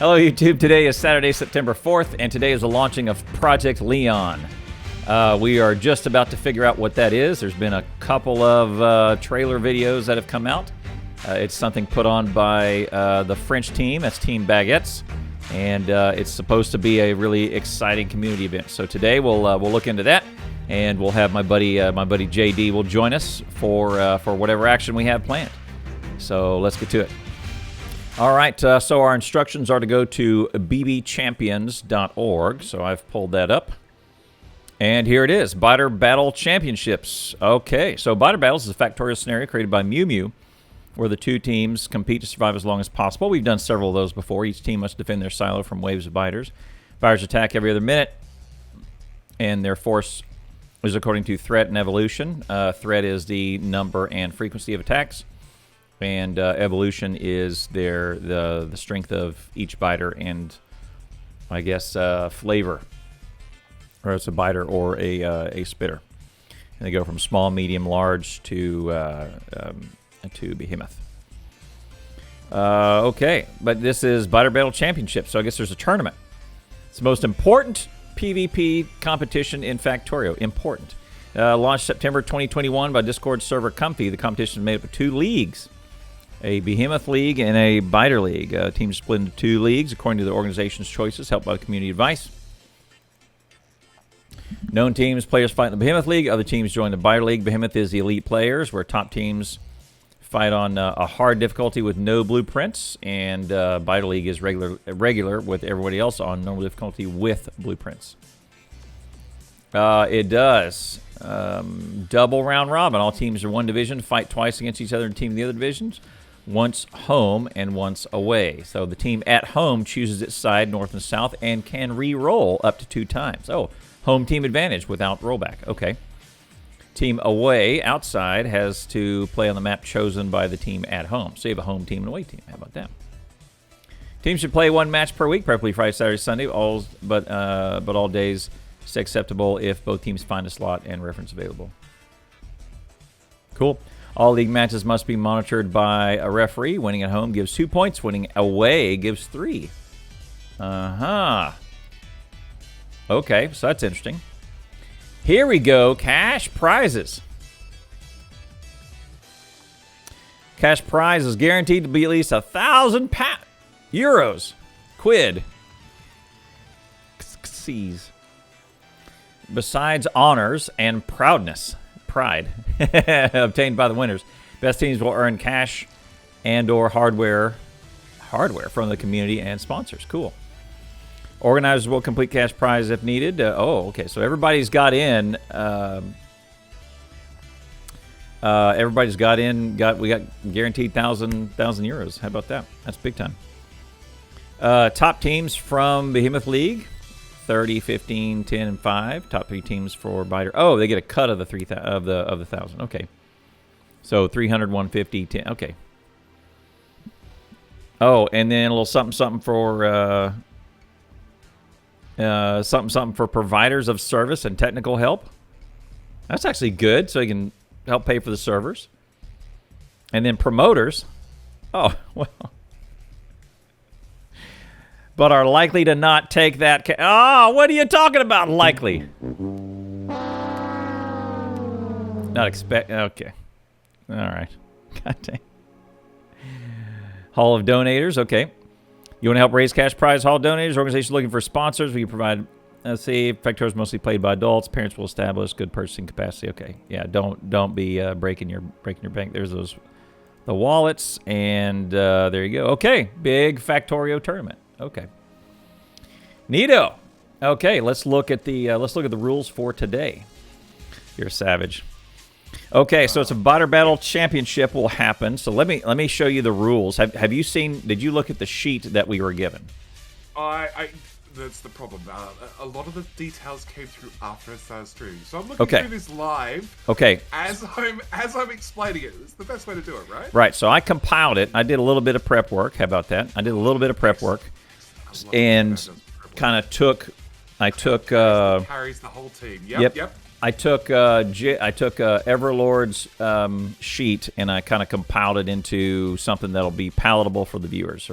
Hello, YouTube. Today is Saturday, September 4th, and today is the launching of Project Leon. We are just about to figure out what that is. There's been a couple of trailer videos that have come out. It's something put on by the French team. That's Team Baguettes, and it's supposed to be a really exciting community event. So today we'll look into that, and we'll have my buddy JD will join us for whatever action we have planned. So let's get to it. All right, so our instructions are to go to bbchampions.org. So I've pulled that up. And here it is, Biter Battle Championships. Okay, so Biter Battles is a Factorio scenario created by Mew Mew, where the two teams compete to survive as long as possible. We've done several of those before. Each team must defend their silo from waves of biters. Biters attack every other minute, and their force is according to threat and evolution. Threat is the number and frequency of attacks. And evolution is the strength of each biter and, I guess, flavor, or it's a biter or a spitter. And they go from small, medium, large to behemoth. Okay, but this is Biter Battle Championship, so I guess there's a tournament. It's the most important PvP competition in Factorio. Important. Launched September 2021 by Discord server Comfy. The competition is made up of two leagues. A Behemoth League and a Biter League. Teams split into two leagues according to the organization's choices, helped by the community advice. Known teams, players fight in the Behemoth League. Other teams join the Biter League. Behemoth is the elite players, where top teams fight on a hard difficulty with no blueprints. And Biter League is regular with everybody else on normal difficulty with blueprints. It does. Double round robin. All teams are one division, fight twice against each other and team in the other divisions. Once home and once away. So the team at home chooses its side, north and south, and can re-roll up to 2 times. Oh, home team advantage without rollback. Okay. Team away, outside, has to play on the map chosen by the team at home. So you have a home team and away team. How about that? Teams should play 1 match per week, preferably Friday, Saturday, Sunday, but all days is acceptable if both teams find a slot and reference available. Cool. All league matches must be monitored by a referee. Winning at home gives 2 points. Winning away gives 3. Okay, so that's interesting. Here we go. Cash prizes. Cash prize is guaranteed to be at least 1,000 euros. Quid. C's. Besides honors and pride obtained by the winners. Best teams will earn cash and or hardware from the community and sponsors. Cool. Organizers will complete cash prize if needed. Okay, so everybody's got in. We got guaranteed 1,000 euros. How about that? That's big time. Top teams from Behemoth League. 30, 15, 10, and 5. Top 3 teams for Biter. Oh, they get a cut of the 1,000. Okay. So 300, 150, 10. Okay. Oh, and then a little something for something for providers of service and technical help. That's actually good, so you can help pay for the servers. And then promoters. Oh, well. But are likely to not take that. What are you talking about, likely? Not expect. Okay. All right. God dang. Hall of Donators. Okay. You want to help raise cash prize? Hall of Donators. Organizations looking for sponsors. We can provide. Let's see. Factorio is mostly played by adults. Parents will establish good purchasing capacity. Okay. Yeah. Don't be breaking your bank. There's the wallets, and there you go. Okay. Big Factorio tournament. Okay. Neato. Okay, let's look at the rules for today. You're a savage. Okay, so it's a Biter Battle Championship will happen. So let me show you the rules. Have you seen? Did you look at the sheet that we were given? That's the problem. A lot of the details came through after I started streaming, so I'm looking through this live. Okay. As I'm explaining it, it's the best way to do it, right? Right. So I compiled it. I did a little bit of prep work. How about that? I did a little bit of prep work, and kind of took. I took. Carries the whole team. Yep. I took Everlord's sheet and I kind of compiled it into something that'll be palatable for the viewers.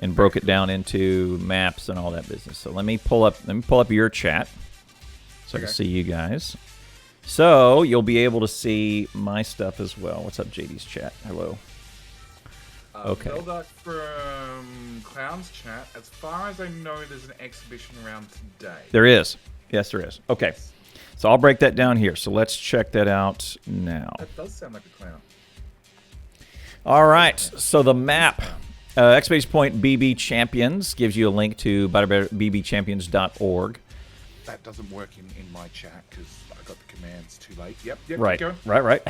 and broke it down into maps and all that business. So let me pull up your chat so I can see you guys. So you'll be able to see my stuff as well. What's up, JD's chat? Hello. Okay. Build-up from Clown's chat. As far as I know, there's an exhibition around today. There is. Yes, there is. Okay. So I'll break that down here. So let's check that out now. That does sound like a clown. All right. So the map, Exclamation Point BB Champions, gives you a link to BBChampions.org. That doesn't work in my chat because I got the commands too late. Yep. Right. Keep going. Right.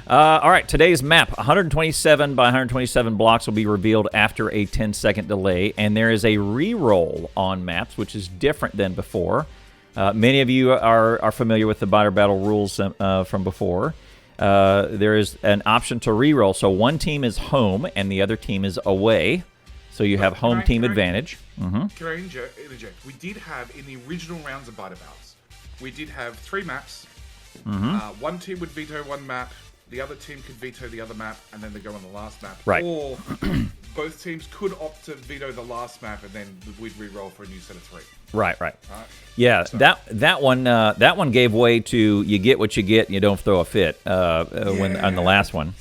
All right, today's map, 127 by 127 blocks will be revealed after a 10-second delay, and there is a re-roll on maps, which is different than before. Many of you are familiar with the Biter Battle rules from before. There is an option to re-roll, so one team is home and the other team is away, so you have home team advantage. Can I interject? We did have, in the original rounds of Biter Battles, we did have 3 maps. One team would veto one map, the other team could veto the other map, and then they go on the last map. Right. Or both teams could opt to veto the last map, and then we'd re-roll for a new set of 3. Right. Yeah, so that one gave way to you get what you get, and you don't throw a fit when on the last one.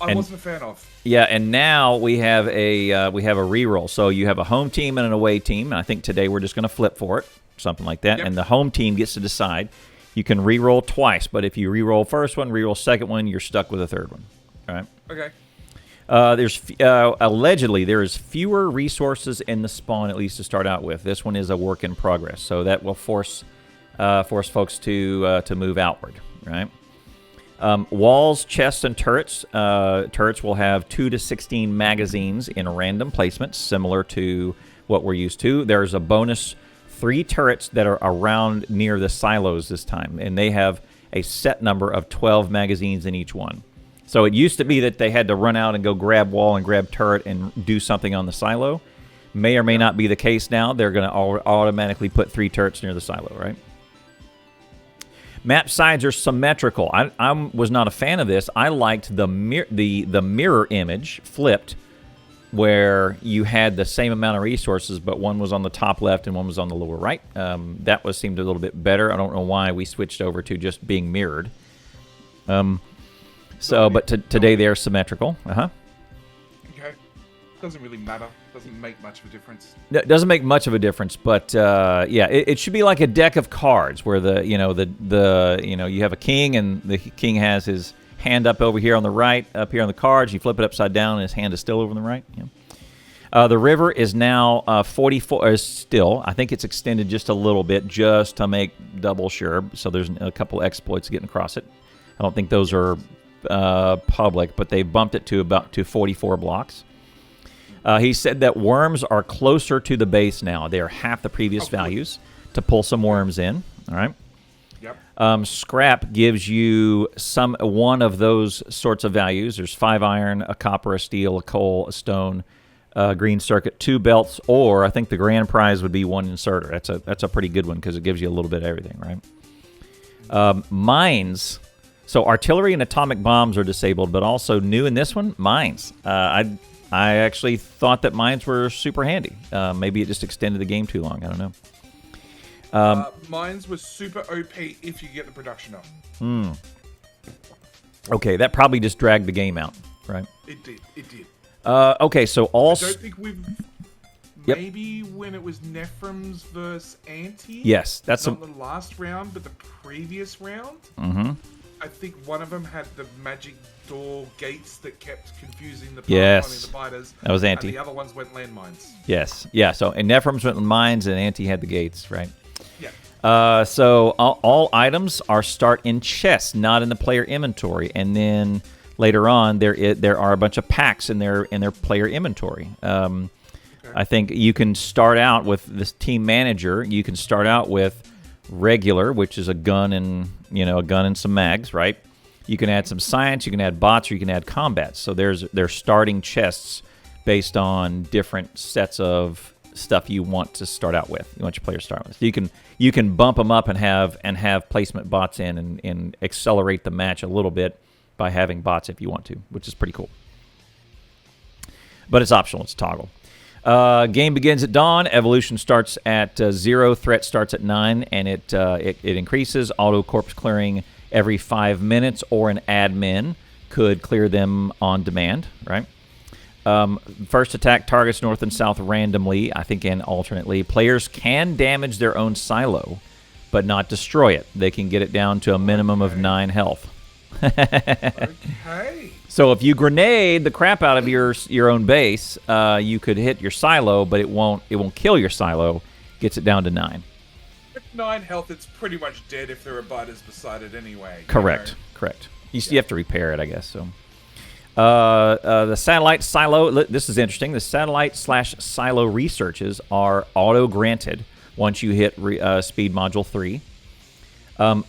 I wasn't a fan of. Yeah, and now we have a re-roll. So you have a home team and an away team, and I think today we're just going to flip for it, something like that. Yep. And the home team gets to decide. You can re-roll twice, but if you re-roll first one, re-roll second one, you're stuck with a third one. All right. Okay. There's allegedly there is fewer resources in the spawn, at least to start out with. This one is a work in progress, so that will force folks to move outward. Right. Walls, chests, and turrets. Turrets will have 2 to 16 magazines in random placements, similar to what we're used to. There's a bonus 3 turrets that are around near the silos this time, and they have a set number of 12 magazines in each one. So it used to be that they had to run out and go grab wall and grab turret and do something on the silo. May or may not be the case now. They're going to automatically put 3 turrets near the silo, right? Map sides are symmetrical. I was not a fan of this. I liked the mirror image flipped, where you had the same amount of resources, but one was on the top left and one was on the lower right. That seemed a little bit better. I don't know why we switched over to just being mirrored. But today they're symmetrical. Okay. Doesn't really matter. Doesn't make much of a difference. It doesn't make much of a difference, but yeah, it should be like a deck of cards where you have a king and the king has his hand up over here on the right, up here on the cards. You flip it upside down, and his hand is still over on the right. Yeah. The river is now 44. Still, I think it's extended just a little bit, just to make double sure. So there's a couple exploits getting across it. I don't think those are public, but they bumped it to 44 blocks. He said that worms are closer to the base now. They are half the previous values to pull some worms in. All right. Yep. Scrap gives you one of those sorts of values. There's 5 iron, a copper, a steel, a coal, a stone, green circuit, 2 belts, or I think the grand prize would be 1 inserter. That's a pretty good one because it gives you a little bit of everything, right? Mines. So artillery and atomic bombs are disabled, but also new in this one, mines. I actually thought that mines were super handy. Maybe it just extended the game too long. I don't know. Mines was super OP if you get the production up. Okay, that probably just dragged the game out, right? It did. Okay, so all... I don't think we've... Yep. Maybe when it was Nephrons versus Anti? Yes, that's... Not the last round, but the previous round? Mm-hmm. I think one of them had the magic door gates that kept confusing the yes. the fighters. That was Anti. And the other ones went landmines. Yes. Yeah, so and Nephrons went mines and Anti had the gates, right? Yeah. So all items are start in chests, not in the player inventory, and then later on there are a bunch of packs in their player inventory. Okay. I think you can start out with this team manager. You can start out with regular, which is a gun and some mags, right? You can add some science, you can add bots, or you can add combat. So there's starting chests based on different sets of stuff you want to start out with. You want your players to start with. You can bump them up and have placement bots in and accelerate the match a little bit by having bots if you want to, which is pretty cool. but it's optional. It's toggle. Game begins at dawn. Evolution starts at 0. Threat starts at 9, and it increases. Auto corpse clearing every 5 minutes, or an admin could clear them on demand, right? First attack targets north and south randomly, I think, and alternately. Players can damage their own silo, but not destroy it. They can get it down to a minimum of 9 health. Okay. So if you grenade the crap out of your own base, you could hit your silo, but it won't kill your silo. Gets it down to 9. With 9 health, it's pretty much dead if there are biters beside it anyway. Correct. Correct. You have to repair it, I guess. So. The satellite silo, this is interesting. The satellite/silo researches are auto-granted once you hit speed module 3.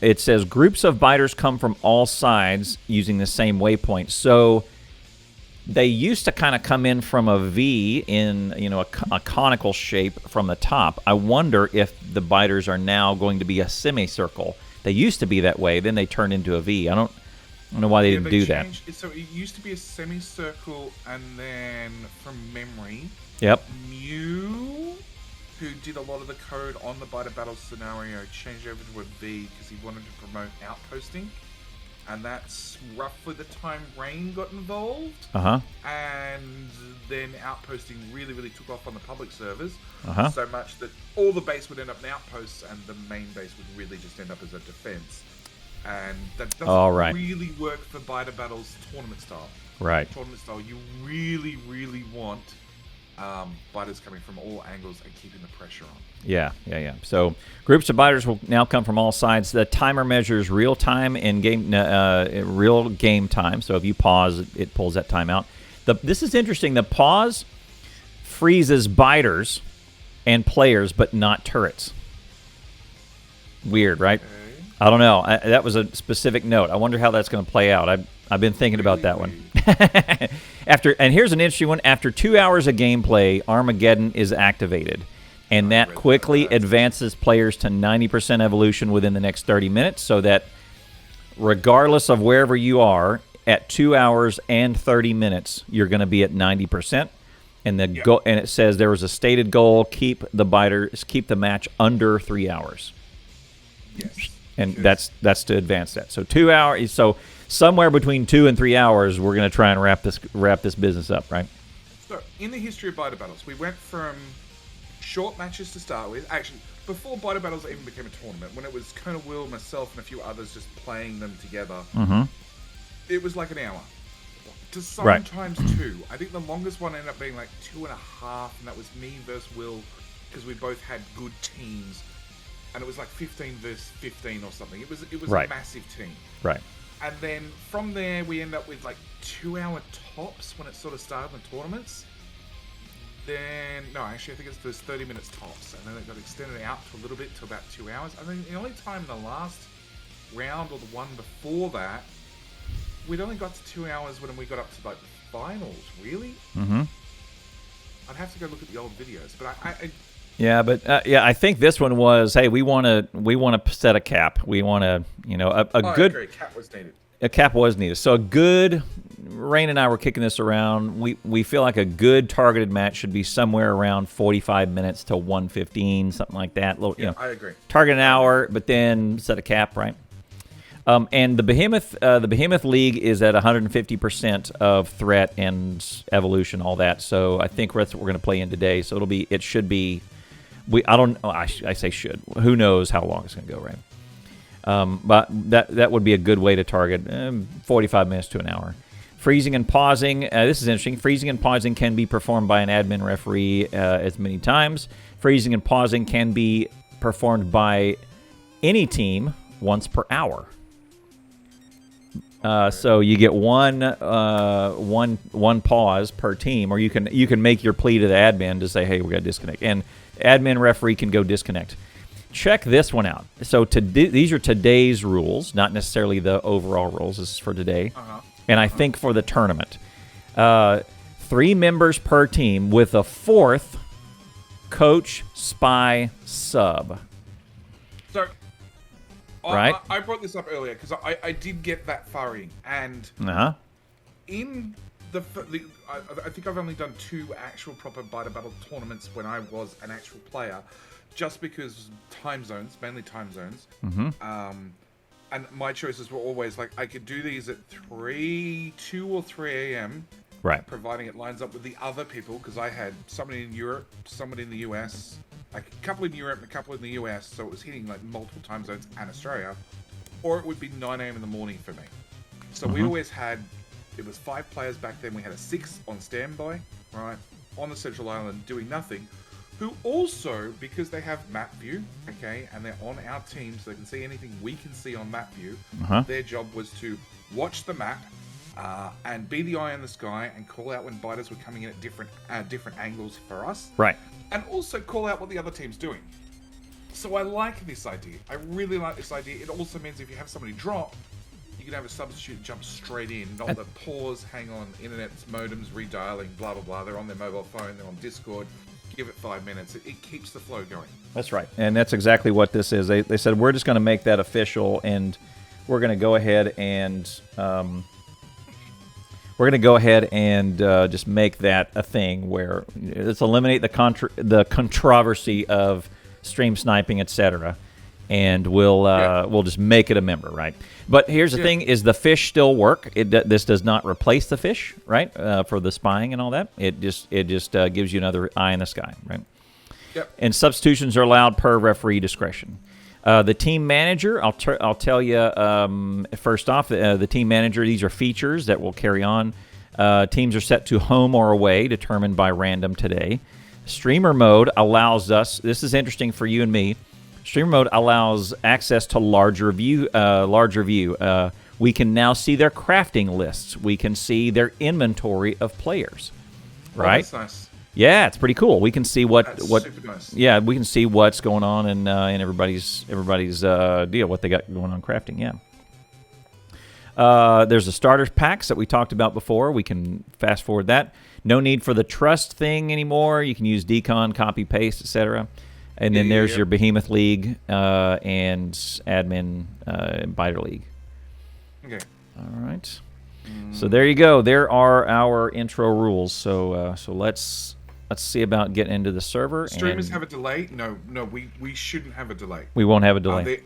It says groups of biters come from all sides using the same waypoint. So they used to kind of come in from a V in a conical shape from the top. I wonder if the biters are now going to be a semicircle. They used to be that way, then they turned into a V. I don't know why they didn't do that. So it used to be a semicircle, and then from memory, Yep. Mew, who did a lot of the code on the Biter Battle scenario, changed over to a V because he wanted to promote outposting. And that's roughly the time Rain got involved. Uh-huh. And then outposting really, really took off on the public servers. Uh-huh. So much that all the base would end up in outposts, and the main base would really just end up as a defense. And that doesn't really work for Biter Battle's tournament style. Right. Tournament style, you really, really want biters coming from all angles and keeping the pressure on. Yeah. So groups of biters will now come from all sides. The timer measures real time in game, real game time. So if you pause, it pulls that time out. This is interesting. The pause freezes biters and players, but not turrets. Weird, right? Okay. I don't know. That was a specific note. I wonder how that's going to play out. I've been thinking about that one. And here's an interesting one. After 2 hours of gameplay, Armageddon is activated, and that quickly advances players to 90% evolution within the next 30 minutes, so that regardless of wherever you are, at 2 hours and 30 minutes, you're going to be at 90%. And and it says there was a stated goal: keep the match under 3 hours. Yes. And that's to advance that. So 2 hours. So somewhere between 2 and 3 hours, we're going to try and wrap this business up, right? So in the history of Biter Battles, we went from short matches to start with. Actually, before Biter Battles even became a tournament, when it was Colonel Will, myself, and a few others just playing them together, it was like an hour. To sometimes 2. I think the longest one ended up being like 2.5, and that was me versus Will, because we both had good teams. And it was like 15 versus 15 or something. It was a massive team. Right. And then from there, we end up with like 2 hour tops when it sort of started in the tournaments. Then, no, actually, I think it was 30 minutes tops. And then it got extended out to a little bit to about 2 hours. I mean, the only time in the last round or the one before that, we'd only got to 2 hours when we got up to like the finals, really? Mm-hmm. I'd have to go look at the old videos. But I think this one was, hey, we want to set a cap. We want to, a good cap was needed. A cap was needed. So a good, Rain and I were kicking this around. We feel like a good targeted match should be somewhere around 45 minutes to 115, something like that. I agree. Target an hour, but then set a cap, right? And the Behemoth League is at 150% of threat and evolution, all that. So I think that's what we're going to play in today. So it should be. I say should. Who knows how long it's going to go, right? But that would be a good way to target 45 minutes to an hour. Freezing and pausing. This is interesting. Freezing and pausing can be performed by an admin referee as many times. Freezing and pausing can be performed by any team once per hour. So you get one pause per team, or you can make your plea to the admin to say, hey, we got to disconnect, and admin referee can go disconnect. Check this one out. So these are today's rules, not necessarily the overall rules. This is for today, and I think for the tournament, 3 members per team with a 4th coach, spy, sub. So. Right. I brought this up earlier because I did get that far in, and in I think I've only done 2 actual proper Biter Battle tournaments when I was an actual player, just because time zones, mainly time zones. And my choices were always like, I could do these at 2 or 3 a.m. Right. Providing it lines up with the other people, because I had somebody in Europe, somebody in the US, like a couple in Europe, a couple in the US, so it was hitting like multiple time zones and Australia. Or it would be 9 a.m. in the morning for me. So we always had, it was 5 players back then. We had a 6 on standby, right, on the Central Island doing nothing, who also, because they have map view, okay, and they're on our team so they can see anything we can see on map view, their job was to watch the map and be the eye in the sky and call out when biters were coming in at different angles for us. Right. And also call out what the other team's doing. So I like this idea. I really like this idea. It also means if you have somebody drop, you can have a substitute jump straight in, not the pause, hang on, internet's modems, redialing, blah, blah, blah. They're on their mobile phone, they're on Discord. Give it 5 minutes. It keeps the flow going. That's right. And that's exactly what this is. They said, we're just going to make that official, and we're going to go ahead and just make that a thing where let's eliminate the controversy of stream sniping, etc. And we'll just make it a member, right? But here's the thing: is the fish still work? This does not replace the fish, right? For the spying and all that. It just gives you another eye in the sky, right? Yep. And substitutions are allowed per referee discretion. The team manager, I'll tell you first off, the team manager. These are features that will carry on. Teams are set to home or away, determined by random today. Streamer mode allows us. This is interesting for you and me. Streamer mode allows access to larger view. We can now see their crafting lists. We can see their inventory of players. Right? That's nice. Yeah, it's pretty cool. We can see what super nice. Yeah, we can see what's going on in everybody's deal, what they got going on crafting. Yeah. There's the starter packs that we talked about before. We can fast forward that. No need for the trust thing anymore. You can use decon, copy, paste, etc. And then there's your Behemoth League and Admin Biter League. Okay. All right. So there you go. There are our intro rules. So let's see about getting into the server. Streamers have a delay? No, we shouldn't have a delay. We won't have a delay. There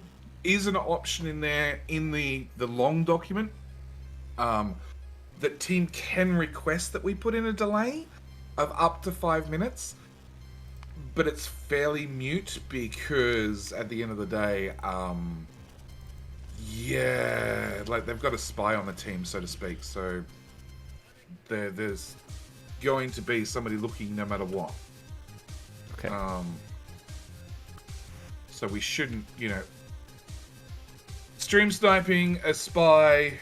is an option in there in the long document that team can request that we put in a delay of up to 5 minutes. But it's fairly mute because at the end of the day, like they've got a spy on the team, so to speak. So there's going to be somebody looking no matter what. Okay. So we shouldn't, stream sniping, a spy.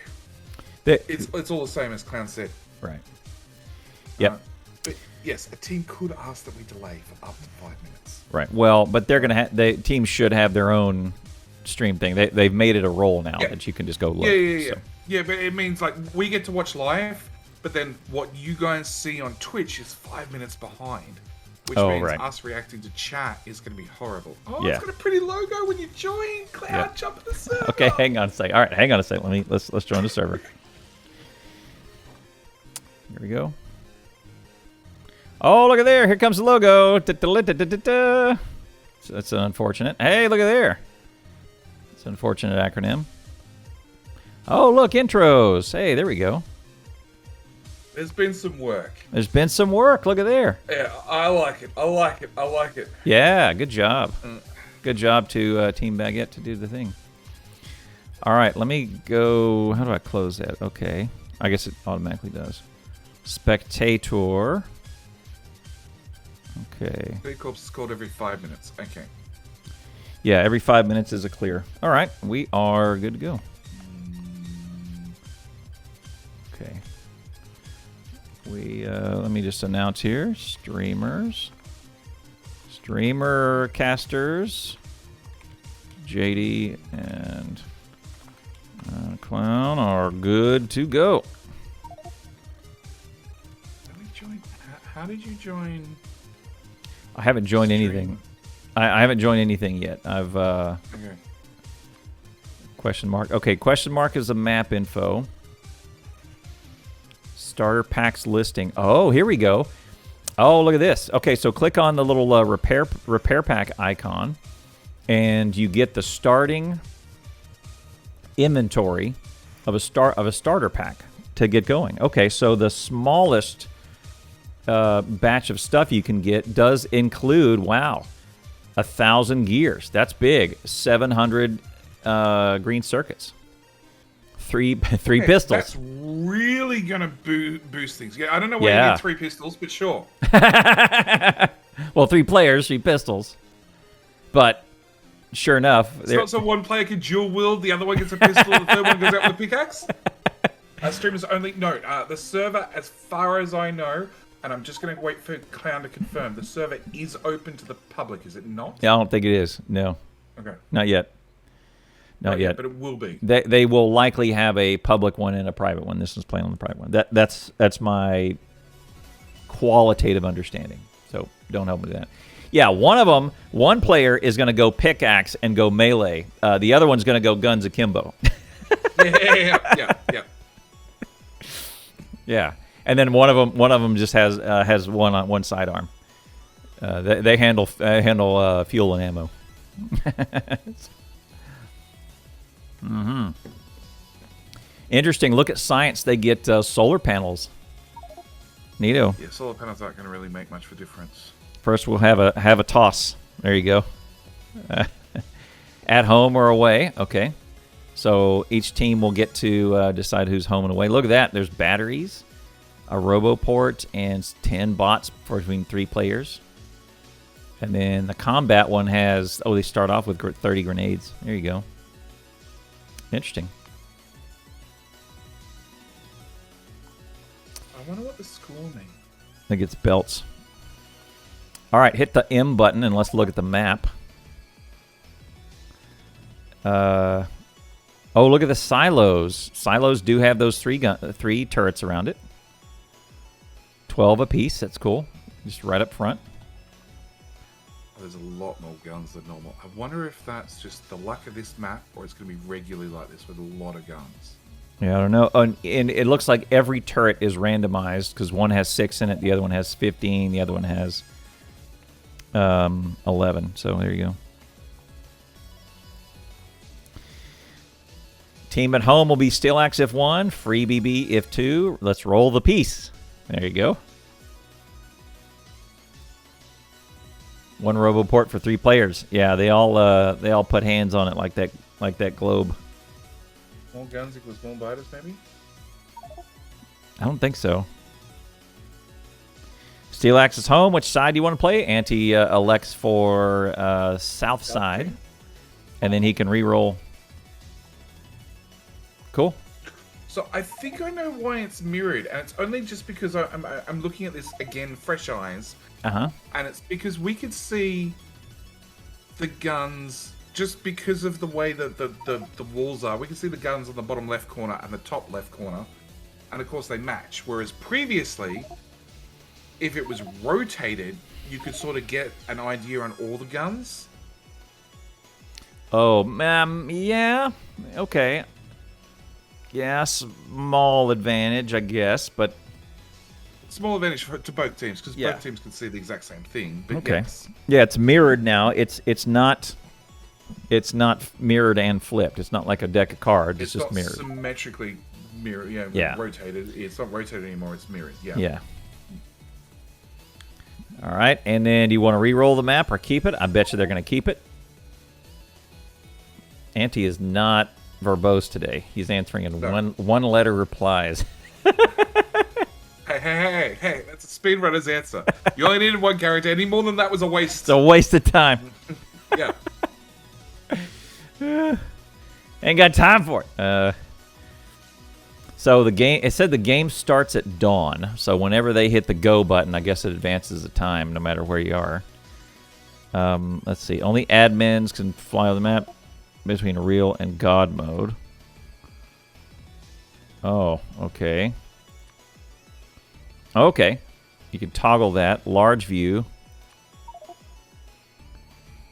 It's all the same as Clown said. Right. Yep. But yes, a team could ask that we delay for up to 5 minutes. Right. Well, but they're gonna teams should have their own stream thing. They've made it a role now that you can just go look. Yeah. Yeah, but it means like we get to watch live, but then what you guys see on Twitch is 5 minutes behind, which means us reacting to chat is going to be horrible. Oh, it's got a pretty logo when you join. Cloud, jump to the server. Okay, hang on a second. All right, hang on a second. Let's join the server. Here we go. Oh, look at there. Here comes the logo. So that's unfortunate. Hey, look at there. It's an unfortunate acronym. Oh, look, intros. Hey, there we go. There's been some work. There's been some work. Look at there. Yeah, I like it. Yeah, good job. Good job to Team Baguette to do the thing. All right, let me go. How do I close that? Okay. I guess it automatically does. Spectator. Okay. Kickoff is called every 5 minutes. Okay. Yeah, every 5 minutes is a clear. All right, we are good to go. Okay. Let me just announce here: streamers, streamer casters, JD and Clown are good to go. How did you join? I haven't joined anything. I haven't joined anything yet. I've Okay. question mark. Okay, question mark is the map info. Starter packs listing. Oh, here we go. Oh, look at this. Okay, so click on the little repair pack icon, and you get the starting inventory of a starter pack to get going. Okay, so the smallest batch of stuff you can get does include 1,000 gears. That's big. 700 green circuits. Three pistols. That's really gonna boost things. Yeah, I don't know why you need 3 pistols, but sure. Well, 3 players, 3 pistols. But sure enough, it's not so one player can dual wield, the other one gets a pistol, the third one goes out with a pickaxe. Streamers only note the server, as far as I know, and I'm just going to wait for Clown to confirm. The server is open to the public, is it not? Yeah, I don't think it is. No. Okay. Not yet. Not yet. But it will be. They will likely have a public one and a private one. This is playing on the private one. That's my qualitative understanding. So don't help me with that. Yeah, one player is going to go pickaxe and go melee. The other one's going to go guns akimbo. Yeah. Yeah, and then one of them just has one sidearm. They handle fuel and ammo. Interesting. Look at science. They get solar panels. Neato. Yeah, solar panels aren't going to really make much of a difference. First, we'll have a toss. There you go. At home or away. Okay. So each team will get to decide who's home and away. Look at that. There's batteries, a RoboPort, and 10 bots for between 3 players. And then the combat one has... Oh, they start off with 30 grenades. There you go. Interesting. I wonder what the score means. I think it's belts. All right, hit the M button and let's look at the map. Oh, look at the silos. Silos do have those 3 turrets around it. 12 apiece. That's cool. Just right up front. Oh, there's a lot more guns than normal. I wonder if that's just the luck of this map, or it's going to be regularly like this with a lot of guns. Yeah, I don't know. And it looks like every turret is randomized because one has 6 in it, the other one has 15, the other one has 11. So there you go. Team at home will be Steelaxe if 1, FreeBB if 2. Let's roll the piece. There you go. 1 RoboPort for 3 players. Yeah, they all put hands on it like that globe. More guns equals more biters, maybe? I don't think so. Steelaxe is home. Which side do you want to play? Antielitz for south side. And then he can reroll. Cool. So I think I know why it's mirrored, and it's only just because I'm looking at this again, fresh eyes. Uh-huh. And it's because we could see the guns just because of the way that the walls are. We can see the guns on the bottom left corner and the top left corner, and of course they match. Whereas previously, if it was rotated, you could sort of get an idea on all the guns. Oh, yeah. Okay. Yeah, small advantage, I guess, but... Small advantage to both teams, because both teams can see the exact same thing. But okay. Yes. Yeah, it's mirrored now. It's not mirrored and flipped. It's not like a deck of cards. It's just mirrored. Symmetrically mirrored. Yeah. Rotated. It's not rotated anymore. It's mirrored. Yeah. Yeah. All right, and then do you want to re-roll the map or keep it? I bet you they're going to keep it. Anti is not verbose today. He's answering in one-letter replies. Hey, that's a speedrunner's answer. You only needed 1 character. Any more than that was a waste. It's a waste of time. Yeah. Ain't got time for it. So it said the game starts at dawn. So whenever they hit the go button, I guess it advances the time no matter where you are. Let's see. Only admins can fly on the map between real and God mode. Oh, okay. Okay. You can toggle that. Large view.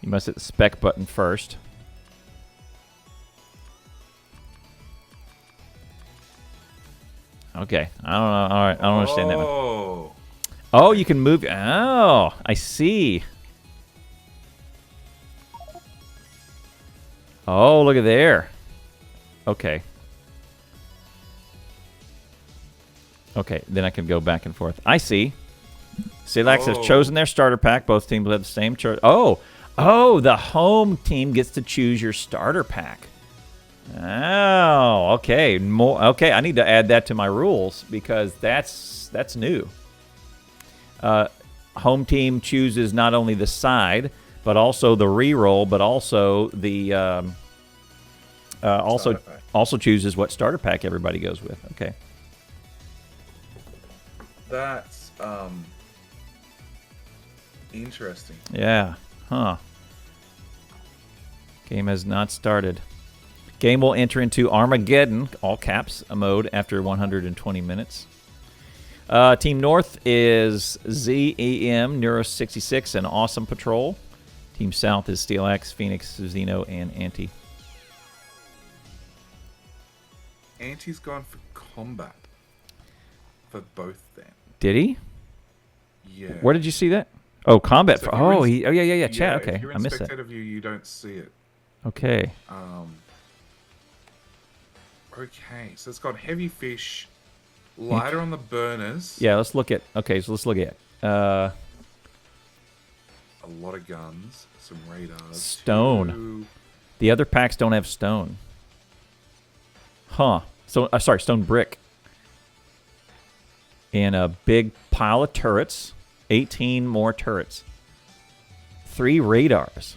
You must hit the spec button first. Okay. I don't know. All right. I don't understand that one. Oh. Oh, you can move. Oh, I see. Oh, look at there. Okay. Okay, then I can go back and forth. I see. Steelaxe has chosen their starter pack. Both teams have the same choice. Oh, the home team gets to choose your starter pack. Oh, okay. Okay, I need to add that to my rules because that's new. Home team chooses not only the side, but also the reroll, but also the also chooses what starter pack everybody goes with. Okay. That's interesting. Yeah. Huh. Game has not started. Game will enter into Armageddon, all caps, mode after 120 minutes. Team North is ZEM, Neuro66, and AwesomePatrol. Team South is Steelaxe, Phoenix, Xeno, and Anti. Anti's gone for combat for both them. Did he? Yeah. Where did you see that? Oh, combat. So Yeah. Chat. Okay, If you're in I missed that. spectator view, you don't see it. Okay. Okay, so it's got heavy fish, lighter on the burners. Yeah, let's look at. Okay, so let's look at. A lot of guns, some radars. Stone. The other packs don't have stone. Huh. So, sorry, stone brick. And a big pile of turrets. 18 more turrets. 3 radars.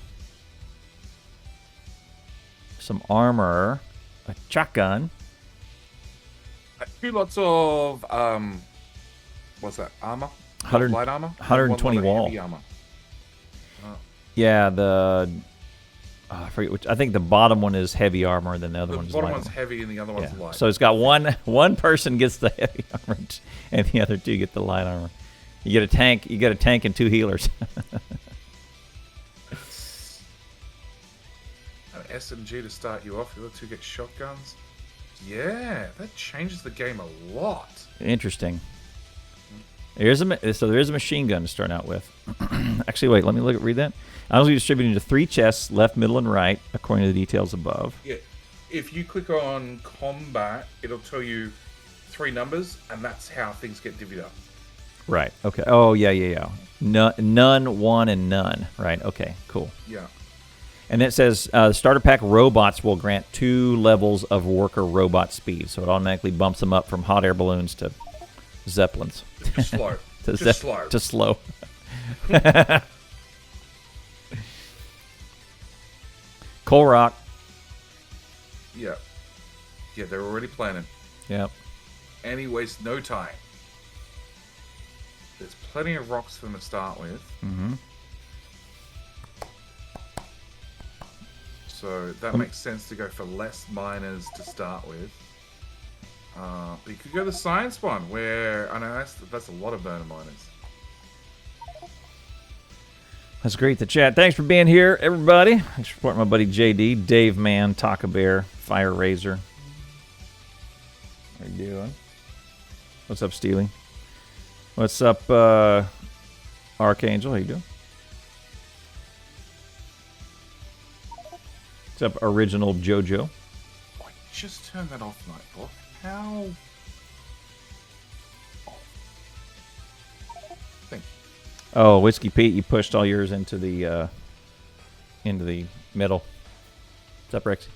Some armor. A shotgun. 2 lots of, what's that, armor? 100, light armor? 120 and 1 lot of wall. heavy armor. Yeah, I forget which. I think the bottom one is heavy armor, and then the other one's light. The bottom one's heavy and the other one's light. So it's got one person gets the heavy armor, and the other 2 get the light armor. You get a tank. You get a tank and 2 healers. An SMG to start you off. The other 2 get shotguns. Yeah, that changes the game a lot. Interesting. So there is a machine gun to start out with. Actually, wait. Let me read that. I will be distributed into 3 chests, left, middle, and right, according to the details above. Yeah, if you click on combat, it'll tell you 3 numbers, and that's how things get divvied up. Right. Okay. Oh, yeah. None, 1, and none. Right. Okay. Cool. Yeah. And it says starter pack robots will grant 2 levels of worker robot speed, so it automatically bumps them up from hot air balloons to zeppelins. Just slow. To slow. Coal rock. Yeah. Yeah, they're already planning. Yep. And he wastes no time. There's plenty of rocks for them to start with. Mm-hmm. So that makes sense to go for less miners to start with. But you could go the science one, where I know that's a lot of burner miners. That's great to chat. Thanks for being here, everybody. Thanks for supporting my buddy JD, Dave Man, Taka Bear, Fire Razor. How you doing? What's up, Steely? What's up, Archangel? How you doing? What's up, Original JoJo? Oh, I just turned that off, Nightbot. How? Thank you. Oh, Whiskey Pete, you pushed all yours into the middle. What's up, Rexy?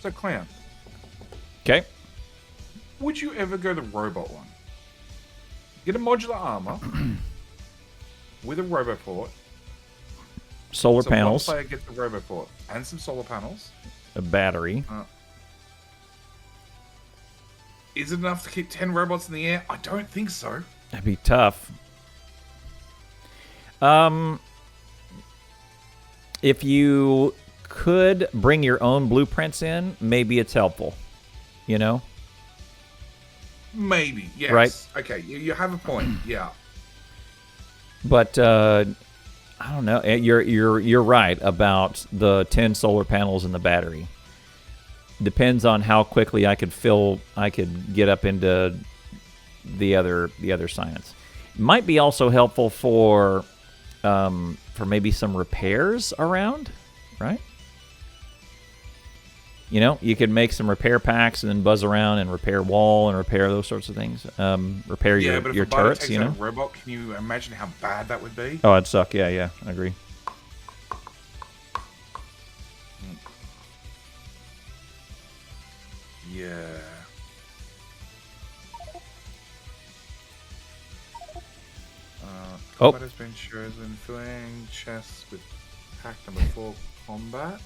So, Clown, Okay. would you ever go the robot one? Get a modular armor with a roboport. Solar panels. One player gets the roboport and some solar panels. A battery. Is it enough to keep 10 robots in the air? I don't think so. That'd be tough. If you could bring your own blueprints in, maybe it's helpful. You know? Maybe, yes. Right. Okay, you have a point, yeah. But I don't know. You're right about the 10 solar panels and the battery. Depends on how quickly I could get up into the other science. Might be also helpful for maybe some repairs around, right? You know, you could make some repair packs and then buzz around and repair wall and repair those sorts of things. Repair your turrets, you know. A robot, can you imagine how bad that would be? Oh, it'd suck. Yeah, I agree. Yeah. Combat has been chosen. Filling chests with pack number 4 combat.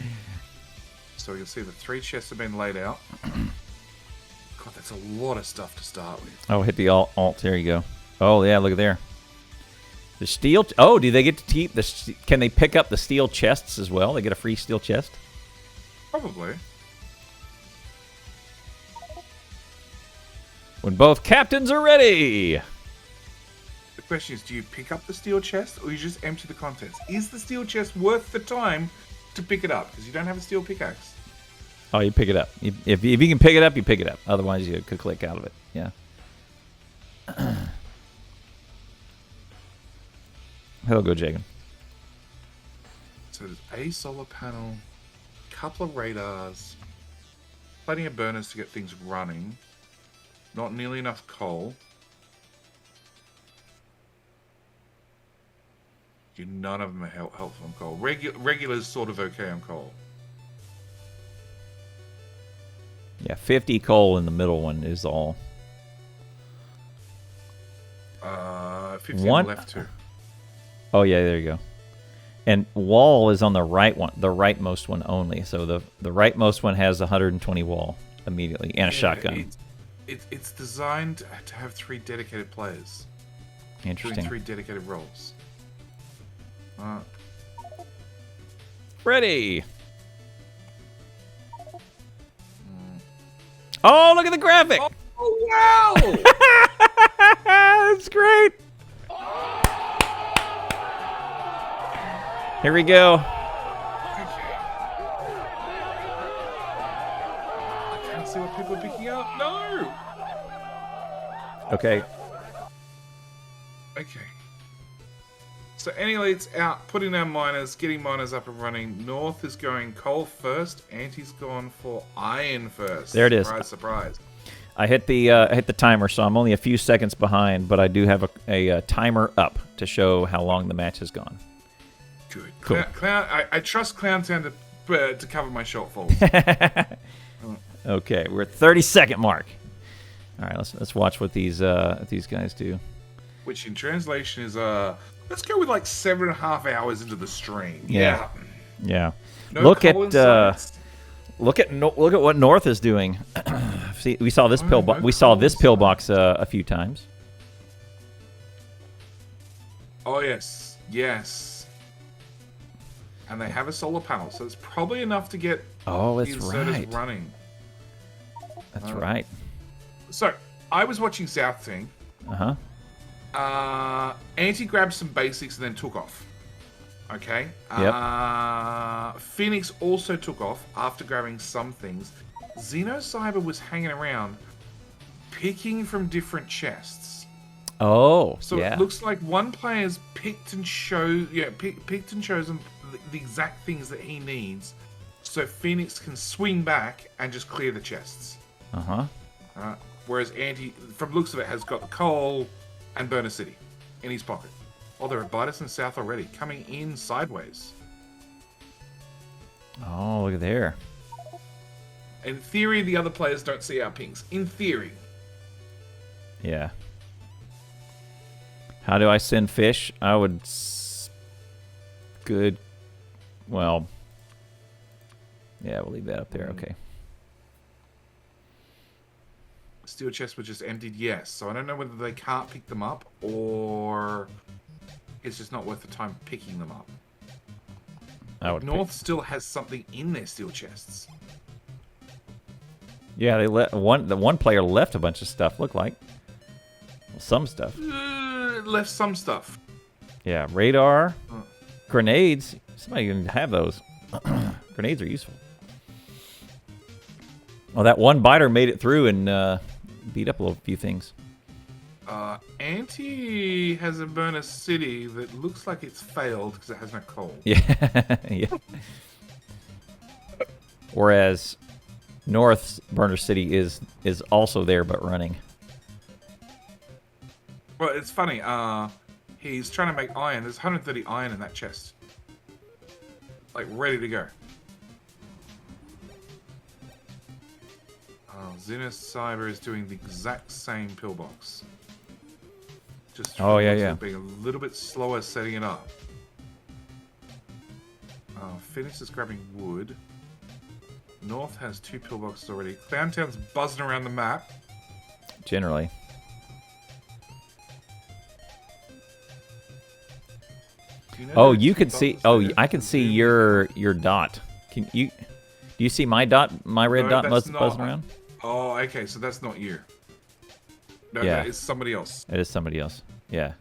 So you'll see the 3 chests have been laid out. God, that's a lot of stuff to start with. Oh, hit the alt. There you go. Oh, yeah, look at there. The steel... Oh, do they get to keep the... Can they pick up the steel chests as well? They get a free steel chest? Probably. When both captains are ready! The question is, do you pick up the steel chest or you just empty the contents? Is the steel chest worth the time to pick it up? Because you don't have a steel pickaxe. Oh, you pick it up. If you can pick it up, you pick it up. Otherwise, you could click out of it. Yeah. Hello, go Jagan. So there's a solar panel, couple of radars, plenty of burners to get things running, not nearly enough coal. None of them are helpful on coal. Regular's sort of okay on coal. Yeah, 50 coal in the middle one is all. 50 on the left too. Oh yeah, there you go. And wall is on the right one, the rightmost one only. So the rightmost one has 120 wall immediately and a shotgun. It's designed to have 3 dedicated players. Interesting. Doing 3 dedicated roles. Ready. Oh, look at the graphic! Oh, wow! That's great. Here we go. Okay. I can't see what people are picking up. No! Okay. Okay. So Antielitz out, putting down miners, getting miners up and running. North is going coal first. Anti's gone for iron first. There it is. Surprise, surprise. I hit the timer, so I'm only a few seconds behind, but I do have a timer up to show how long the match has gone. Good. Cool. Clown, I trust Clowntown to cover my shortfalls. Okay, we're at 30-second mark. All right, let's watch what these guys do. Which in translation is let's go with like 7.5 hours into the stream. Yeah. No look at science. look at what North is doing. See, we saw this this pillbox a few times. Oh yes, yes. And they have a solar panel, so it's probably enough to get the inserters running. That's right. So I was watching South Thing. Anti grabbed some basics and then took off. Okay. Yep. Phoenix also took off after grabbing some things. Xenocyber was hanging around, picking from different chests. Oh, so yeah. It looks like one player's picked and chosen the exact things that he needs, so Phoenix can swing back and just clear the chests. Whereas Anti, from the looks of it, has got the coal and Burner City in his pocket. Oh, there are biters in South already, coming in sideways. Oh, look at there. In theory, the other players don't see our pings. In theory. Yeah. How do I send fish? I would... Good. Well... Yeah, we'll leave that up there. Okay. Steel chests were just emptied, yes. So I don't know whether they can't pick them up or it's just not worth the time picking them up. North still has something in their steel chests. Yeah, the one player left a bunch of stuff. Looked like some stuff. Left some stuff. Yeah, radar, Grenades. Somebody can have those. Grenades are useful. Well, that one biter made it through and beat up a few things. Anti has a burner city that looks like it's failed because it has no coal. Yeah. Yeah. Whereas North's burner city is also there but running. Well, it's funny. He's trying to make iron. There's 130 iron in that chest. Like, ready to go. Xenocyber is doing the exact same pillbox. Just being a little bit slower setting it up. Phoenix is grabbing wood. North has 2 pillboxes already. Clowntown's buzzing around the map. Generally. You can see. Oh, I can see your dot. Can you? Do you see my dot? My red dot buzzing around. Oh, okay. So that's not you. No, yeah, that is somebody else. It is somebody else. Yeah.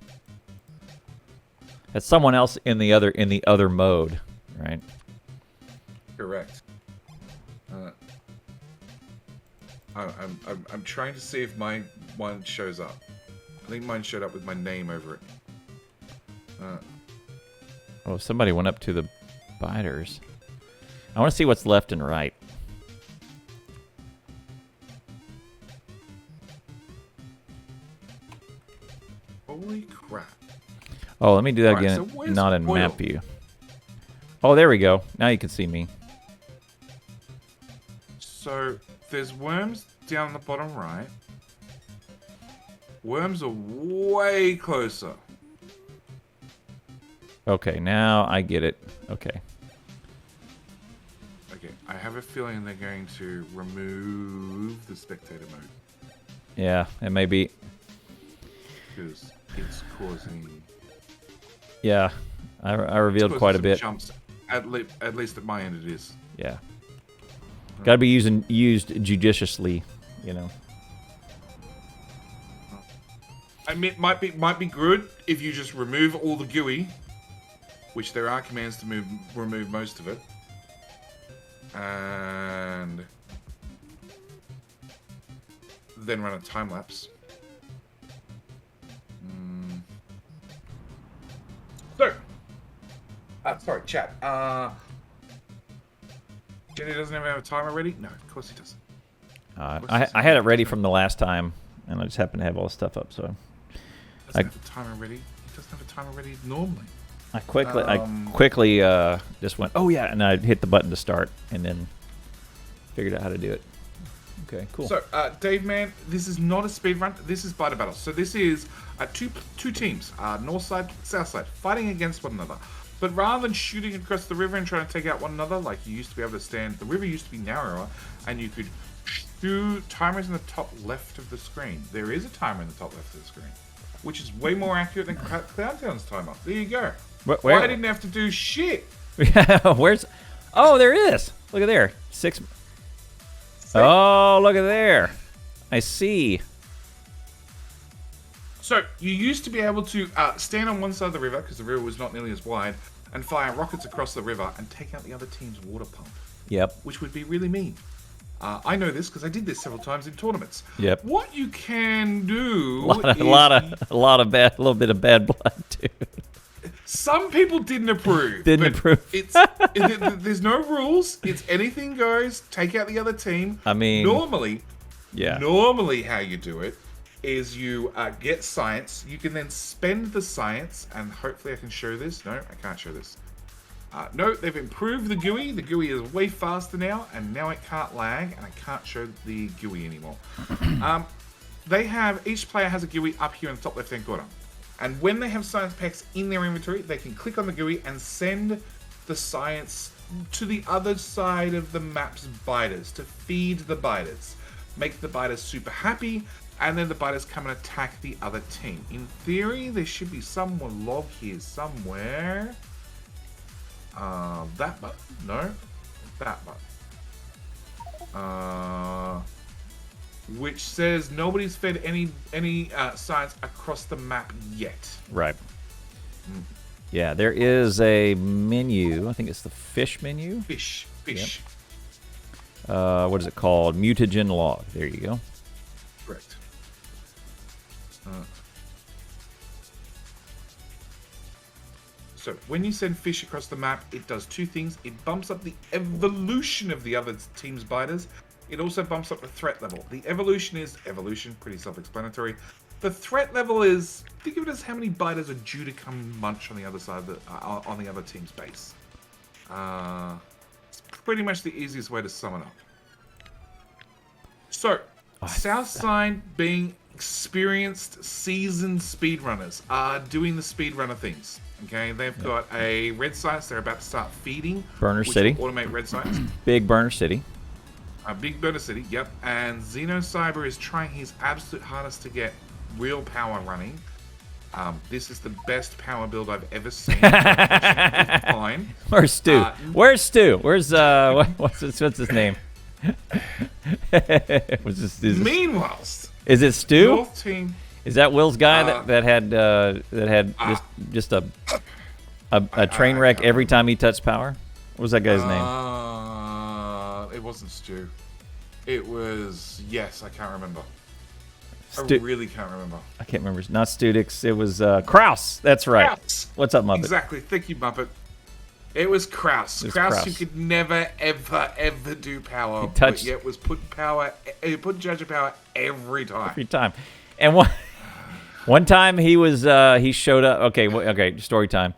That's someone else in the other mode, right? Correct. I'm trying to see if my one shows up. I think mine showed up with my name over it. Oh, somebody went up to the biters. I want to see what's left and right. Holy crap. Oh, let me do that Right, again. so where's Not in oil? map view. Oh, there we go. Now you can see me. So there's worms down the bottom right. Worms are way closer. Okay, now I get it. Okay. Okay, I have a feeling they're going to remove the spectator mode Yeah, it may be. because it's causing. Yeah, I revealed quite a bit. Jumps. At least at my end, it is. Yeah. Got to be used judiciously, you know. I mean, it might be good if you just remove all the GUI, which there are commands to remove most of it, and then run a time lapse. So, sorry, chat. Jenny doesn't even have a timer ready? No, of course he doesn't. I had it ready from the last time, and I just happened to have all the stuff up, so. Doesn't have a timer ready. He doesn't have a timer ready normally. I quickly just went, oh yeah, and I hit the button to start, and then figured out how to do it. Okay, cool. So, Dave, man, this is not a speed run. This is biter battle. So this is two teams, north side, south side, fighting against one another. But rather than shooting across the river and trying to take out one another, like you used to be able to stand, the river used to be narrower, and you could shoot timers in the top left of the screen. There is a timer in the top left of the screen, which is way more accurate than Clowntown's timer. There you go. Where? I didn't have to do shit. Where's? Oh, there it is. Look at there. 6. Oh, look at there. I see. So, you used to be able to stand on one side of the river, because the river was not nearly as wide, and fire rockets across the river and take out the other team's water pump. Yep. Which would be really mean. I know this because I did this several times in tournaments. Yep. What you can do a little bit of bad blood too. Some people didn't approve. There's no rules. It's anything goes. Take out the other team. I mean, normally how you do it is you get science. You can then spend the science, and hopefully I can show this. No, I can't show this. No, they've improved the GUI. The GUI is way faster now, and now it can't lag, and I can't show the GUI anymore. Each player has a GUI up here in the top left-hand corner. And when they have science packs in their inventory, they can click on the GUI and send the science to the other side of the map's biters to feed the biters. Make the biters super happy, and then the biters come and attack the other team. In theory, there should be some log here somewhere. That button? No. That button. Which says nobody's fed any science across the map yet. Right. Yeah, there is a menu. I think it's the fish menu. Fish. What is it called? Mutagen log. There you go. Correct. So when you send fish across the map, it does two things. It bumps up the evolution of the other team's biters. It also bumps up the threat level. The evolution is evolution, pretty self-explanatory. The threat level is, think of it as how many biters are due to come munch on the other side of the, on the other team's base. It's pretty much the easiest way to sum it up. So, Southside being experienced, seasoned speedrunners are doing the speedrunner things. Okay, they've got a red science they're about to start feeding. Burner City. Automate red science. Big Burner City. Big Burner City, yep. And Xenocyber is trying his absolute hardest to get real power running. This is the best power build I've ever seen. Fine. Where's Stu? Where's Stu? Where's what's his name? Meanwhile, is it Stu? North team. Is that Will's guy that had just a train wreck every time he touched power? What was that guy's name? It wasn't Stu. It was, yes, I can't remember. I really can't remember. I can't remember. Not Studix. It was Kraus. That's right. Kraus. What's up, Muppet? Exactly. Thank you, Muppet. It was Kraus. Kraus, who could never, ever do power, but yet was put judge of power every time. Every time. And one time he was he showed up. Okay, story time.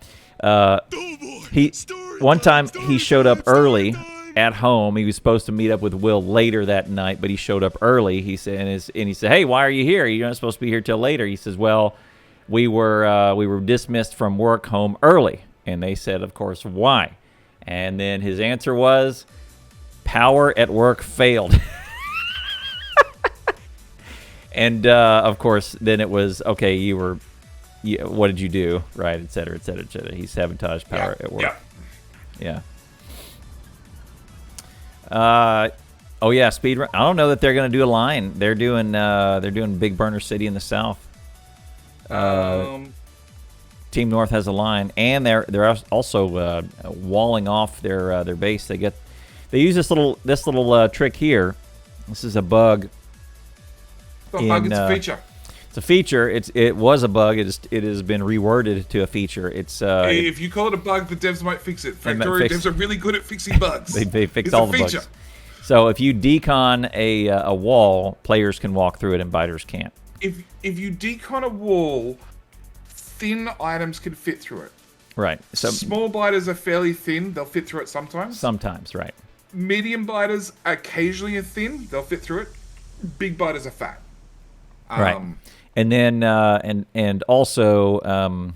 One time he showed up early at home. He was supposed to meet up with Will later that night, but he showed up early. He said, and he said, "Hey, why are you here? You're not supposed to be here till later." He says, "Well, we were dismissed from work home early." And they said, of course, why? And then his answer was, power at work failed. And of course, then it was, okay, what did you do? Right, et cetera, et cetera, et cetera. He sabotaged power at work. Yeah. Oh yeah, speedrun. I don't know that they're going to do a line. They're doing Big Burner City in the south. Team North has a line, and they're also walling off their base. They use this little trick here. This is a bug. It's a bug. It's a feature. It's a feature. It was a bug. It has been reworded to a feature. It's if you call it a bug, the devs might fix it. Factorio devs are really good at fixing bugs. they fix all the bugs. So if you decon a wall, players can walk through it, and biters can't. If you decon a wall, thin items can fit through it. Right. So small biters are fairly thin. They'll fit through it sometimes. Sometimes, right. Medium biters occasionally are thin. They'll fit through it. Big biters are fat. Right. And then and also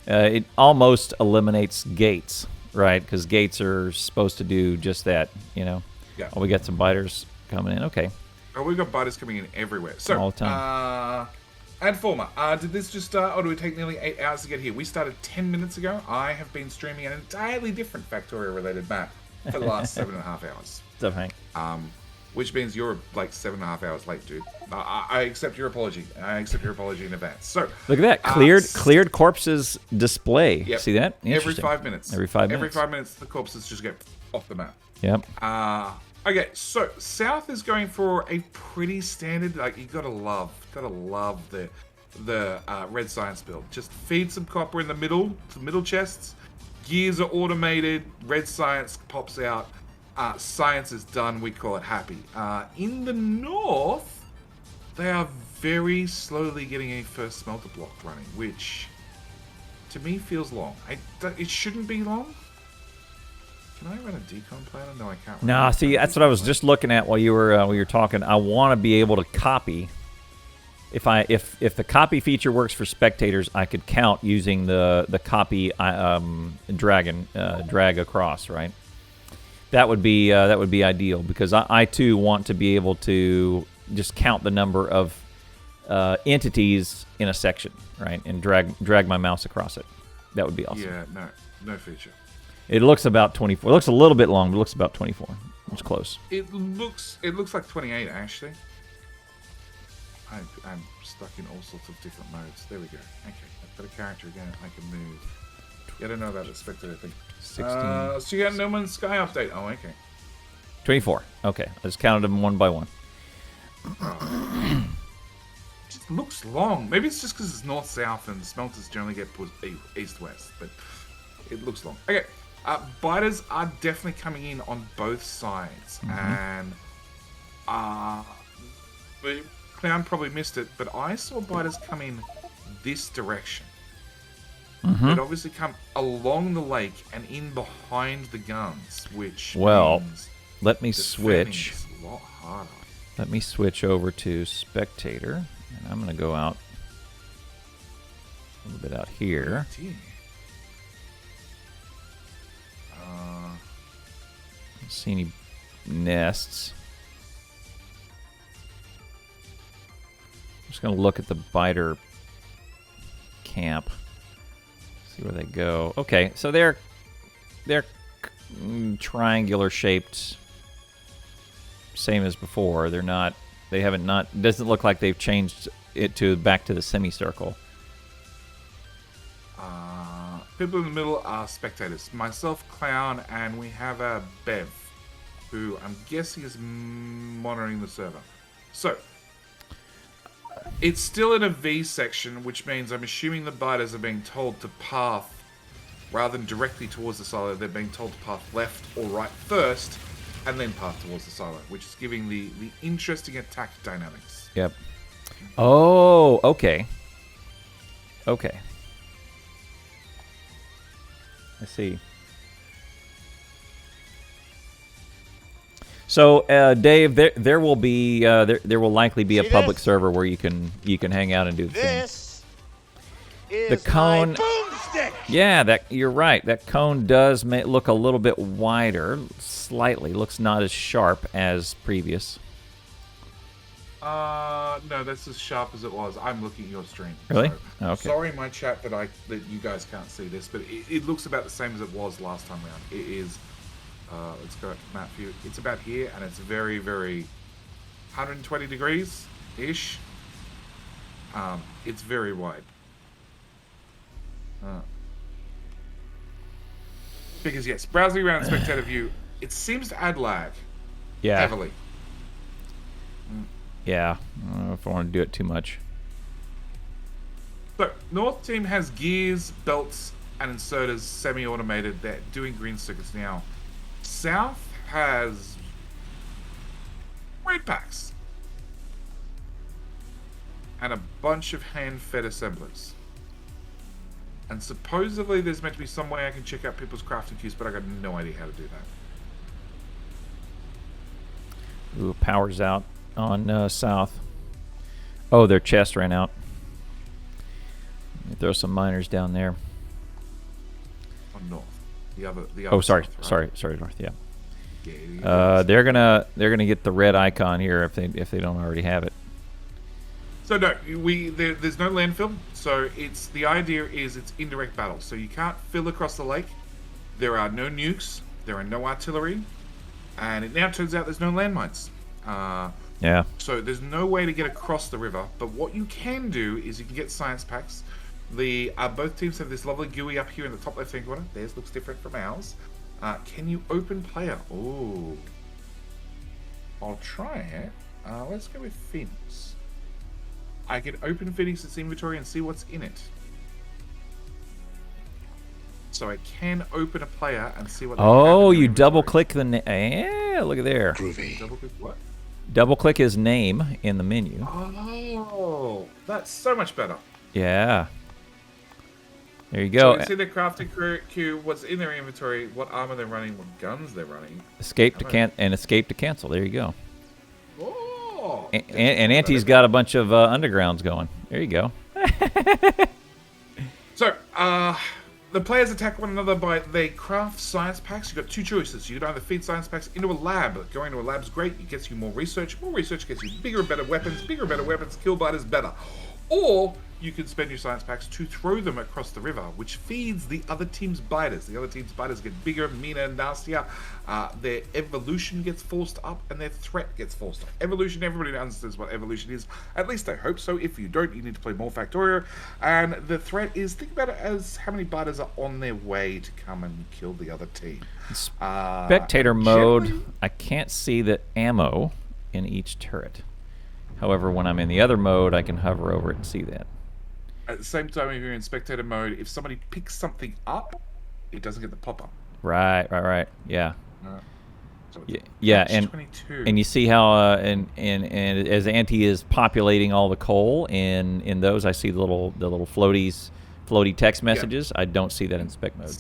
it almost eliminates gates, right? Because gates are supposed to do just that, Yeah. Oh, we got some biters coming in. Okay. Oh, we've got biters coming in everywhere. So all the time. And former, did this just start, or did it take nearly 8 hours to get here? We started 10 minutes ago. I have been streaming an entirely different Factorio-related map for the last 7.5 hours. What's up, Hank? Which means you're like 7.5 hours late, dude. I accept your apology. I accept your apology in advance. So look at that cleared corpses display. Yep. See that? Every 5 minutes. Every 5 minutes. Every 5 minutes, the corpses just get off the map. Yep. Okay, so South is going for a pretty standard. Like you gotta love the red science build. Just feed some copper in the middle, some middle chests. Gears are automated. Red science pops out. Science is done. We call it happy. In the north, they are very slowly getting a first smelter block running, which to me feels long. It shouldn't be long. Can I run a decon planner? No, I can't. No, see, that's what I was just looking at while you were talking. I want to be able to copy. If the copy feature works for spectators, I could count using the copy drag across, right? That would be ideal because I too want to be able to just count the number of entities in a section, right, and drag my mouse across it. That would be awesome. Yeah, no feature. It looks about 24. It looks a little bit long, but it looks about 24. It's close. It looks like 28 actually. I'm stuck in all sorts of different modes. There we go. Okay, I've got a character again. I can move. Yeah, I don't know about the spectator thing. 16. So you got No Man's Sky update. Oh, okay. 24. Okay, I just counted them one by one. It just looks long. Maybe it's just because it's north-south and smelters generally get put east-west, but it looks long. Okay, biters are definitely coming in on both sides, and the Clown probably missed it, but I saw biters come in this direction. They'd obviously come along the lake and in behind the guns, which means let me switch. is a lot harder. Let me switch over to spectator, and I'm going to go out a little bit out here. Don't see any nests. I'm just going to look at the biter camp. See where they go. Okay, so they're triangular shaped, same as before. They're not. They haven't not. Doesn't look like they've changed it to back to the semicircle. People in the middle are spectators. Myself, Clown, and we have a Bev, who I'm guessing is monitoring the server. So it's still in a V section, which means I'm assuming the biters are being told to path rather than directly towards the silo. They're being told to path left or right first, and then path towards the silo, which is giving the interesting attack dynamics. Yep. Oh, okay. Okay. I see. So, Dave, there will be there will likely be a public server where you can hang out and do the thing. The cone. Boomstick. Yeah, you're right. That cone does look a little bit wider, slightly. Looks not as sharp as previous. No, that's as sharp as it was. I'm looking at your stream. Really? So, Okay. Sorry, my chat, that you guys can't see this, but it looks about the same as it was last time around. It is. Let's go to map view. It's about here, and it's very, very 120 degrees ish. It's very wide. Because yes, browsing around spectator view, it seems to add lag. Yeah. Heavily. Yeah. I don't know if I want to do it too much. So, North team has gears, belts, and inserters semi-automated. They're doing green circuits now. South has weight packs and a bunch of hand-fed assemblers. And supposedly there's meant to be some way I can check out people's crafting queues, but I got no idea how to do that. Ooh, power's out on South. Oh, their chest ran out. Let me throw some miners down there. On North. The other Oh, sorry, South, right? sorry, North. Yeah. Yeah, They're gonna get the red icon here if they don't already have it. So no, there's no landfill. So the idea is it's indirect battle. So you can't fill across the lake. There are no nukes. There are no artillery, and it now turns out there's no landmines. Yeah. So there's no way to get across the river. But what you can do is you can get science packs. Both teams have this lovely GUI up here in the top left-hand corner. Theirs looks different from ours. Can you open player? Oh, I'll try it. Let's go with Phoenix. I can open Phoenix's inventory and see what's in it. So I can open a player and see what. Oh, you double click the name. Yeah, look at there. Groovy. Double click what? Double click his name in the menu. Oh, that's so much better. Yeah. There you So go. you can see their crafting queue, what's in their inventory, what armor they're running, what guns they're running. Escape to cancel. There you go. Oh. And Anti's got a bunch of undergrounds going. There you go. So, the players attack one another they craft science packs. You've got two choices. You can either feed science packs into a lab. Going to a lab's great. It gets you more research. More research gets you bigger and better weapons. Bigger and better weapons kill biters better. Or you can spend your science packs to throw them across the river, which feeds the other team's biters. The other team's biters get bigger, meaner, nastier. Their evolution gets forced up, and their threat gets forced up. Evolution, everybody understands what evolution is. At least I hope so. If you don't, you need to play more Factorio. And the threat is, think about it as how many biters are on their way to come and kill the other team. Spectator mode, I can't see the ammo in each turret. However, when I'm in the other mode, I can hover over it and see that. At the same time, if you're in spectator mode, if somebody picks something up, it doesn't get the pop-up. Right. Yeah. So Yeah, 22. and you see how and as Anti is populating all the coal in those, I see the little floaty text messages. I don't see that in spec mode.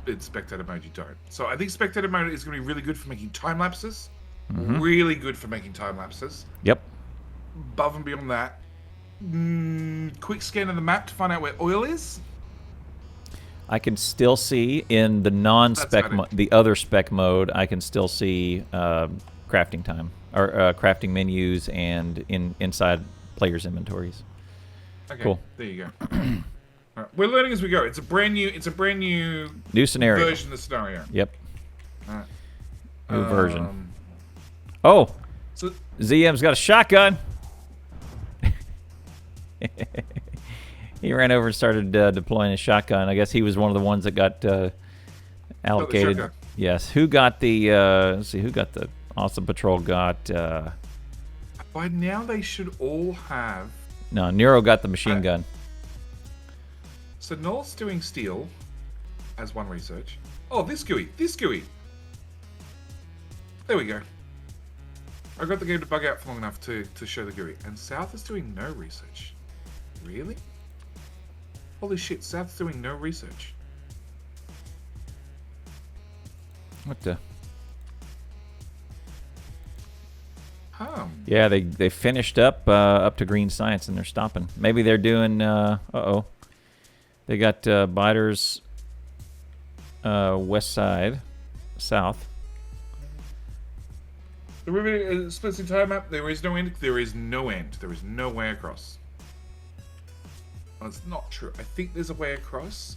In spectator mode, you don't. So I think spectator mode is going to be really good for making time lapses. Really good for making time lapses. Yep. Above and beyond that, quick scan of the map to find out where oil is. I can still see in the non-spec, the other spec mode, I can still see crafting time or crafting menus and inside players' inventories. Okay, cool. There you go. All right. We're learning as we go. It's a brand new scenario version of the scenario. Yep. All right. New version. Oh, so ZM's got a shotgun. He ran over and started deploying a shotgun. I guess he was one of the ones that got allocated. Yes. Who got the? Let's see. Who got the AwesomePatrol? Got. By now they should all have. No, Nero got the machine gun. So Noel's doing steel as one research. Oh, this GUI. There we go. I got the game to bug out for long enough to show the GUI. And South is doing no research. Really? Holy shit, South's doing no research. What the? Yeah, they finished up to green science and they're stopping. Maybe they're doing. They got biters west side, south. The river splits entire map. There is no end. There is no end. There is no way across. Well, it's not true. I think there's a way across.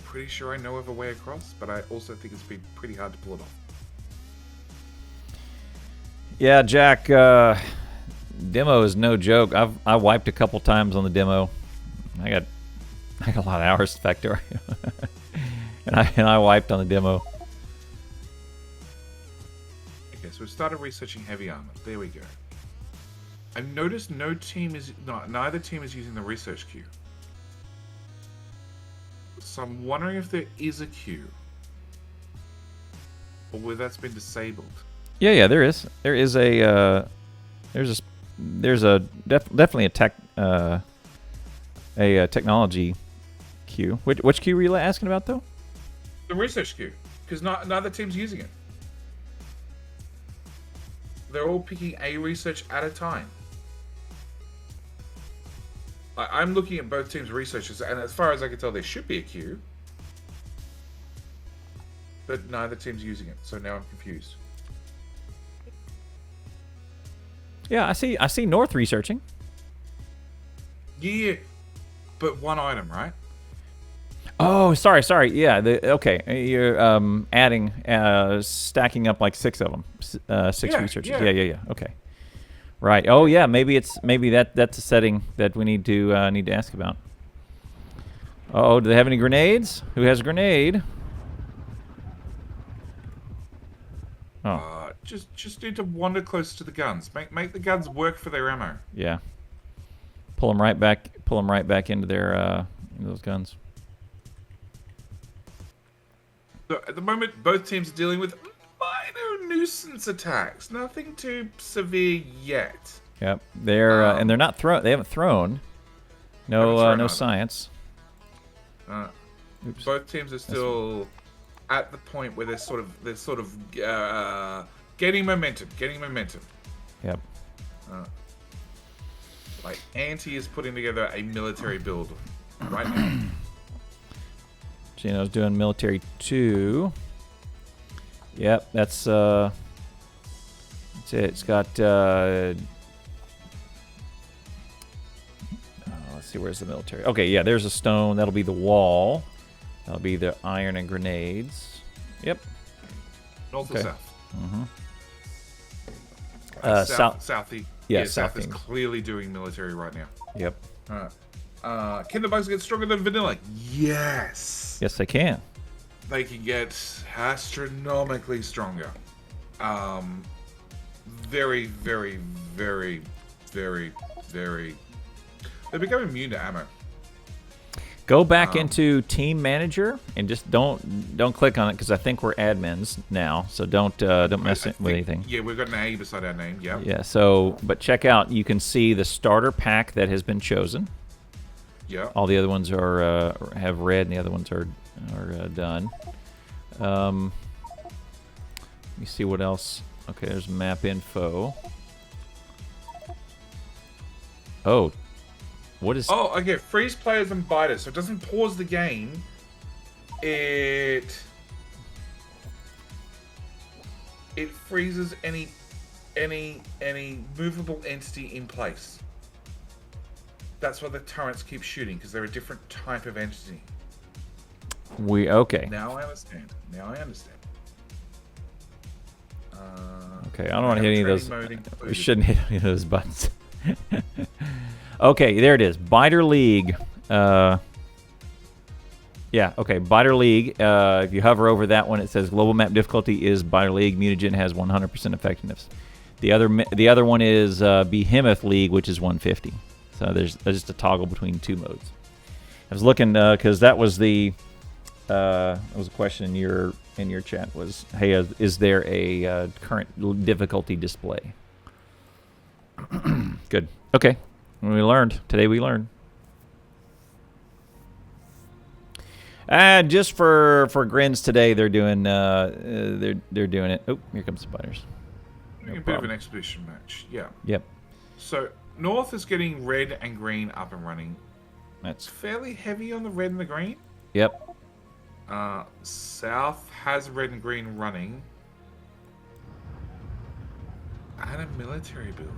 Pretty sure I know of a way across, but I also think it's been pretty hard to pull it off. Yeah, Jack. Demo is no joke. I wiped a couple times on the demo. I got a lot of hours to Factorio, and I wiped on the demo. Okay, so we started researching heavy armor. There we go. I've noticed neither team is using the research queue. So I'm wondering if there is a queue, or whether that's been disabled. Yeah, there is. There is a definitely a technology queue. Which queue were you asking about though? The research queue, because neither team's using it. They're all picking a research at a time. I'm looking at both teams' researchers, and as far as I can tell, there should be a queue. But neither team's using it, so now I'm confused. Yeah, I see North researching. Yeah, but one item, right? Oh, sorry. Yeah, okay. You're adding, stacking up like 6 of them. 6 researchers. Yeah. Okay. Right. Oh, yeah. Maybe that's a setting that we need to ask about. Oh, do they have any grenades? Who has a grenade? Oh. Just need to wander close to the guns. Make the guns work for their ammo. Yeah. Pull them right back into their into those guns. So at the moment, both teams are dealing with minor nuisance attacks. Nothing too severe yet. Yep. They're and they're not thrown. They haven't thrown. No science. Both teams are still at the point where they're sort of getting momentum. Yep. Like Anti is putting together a military build right now. Gino's doing military 2. Yep, that's it. It's got see, where's the military? Okay, yeah, there's a stone. That'll be the wall. That'll be the iron and grenades. Yep. North or south? South. Yeah, south is clearly doing military right now. Yep. Can the bugs get stronger than vanilla? Yes. Yes, they can. They can get astronomically stronger. Very, very, very, very, very. They become immune to ammo. Go back into Team Manager and just don't click on it because I think we're admins now. So don't mess with anything. Yeah, we've got an A beside our name. Yeah. Yeah. So, but check out. You can see the starter pack that has been chosen. Yeah. All the other ones are have red, and the other ones are done. Let me see what else. Okay, there's map info. Oh. What is... Oh, okay. Freeze players and biters. So it doesn't pause the game. It freezes any movable entity in place. That's why the turrets keep shooting, because they're a different type of entity. Okay. Now I understand. Okay, I don't want to hit any of those. We shouldn't hit any of those buttons. Okay, there it is. Biter League. Yeah, okay, Biter League. If you hover over that one, it says global map difficulty is Biter League. Mutagen has 100% effectiveness. The other one is Behemoth League, which is 150. So there's just a toggle between two modes. I was looking because that was a question in your chat was, hey, is there a current difficulty display? Good. Okay. Today we learned. Just for grins today, they're doing it. Oh, here comes spiders. A bit of an exhibition match. Yeah. Yep. So North is getting red and green up and running. That's fairly heavy on the red and the green. Yep. South has red and green running. And a military build.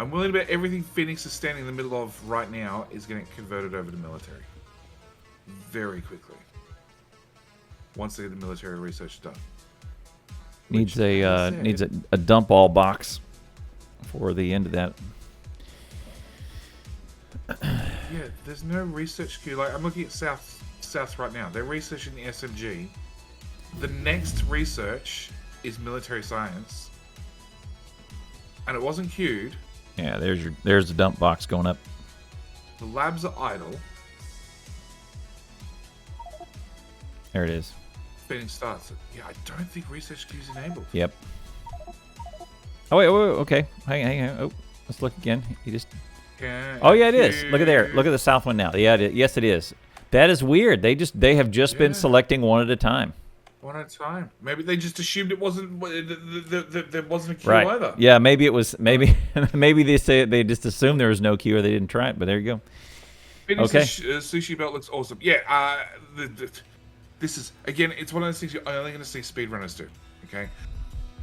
I'm willing to bet everything Phoenix is standing in the middle of right now is getting converted over to military. Very once they get the military research done. Needs a dump all box for the end of that. Yeah, there's no research queue. Like I'm looking at South right now. They're researching the SMG. The next research is military science, and it wasn't queued. Yeah, there's the dump box going up. The labs are idle. There it is. Phoenix starts. Yeah, I don't think research queue's enabled. Yep. Oh wait, okay. Hang on. Oh, let's look again. You just. Oh yeah, it is. Look at there. Look at the south one now. Yeah, yes, it is. That is weird. They have just been selecting one at a time. One at a time. Maybe they just assumed it wasn't. There wasn't a queue either. Yeah, maybe it was. Maybe they just assumed there was no queue or they didn't try it. But there you go. Okay. Sushi belt looks awesome. Yeah. This is again. It's one of those things you're only going to see speedrunners do. Okay.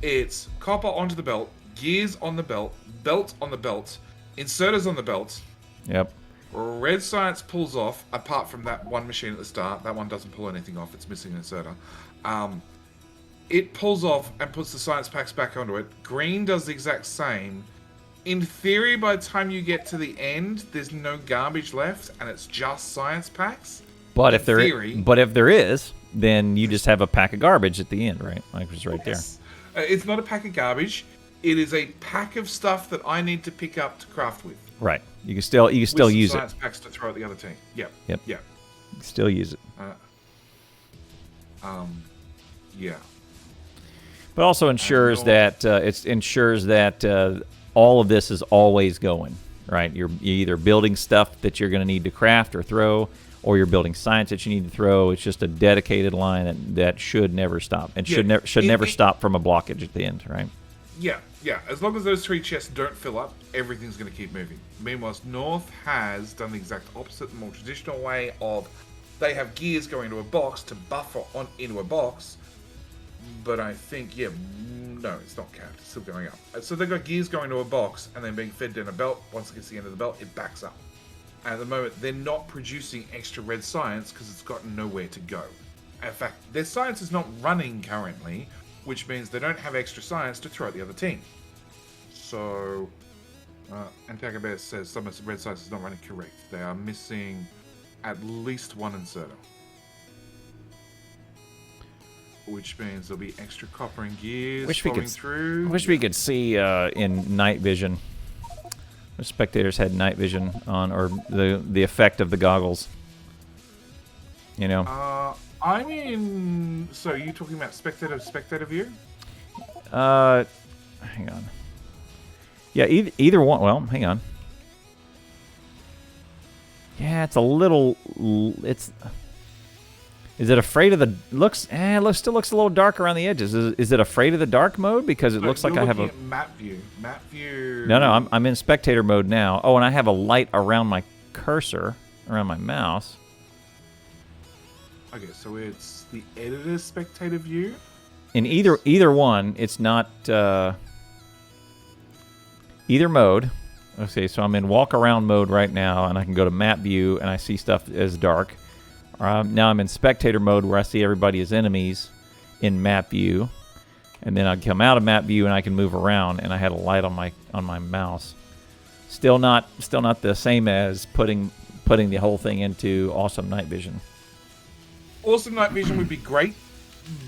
It's copper onto the belt, gears on the belt, belt on the belt, inserters on the belt. Yep. Red science pulls off, apart from that one machine at the start. That one doesn't pull anything off. It's missing an inserter. It pulls off and puts the science packs back onto it. Green does the exact same. In theory, by the time you get to the end, there's no garbage left, and it's just science packs. But if there is, then you just have a pack of garbage at the end, right? Like it's right there. It's not a pack of garbage. It is a pack of stuff that I need to pick up to craft with. Right. You can still use it. Science packs to throw at the other team. Yep. Yeah. You can still use it. Yeah. But also ensures that all of this is always going, right? You're either building stuff that you're going to need to craft or throw, or you're building science that you need to throw. It's just a dedicated line that should never stop, and should never stop from a blockage at the end, right? Yeah. As long as those three chests don't fill up, everything's going to keep moving. Meanwhile, North has done the exact opposite, the more traditional way of they have gears going into a box to buffer on into a box. But I think, no, it's not capped. It's still going up. So they've got gears going to a box and then being fed down a belt. Once it gets to the end of the belt, it backs up. At the moment, they're not producing extra red science because it's got nowhere to go. In fact, their science is not running currently, which means they don't have extra science to throw at the other team. So, Antielitz says some of the red science is not running correct. They are missing at least one inserter. Which means there'll be extra copper and gears flowing through. I wish we could see in night vision. The spectators had night vision on, or the effect of the goggles. You know. I mean, so are you talking about spectator view? Hang on. Yeah, either one. Well, hang on. Yeah, it's a little. Is it afraid of the looks? Still looks a little dark around the edges. Is it afraid of the dark mode? Because it looks like I have a map view. Map view. No, I'm in spectator mode now. Oh, and I have a light around my cursor, around my mouse. Okay, so it's the editor spectator view. In either one, it's not either mode. Okay, so I'm in walk around mode right now, and I can go to map view, and I see stuff as dark. Now I'm in spectator mode where I see everybody as enemies in map view, and then I come out of map view and I can move around, and I had a light on my mouse. Still not the same as putting the whole thing into awesome night vision. Awesome night vision would be great,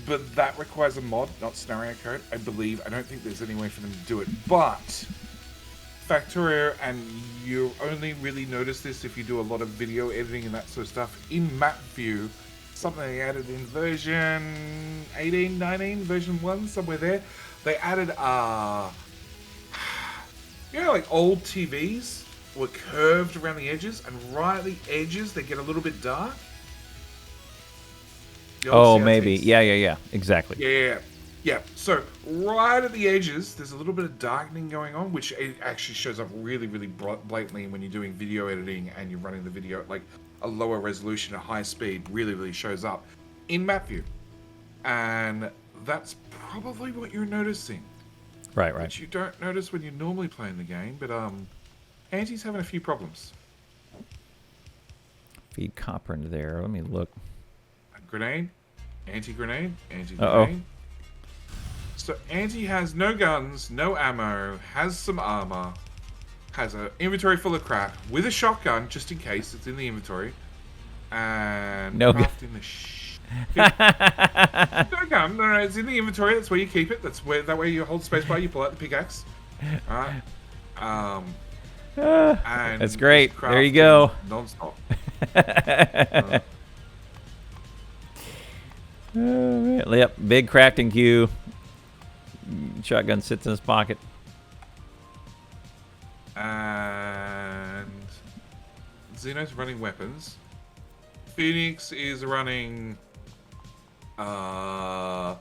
but that requires a mod, not scenario code. I believe. I don't think there's any way for them to do it, but Factorio, and you only really notice this if you do a lot of video editing and that sort of stuff, in map view, something they added in version 18, 19, version 1, somewhere there, they added, you know, like old TVs were curved around the edges, and right at the edges they get a little bit dark. Oh, maybe. Yeah. Exactly. Yeah, so right at the edges, there's a little bit of darkening going on, which it actually shows up really, really blatantly when you're doing video editing and you're running the video at like a lower resolution at high speed. Really, really shows up in map view, and that's probably what you're noticing. Right. Which you don't notice when you're normally playing the game, but Anti's having a few problems. Feed copper into there. Let me look. Grenade, anti-grenade. Uh-oh. So Anti has no guns, no ammo, has some armor, has an inventory full of crap, with a shotgun just in case it's in the inventory, and no crafting no gun. No, it's in the inventory. That's where you keep it. That way you hold spacebar, you pull out the pickaxe. All right. And that's great. There you go. Non-stop. Yep, big crafting queue. Shotgun sits in his pocket. And Xeno's running weapons. Phoenix is running no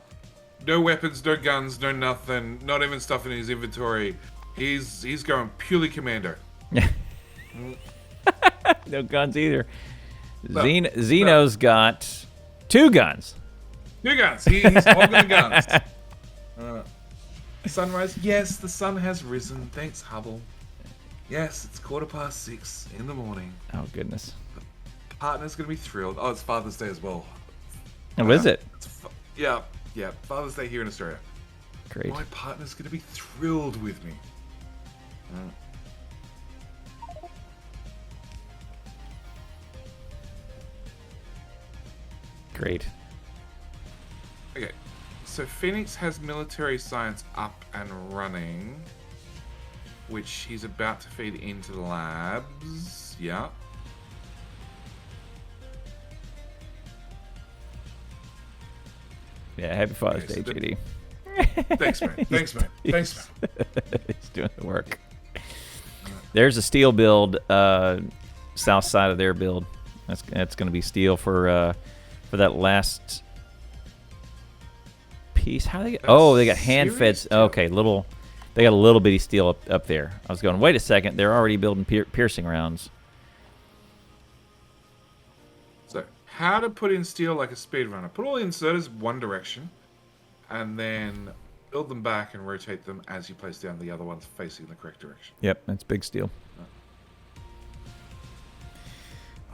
weapons, no guns, no nothing, not even stuff in his inventory. He's going purely commando. No guns either. Xeno's got 2 guns. 2 guns. He's hogging the guns. Sunrise. Yes, the sun has risen. Thanks, Hubble. Yes, it's 6:15 in the morning. Oh, goodness. The partner's going to be thrilled. Oh, it's Father's Day as well. Oh, is it? Yeah. Father's Day here in Australia. Great. My partner's going to be thrilled with me. Great. Okay, so Phoenix has military science up and running, which he's about to feed into the labs. Yeah. Yeah, happy Father's Day, JD. Thanks, man. Thanks, man. He's doing the work. There's a steel build, south side of their build. That's going to be steel for that last piece. How they get? Oh, they got hand fed. Okay, they got a little bitty steel up there. I was going, wait a second, they're already building piercing rounds. So, how to put in steel like a speedrunner? Put all the inserters one direction, and then build them back and rotate them as you place down the other ones facing the correct direction. Yep, that's big steel.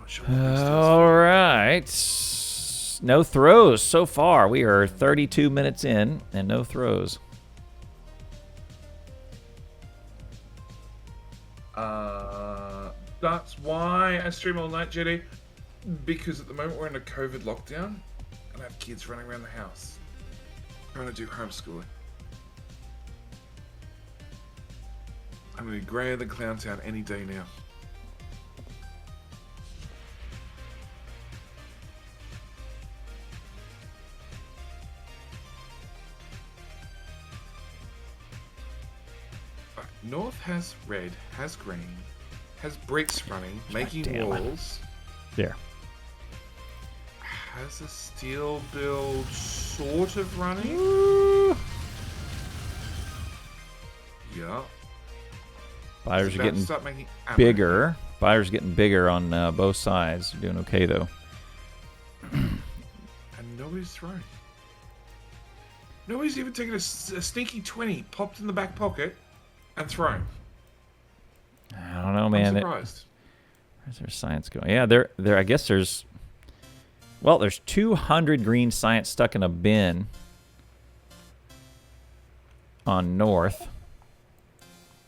Not sure what we still All right. No throws so far. We are 32 minutes in and no throws. That's why I stream all night, Jetty. Because at the moment we're in a COVID lockdown, and I have kids running around the house trying to do homeschooling. I'm gonna be grayer than Clowntown any day now. Right, North has red, has green, has bricks running, making damn. walls. There. Has a steel build sort of running. Woo. Yeah. Buyers are About to getting start making ammo. bigger. Buyers getting bigger on both sides. Doing okay though. And nobody's throwing. Nobody's even taken a sneaky 20, popped in the back pocket, and thrown. I don't know, man. I'm surprised. Where's their science going? Yeah, there. I guess there's. Well, there's 200 green science stuck in a bin on north.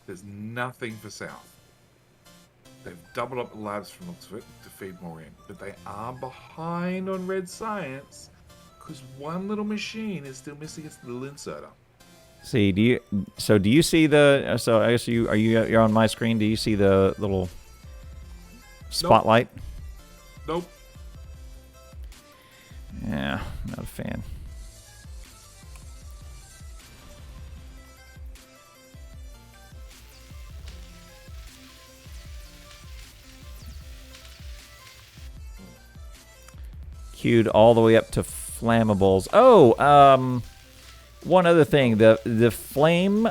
There's nothing for south. They've doubled up the labs from looks of it to feed more in, but they are behind on red science because one little machine is still missing its little inserter. See, do you see the? So I guess you're on my screen. Do you see the little spotlight? Nope. Yeah, not a fan. Queued all the way up to flammables. Oh, one other thing. The flame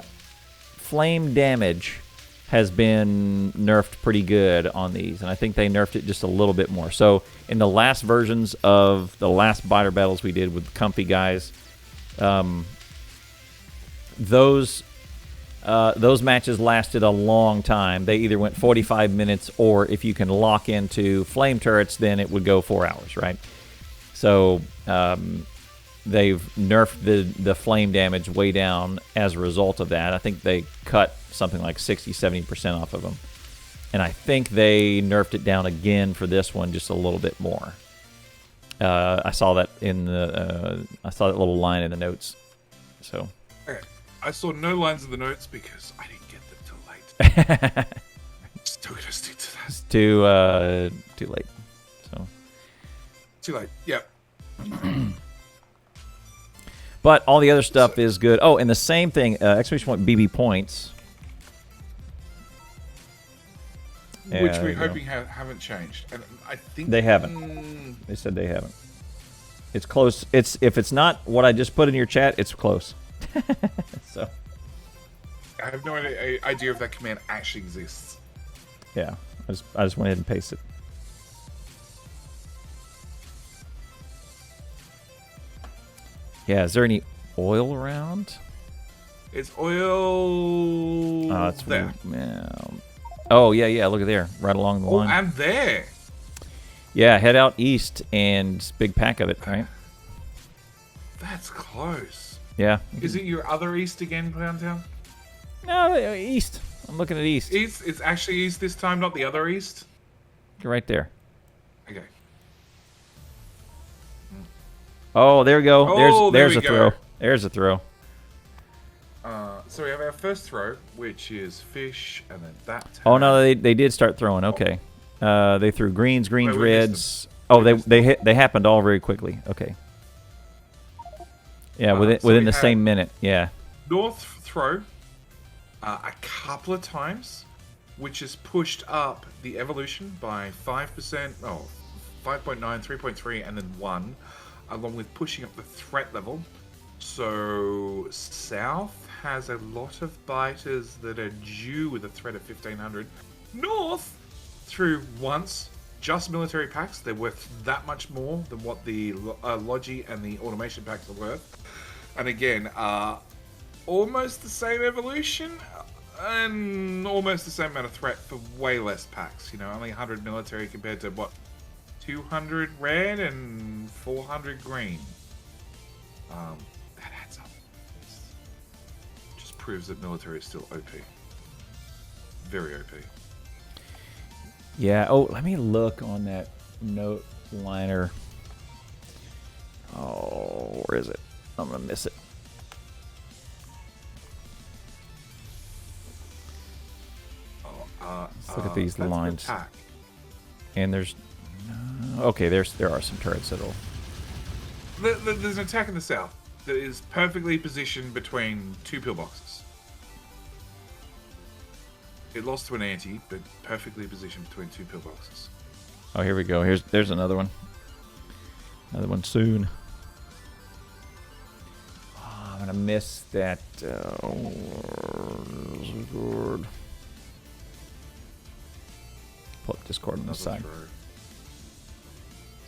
damage has been nerfed pretty good on these, and I think they nerfed it just a little bit more. So in the last versions of the last biter battles we did with Comfy guys, those matches lasted a long time. They either went 45 minutes, or if you can lock into flame turrets, then it would go 4 hours, right? So they've nerfed the flame damage way down as a result of that. I think they cut something like 60-70% off of them. And I think they nerfed it down again for this one just a little bit more. I saw that in the I saw that little line in the notes. So Okay. I saw no lines in the notes because I didn't get them till late. Still gonna stick to that. it's too late. So Too late. Yep. but all the other stuff is good. Oh, and the same thing, exclamation point BB points. Which Yeah, we're you know. hoping haven't changed. And I think They haven't. They said they haven't. It's close. If it's not what I just put in your chat, it's close. So I have no idea if that command actually exists. yeah, I just went ahead and pasted it. Yeah, is there any oil around? It's oil It's there. Yeah. Oh yeah. Look at there, right along the line. And there. Yeah, head out east and big pack of it, right? That's close. Yeah. Is it your other east again, Clowntown? No, east. I'm looking at east. East? It's actually east this time, not the other east? You're right there. Okay. Oh, there we go. Oh, there there's we a go. throw. There's a throw. So we have our first throw, which is fish, and then that. Oh no, they did start throwing. Okay. They threw greens, Wait, we missed reds. them. Oh, We missed they happened all very quickly. Okay. Yeah, So within we the had- same minute. Yeah. North throw a couple of times, which has pushed up the evolution by 5%, 5.9, 3.3, and then 1, along with pushing up the threat level. So South has a lot of biters that are due with a threat of 1500. North, through once, just military packs, they're worth that much more than what the Logi and the automation packs are worth. And again, almost the same evolution and almost the same amount of threat for way less packs. You know, only 100 military compared to what 200 red and 400 green. That adds up. Just proves that military is still OP. Very OP. Yeah. Oh, let me look on that note liner. Oh, where is it? I'm gonna miss it. Let's look at these lines. And there's okay. There are some turrets that'll. There's an attack in the south that is perfectly positioned between two pillboxes. It lost to an anti, but perfectly positioned between two pillboxes. Oh, here we go. There's another one. Another one soon. Oh, I'm gonna miss that. Discord. Pull up Discord on the side.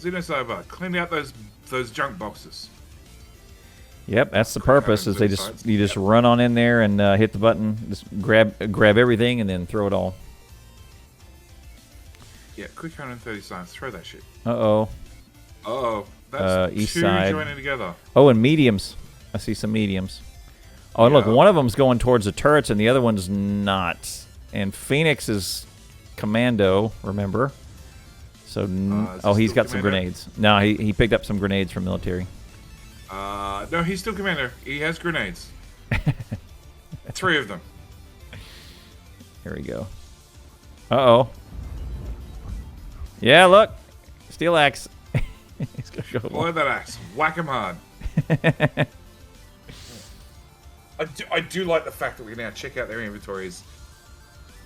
Xenocyber, clean out those junk boxes. Yep, that's the purpose. Is you just run on in there and hit the button, just grab everything, and then throw it all. Yeah, quick 130 science. Throw that shit. Uh-oh. Uh-oh. That's East two side. joining together. Oh, and mediums. I see some mediums. Oh, and look, one of them's going towards the turrets, and the other one's not. And Phoenix is commando, remember? So, he's got some grenades. No, he picked up some grenades from military. No, he's still commander. He has grenades. 3 of them. Here we go. Uh-oh. Yeah, look. Steelaxe. He's gonna go. Boy, that axe. Whack him hard. I do like the fact that we can now check out their inventories.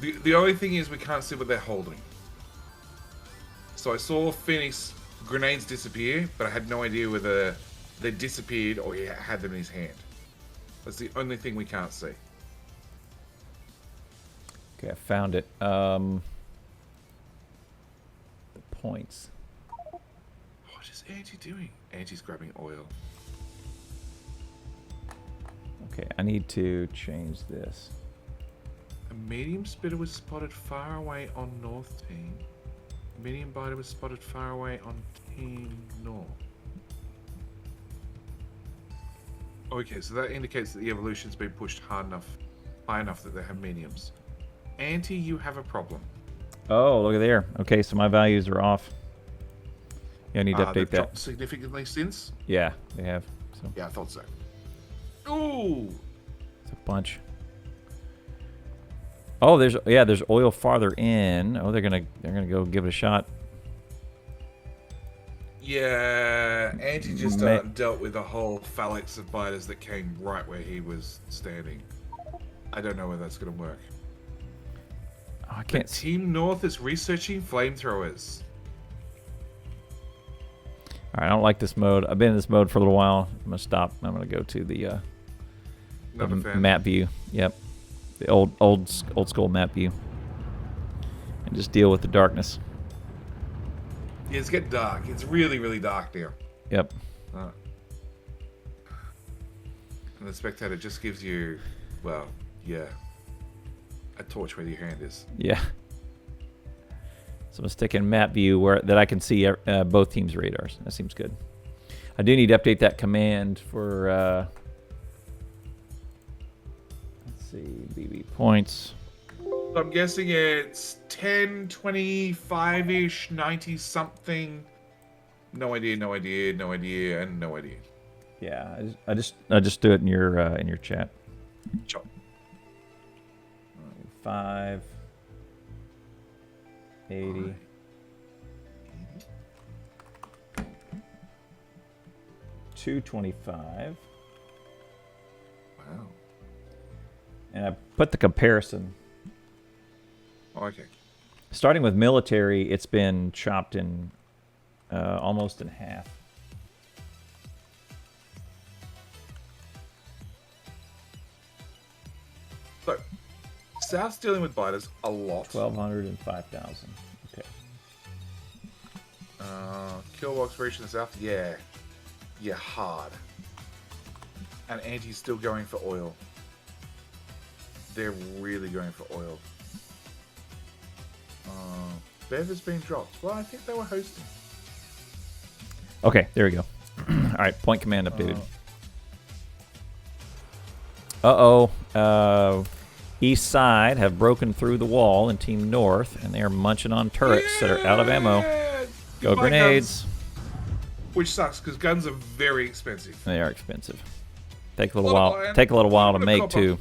The only thing is we can't see what they're holding. So I saw Phoenix grenades disappear, but I had no idea whether they disappeared or he had them in his hand. That's the only thing we can't see. Okay, I found it. The points. What is Anti doing? Anti's grabbing oil. Okay, I need to change this. A medium spitter was spotted far away on North Team. A medium biter was spotted far away on Team North. Okay, so that indicates that the evolution's been pushed high enough that they have mediums. Anti, you have a problem. Oh, look at there. Okay, so my values are off. Yeah, I need to update they've that. dropped significantly since? Yeah, they have. So Yeah, I thought so. Ooh! it's a bunch. Oh, there's oil farther in. Oh, they're gonna go give it a shot. Yeah, Anti just dealt with a whole phalanx of biters that came right where he was standing. I don't know whether that's going to work. Oh, I can't. Team North is researching flamethrowers. All right, I don't like this mode. I've been in this mode for a little while. I'm gonna stop. I'm gonna go to the map view. Yep, the old school map view, and just deal with the darkness. Yeah, it's getting dark. It's really, really dark now. Yep. And the spectator just gives you, well, yeah, a torch where your hand is. Yeah. So I'm gonna stick in map view that I can see both teams' radars. That seems good. I do need to update that command for. Let's see, BB points. I'm guessing it's 10, 25-ish, 90-something. No idea, and no idea. Yeah, I just do it in your chat. Sure. 580. 225. Wow. And I put the comparison. Oh, okay. Starting with military, it's been chopped in almost in half. So, South's dealing with biters a lot. 1,200 and 5,000. Okay. Killbox reaching the south, yeah, hard. And Anti's still going for oil. They're really going for oil. Bev has been dropped. Well, I think they were hosting. Okay, there we go. All right, point command updated. East side have broken through the wall in Team North, and they are munching on turrets that are out of ammo. Go Goodbye, grenades. guns. Which sucks, because guns are very expensive. They are expensive. Take a little while. Take a little while to make too.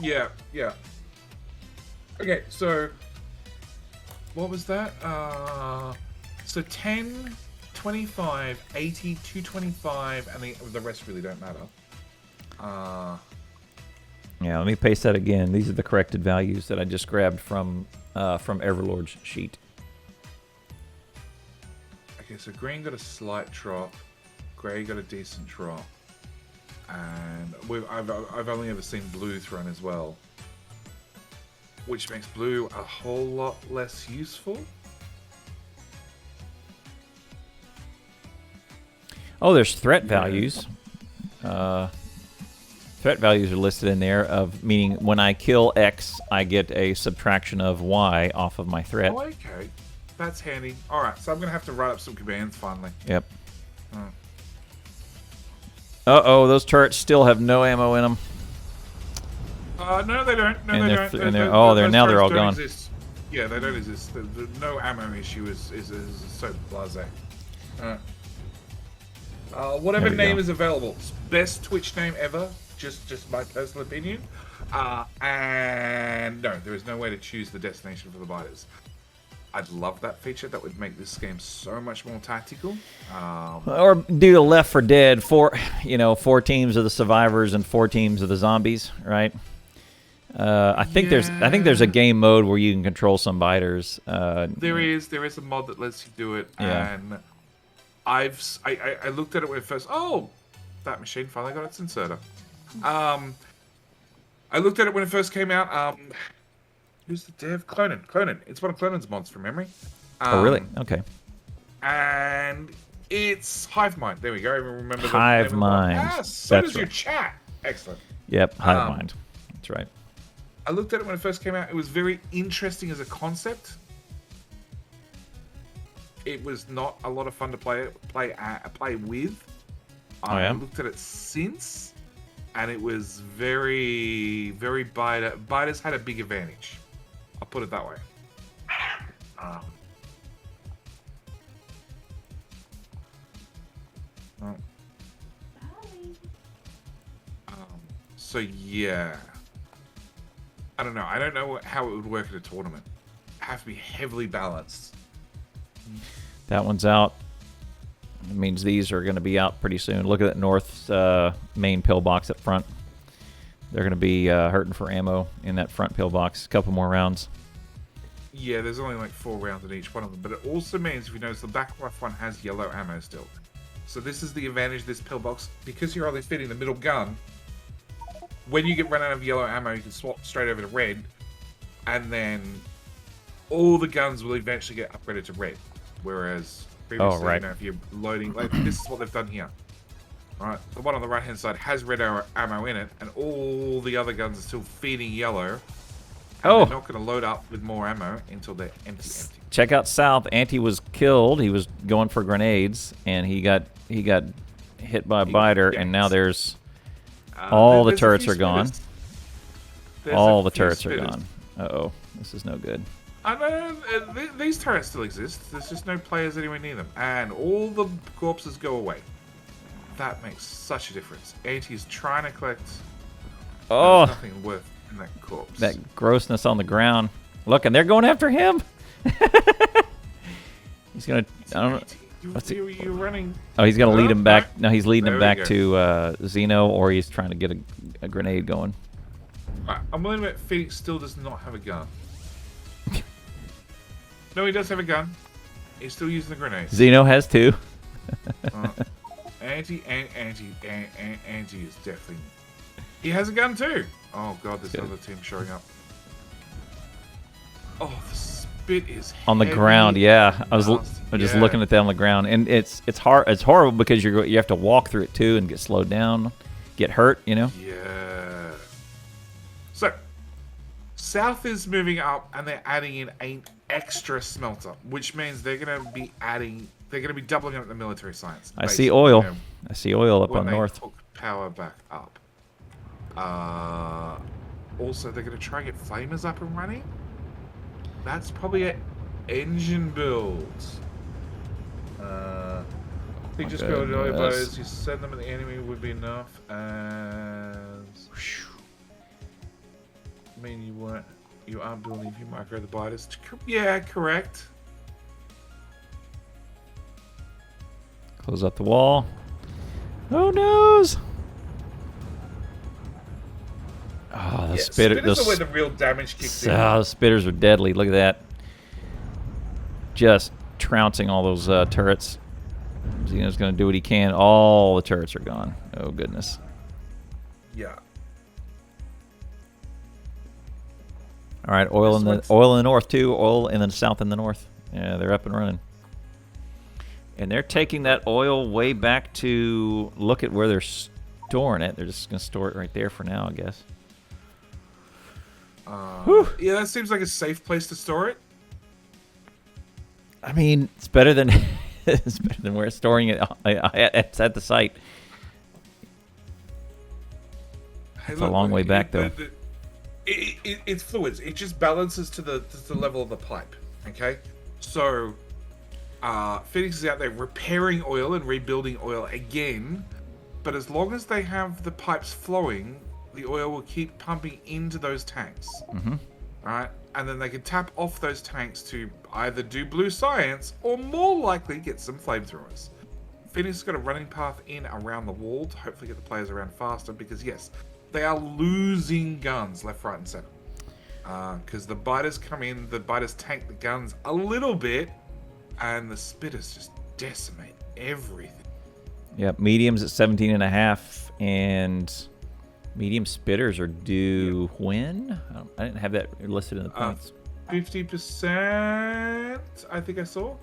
Yeah, yeah. Okay, so what was that? So 10, 25, 80, 225, and the rest really don't matter. Yeah, let me paste that again. These are the corrected values that I just grabbed from Everlord's sheet. Okay, so green got a slight drop, grey got a decent drop, and I've only ever seen blue thrown as well, which makes blue a whole lot less useful. Oh, there's threat values. Threat values are listed in there, of meaning when I kill X, I get a subtraction of Y off of my threat. Oh, okay. That's handy. Alright, so I'm going to have to write up some commands finally. Yep. Uh-oh, those turrets still have no ammo in them. No, they don't. No, And they they're- don't. and they're- oh, they're- now they're all gone. Exist. Yeah, they don't exist. The no ammo issue is so blasé. Whatever There we name go. is available. Best Twitch name ever. Just my personal opinion. And no, there is no way to choose the destination for the biters. I'd love that feature. That would make this game so much more tactical. Or do the Left 4 Dead, 4 teams of the survivors and 4 teams of the zombies, right? I think there's a game mode where you can control some biters. There is a mod that lets you do it, Yeah. and I looked at it when it first. Oh, that machine finally got its inserter. I looked at it when it first came out. Who's the dev? Clonin. It's one of Clonin's mods from memory. Oh, really? Okay. And it's Hive Mind. There we go. I remember the Hive name of the Mind. mod. Ah, so That's does your right. chat. Excellent. Yep, Hive Mind. That's right. I looked at it when it first came out. It was very interesting as a concept. It was not a lot of fun to play with. I looked at it since, and it was very, very biter. Biters had a big advantage. I'll put it that way. So yeah, I don't know. I don't know how it would work at a tournament. It'd have to be heavily balanced. That one's out. It means these are going to be out pretty soon. Look at that north main pillbox up front. They're going to be hurting for ammo in that front pillbox. A couple more rounds. Yeah, there's only like 4 rounds in each one of them. But it also means, if you notice, the back left one has yellow ammo still. So this is the advantage of this pillbox. Because you're only fitting the middle gun, when you get run out of yellow ammo, you can swap straight over to red. And then all the guns will eventually get upgraded to red. Whereas previously, you know, if you're loading, like this is what they've done here. Right, the one on the right hand side has red ammo in it, and all the other guns are still feeding yellow. And they're not going to load up with more ammo until they're empty. Check out south. Anti was killed. He was going for grenades, and he got hit by a biter, and now there's all the turrets are gone. All the turrets are gone. Uh-oh, this is no good. These turrets still exist. There's just no players anywhere near them, and all the corpses go away. That makes such a difference. Anti is trying to collect. Oh, nothing worth in that corpse. That grossness on the ground. Look, and they're going after him. He's gonna. I don't know. You're running. Oh, he's gonna lead him back. No, he's leading him back go. to Xeno, or he's trying to get a grenade going. Right, I'm willing to admit Phoenix still does not have a gun. No, he does have a gun. He's still using the grenade. Xeno has 2. Anti is definitely. He has a gun too. Oh god, there's another team showing up. Oh, the spit is on the ground. Yeah, I was just looking at that on the ground, and it's hard. It's horrible because you have to walk through it too and get slowed down, get hurt. You know. Yeah. So, South is moving up, and they're adding in an extra smelter, which means they're going to be adding they're going to be doubling up the military science. I see oil. You know, I see oil up when on they north. hook power back up. Also, they're going to try and get flamers up and running. That's probably an engine build. I think just build oil bows. You send them at the enemy would be enough. And I mean, you are building if you micro the biters. Yeah, correct. Close up the wall. Oh noes! Oh, the spitter. Spitters are where the real damage kicks in. The spitters are deadly. Look at that. Just trouncing all those turrets. Xeno's going to do what he can. All the turrets are gone. Oh, goodness. Yeah. All right, oil in the north, too. Oil in the south and the north. Yeah, they're up and running. And they're taking that oil way back to look at where they're storing it. They're just going to store it right there for now, I guess. Yeah, that seems like a safe place to store it. I mean, it's better than it's better than we're storing it. It's at the site. Hey, it's a long way back, though. It's fluids. It just balances to the level of the pipe. Okay, so Phoenix is out there repairing oil and rebuilding oil again, but as long as they have the pipes flowing, the oil will keep pumping into those tanks. Mm-hmm. All right, and then they can tap off those tanks to either do blue science or more likely get some flamethrowers. Phoenix has got a running path in around the wall to hopefully get the players around faster because yes, they are losing guns left, right, and center. Because the biters come in, the biters tank the guns a little bit, and the spitters just decimate everything. Yep, mediums at 17.5, and medium spitters are due when? I didn't have that listed in the points. 50%, I think I saw.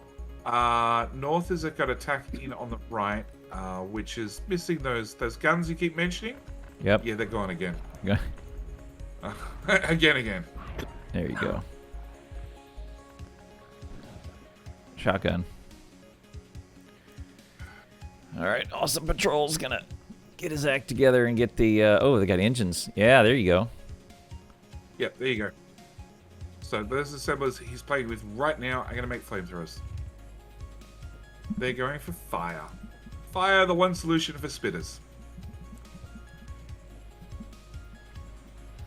North has got attack in on the right, which is missing those guns you keep mentioning. Yep. Yeah, they're gone again. Yeah. Again. There you go. Shotgun. All right, AwesomePatrol's gonna get his act together and get the. Oh, they got engines. Yeah, there you go. Yep, there you go. So those assemblers he's playing with right now are gonna make flamethrowers. They're going for fire. Fire, the one solution for spitters.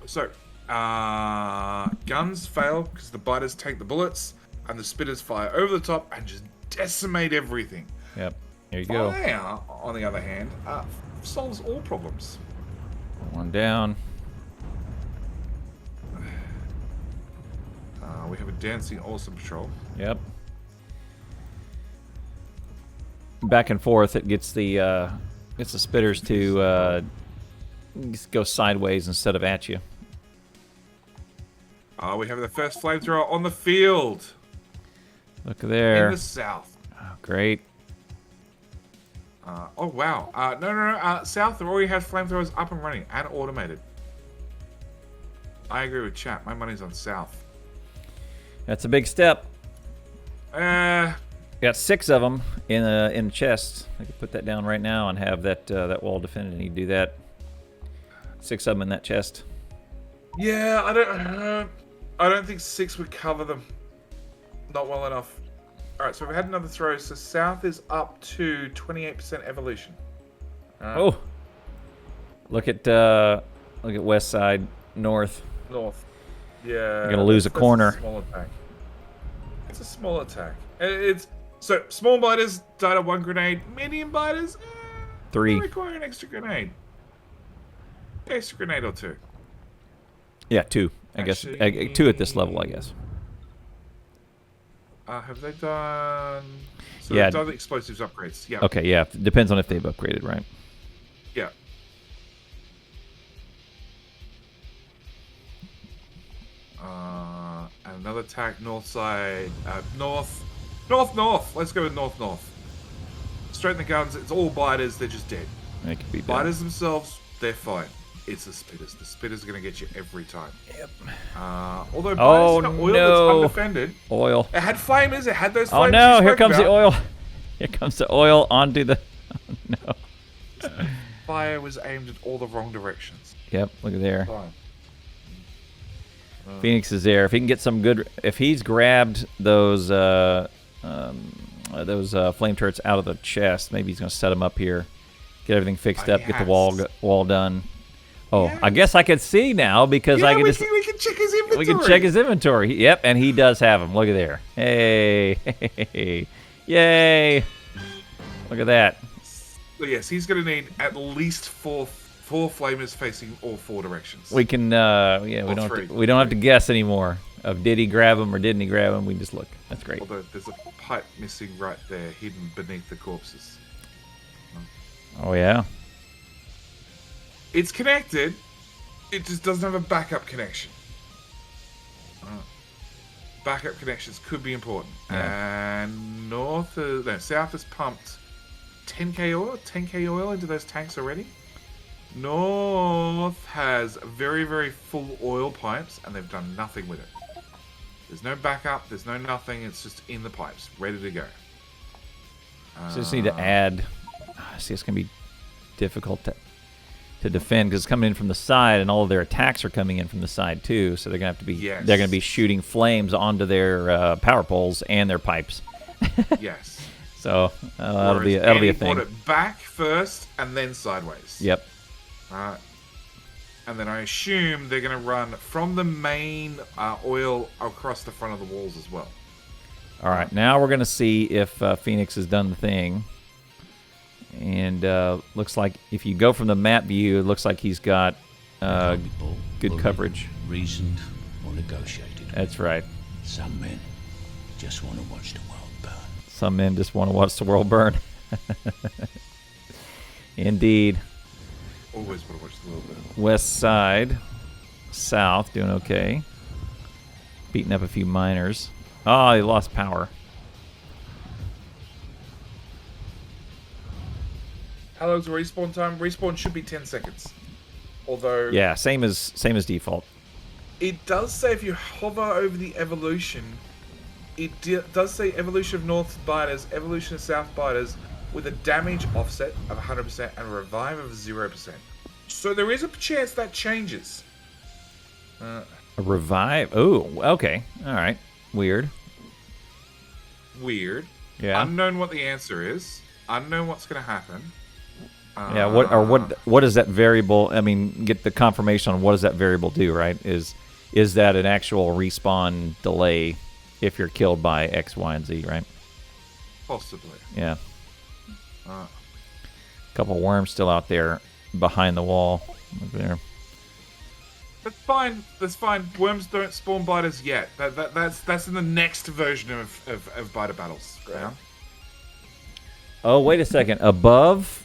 So, guns fail because the biters take the bullets, and the spitters fire over the top and just decimate everything. Yep, there you go. Fire, on the other hand, solves all problems. One down. We have a dancing AwesomePatrol. Yep. Back and forth, it gets the spitters to go sideways instead of at you. We have the first flamethrower on the field. Look there. In the south. Oh, great. Oh, wow. No. South already has flamethrowers up and running and automated. I agree with chat. My money's on south. That's a big step. Uh, Got 6 of them in the chest. I could put that down right now and have that wall defended. And you do that. 6 of them in that chest. Yeah, I don't think 6 would cover them. Not well enough. All right, so we've had another throw. So south is up to 28% evolution. Oh, look at west side, north. North. Yeah. You're gonna lose a corner. A small attack. It's a small attack. It's so small biters died of 1 grenade. Medium biters 3. they require an extra grenade. Extra grenade or 2. Yeah, 2. I guess 2 at this level. I guess. Have they done? So Yeah. they've done the explosives upgrades. Yeah. Okay, yeah. Depends on if they've upgraded, right? Yeah. And another attack north side. North. Let's go with north. Straighten the guns. It's all biters. They're just dead. They could be Biters themselves, they're fine. It's the spitters. The spitters are going to get you every time. Yep. Although biters in oil that's undefended. Oil. It had flamers. It had those flamers. Oh no! Here comes the oil. Here comes the oil onto the... Oh, no. Fire was aimed at all the wrong directions. Yep, look at there. Fine. Phoenix is there. If he can get some good... If he's grabbed those flame turrets out of the chest, maybe he's going to set them up here. Get everything fixed up, get the wall done. Oh, yes. I guess I can see now because I can we can check his inventory. We can check his inventory. Yep, and he does have them. Look at there. Hey. Yay. Look at that. So yes, he's going to need at least four flamers facing all 4 directions. We can, we don't have to guess anymore of did he grab them or didn't he grab them. We just look. That's great. Although there's a pipe missing right there, hidden beneath the corpses. Oh, yeah? It's connected. It just doesn't have a backup connection. Backup connections could be important. Yeah. And south has pumped 10k oil into those tanks already. North has very, very full oil pipes, and they've done nothing with it. There's no backup. There's no nothing. It's just in the pipes, ready to go. So just need to add. See, it's gonna be difficult to defend because it's coming in from the side, and all of their attacks are coming in from the side too. So they're gonna have to be. Yes. They're gonna be shooting flames onto their power poles and their pipes. Yes. So that'll be a thing. Put it back first and then sideways. Yep. And then I assume they're going to run from the main oil across the front of the walls as well. All right, now we're going to see if Phoenix has done the thing. And looks like if you go from the map view, it looks like he's got good coverage. Reasoned or negotiated. That's right. Some men just want to watch the world burn. Some men just want to watch the world burn. Indeed. Always want to watch the world burn. West side, south, doing okay. Beating up a few miners. Oh, he lost power. How long's the respawn time? Respawn should be 10 seconds. Although... Yeah, same as default. It does say if you hover over the evolution, it does say evolution of north biters, evolution of south biters, with a damage offset of 100% and a revive of 0%. So there is a chance that changes. A revive? Oh, okay. All right. Weird. Yeah. Unknown what the answer is. Unknown what's going to happen. Yeah. What is that variable? I mean, get the confirmation on what does that variable do? Right? Is that an actual respawn delay if you're killed by X, Y, and Z? Right? Possibly. Yeah. Couple worms still out there behind the wall. Look there. That's fine. That's fine. Worms don't spawn biters yet. That's in the next version of biter battles. Yeah? Oh, wait a second. Above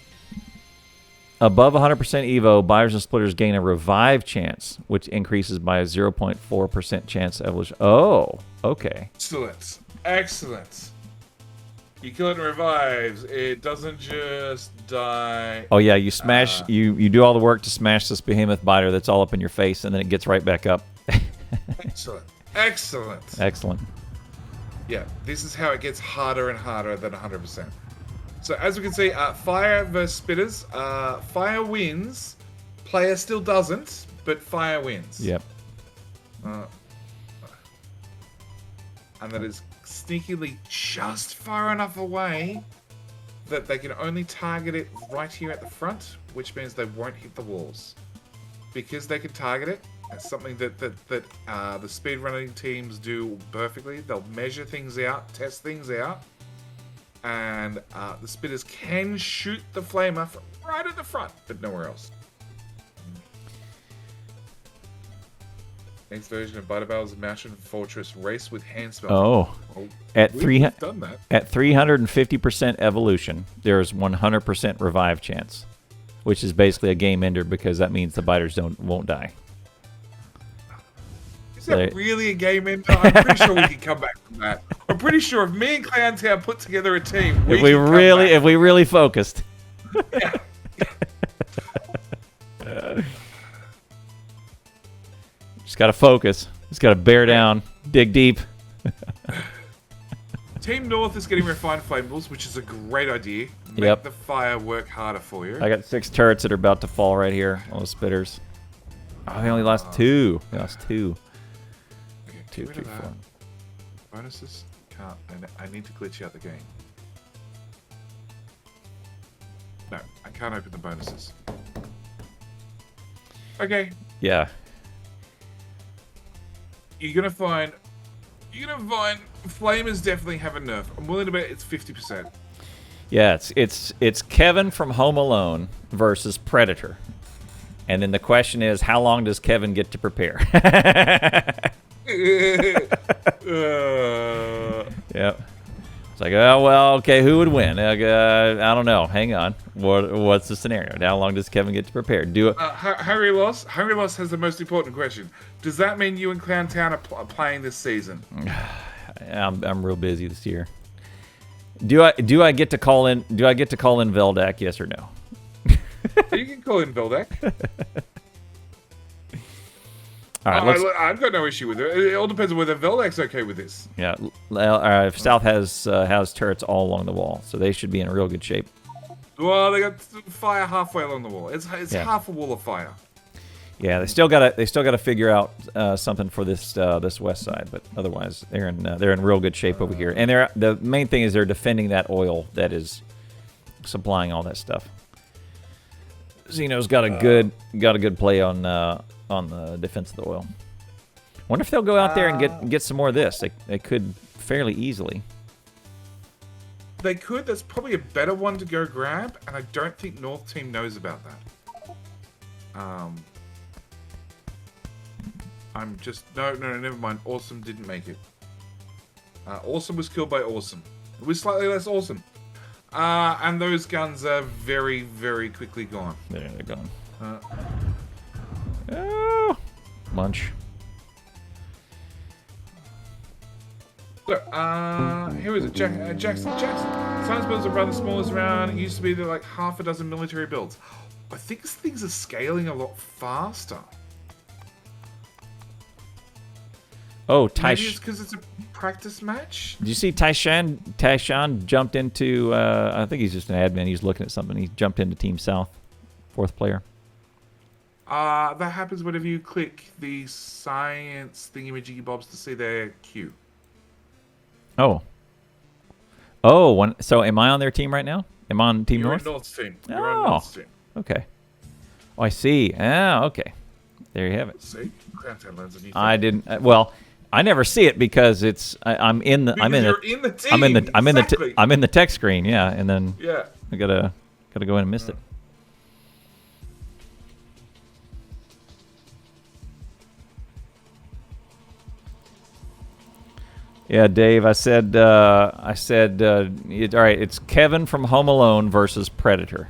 100% Evo, biters and splitters gain a revive chance, which increases by a 0.4% chance of evolution. Oh, okay. Excellent. You kill it and revives. It doesn't just die. Oh yeah, you smash. You do all the work to smash this behemoth biter that's all up in your face, and then it gets right back up. Excellent. Yeah, this is how it gets harder and harder than 100%. So as we can see, fire versus spitters. Fire wins. Player still doesn't, but fire wins. Yep. And that is sneakily just far enough away that they can only target it right here at the front, which means they won't hit the walls. Because they can target it, that's something that the speedrunning teams do perfectly. They'll measure things out, test things out, and the spitters can shoot the flamer from right at the front, but nowhere else. Next version of Biter Battles Mountain Fortress Race with Hand Smelting. Oh. We've done that. At 350% evolution, there's 100% revive chance, which is basically a game ender because that means the biters won't die. Is that really a game ender? I'm pretty sure we can come back from that. I'm pretty sure if me and Clowntown put together a team, if we really focused. Yeah. Just gotta focus. Just gotta bear down, dig deep. Team North is getting refined flammables, which is a great idea. Make Yep. the fire work harder for you. I got 6 turrets that are about to fall right here. All the spitters. Oh, they only lost 2. They lost 2. Okay, 2, get rid 3, of that. 4. Bonuses? Can't. I need to glitch out the game. No, I can't open the bonuses. Okay, Yeah. you're gonna find flamers definitely have a nerf. I'm willing to bet it's 50%. Yeah, it's Kevin from Home Alone versus Predator. And then the question is, how long does Kevin get to prepare? Yep. It's like, oh, well, okay, who would win? I don't know. Hang on. What's the scenario? How long does Kevin get to prepare? Do it. Hungry Loss has the most important question. Does that mean you and Clown Town are playing this season? I'm real busy this year. Do I get to call in? Do I get to call in Veldak? Yes or no? You can call in Veldak. All right. I've got no issue with it. It all depends on whether Veldak's okay with this. Yeah. South has turrets all along the wall, so they should be in real good shape. Well, they got fire halfway along the wall. It's Yeah. half a wall of fire. Yeah, they still gotta figure out something for this west side, but otherwise they're in real good shape over here. And the main thing is they're defending that oil that is supplying all that stuff. Xeno's got a good play on the defense of the oil. Wonder if they'll go out there and get some more of this. They could fairly easily. They could. That's probably a better one to go grab, and I don't think North Team knows about that. I'm just no, never mind. Awesome didn't make it. Awesome was killed by Awesome. It was slightly less awesome. And those guns are very, very quickly gone. There they're gone. Oh, munch. Look, here is it. Jackson. Science builds are rather smallest around. It used to be like half a dozen military builds. I think things are scaling a lot faster. Oh, Maybe it's because it's a practice match. Did you see Taishan jumped into, I think he's just an admin. He's looking at something. He jumped into Team South, 4th player. That happens whenever you click the science thingy-majiggy bobs to see their queue. Oh, so am I on their team right now? Am I on Team You're North? on North's team. Oh. You're on North's team. Okay. Oh, I see. Ah, okay. There you have it. See? Crantown lands a new I thing. didn't. Well, I never see it because I'm in the You're in the team. I'm in the text screen. Yeah, and then Yeah. I gotta go in and miss it. Yeah, Dave. I said. All right. It's Kevin from Home Alone versus Predator.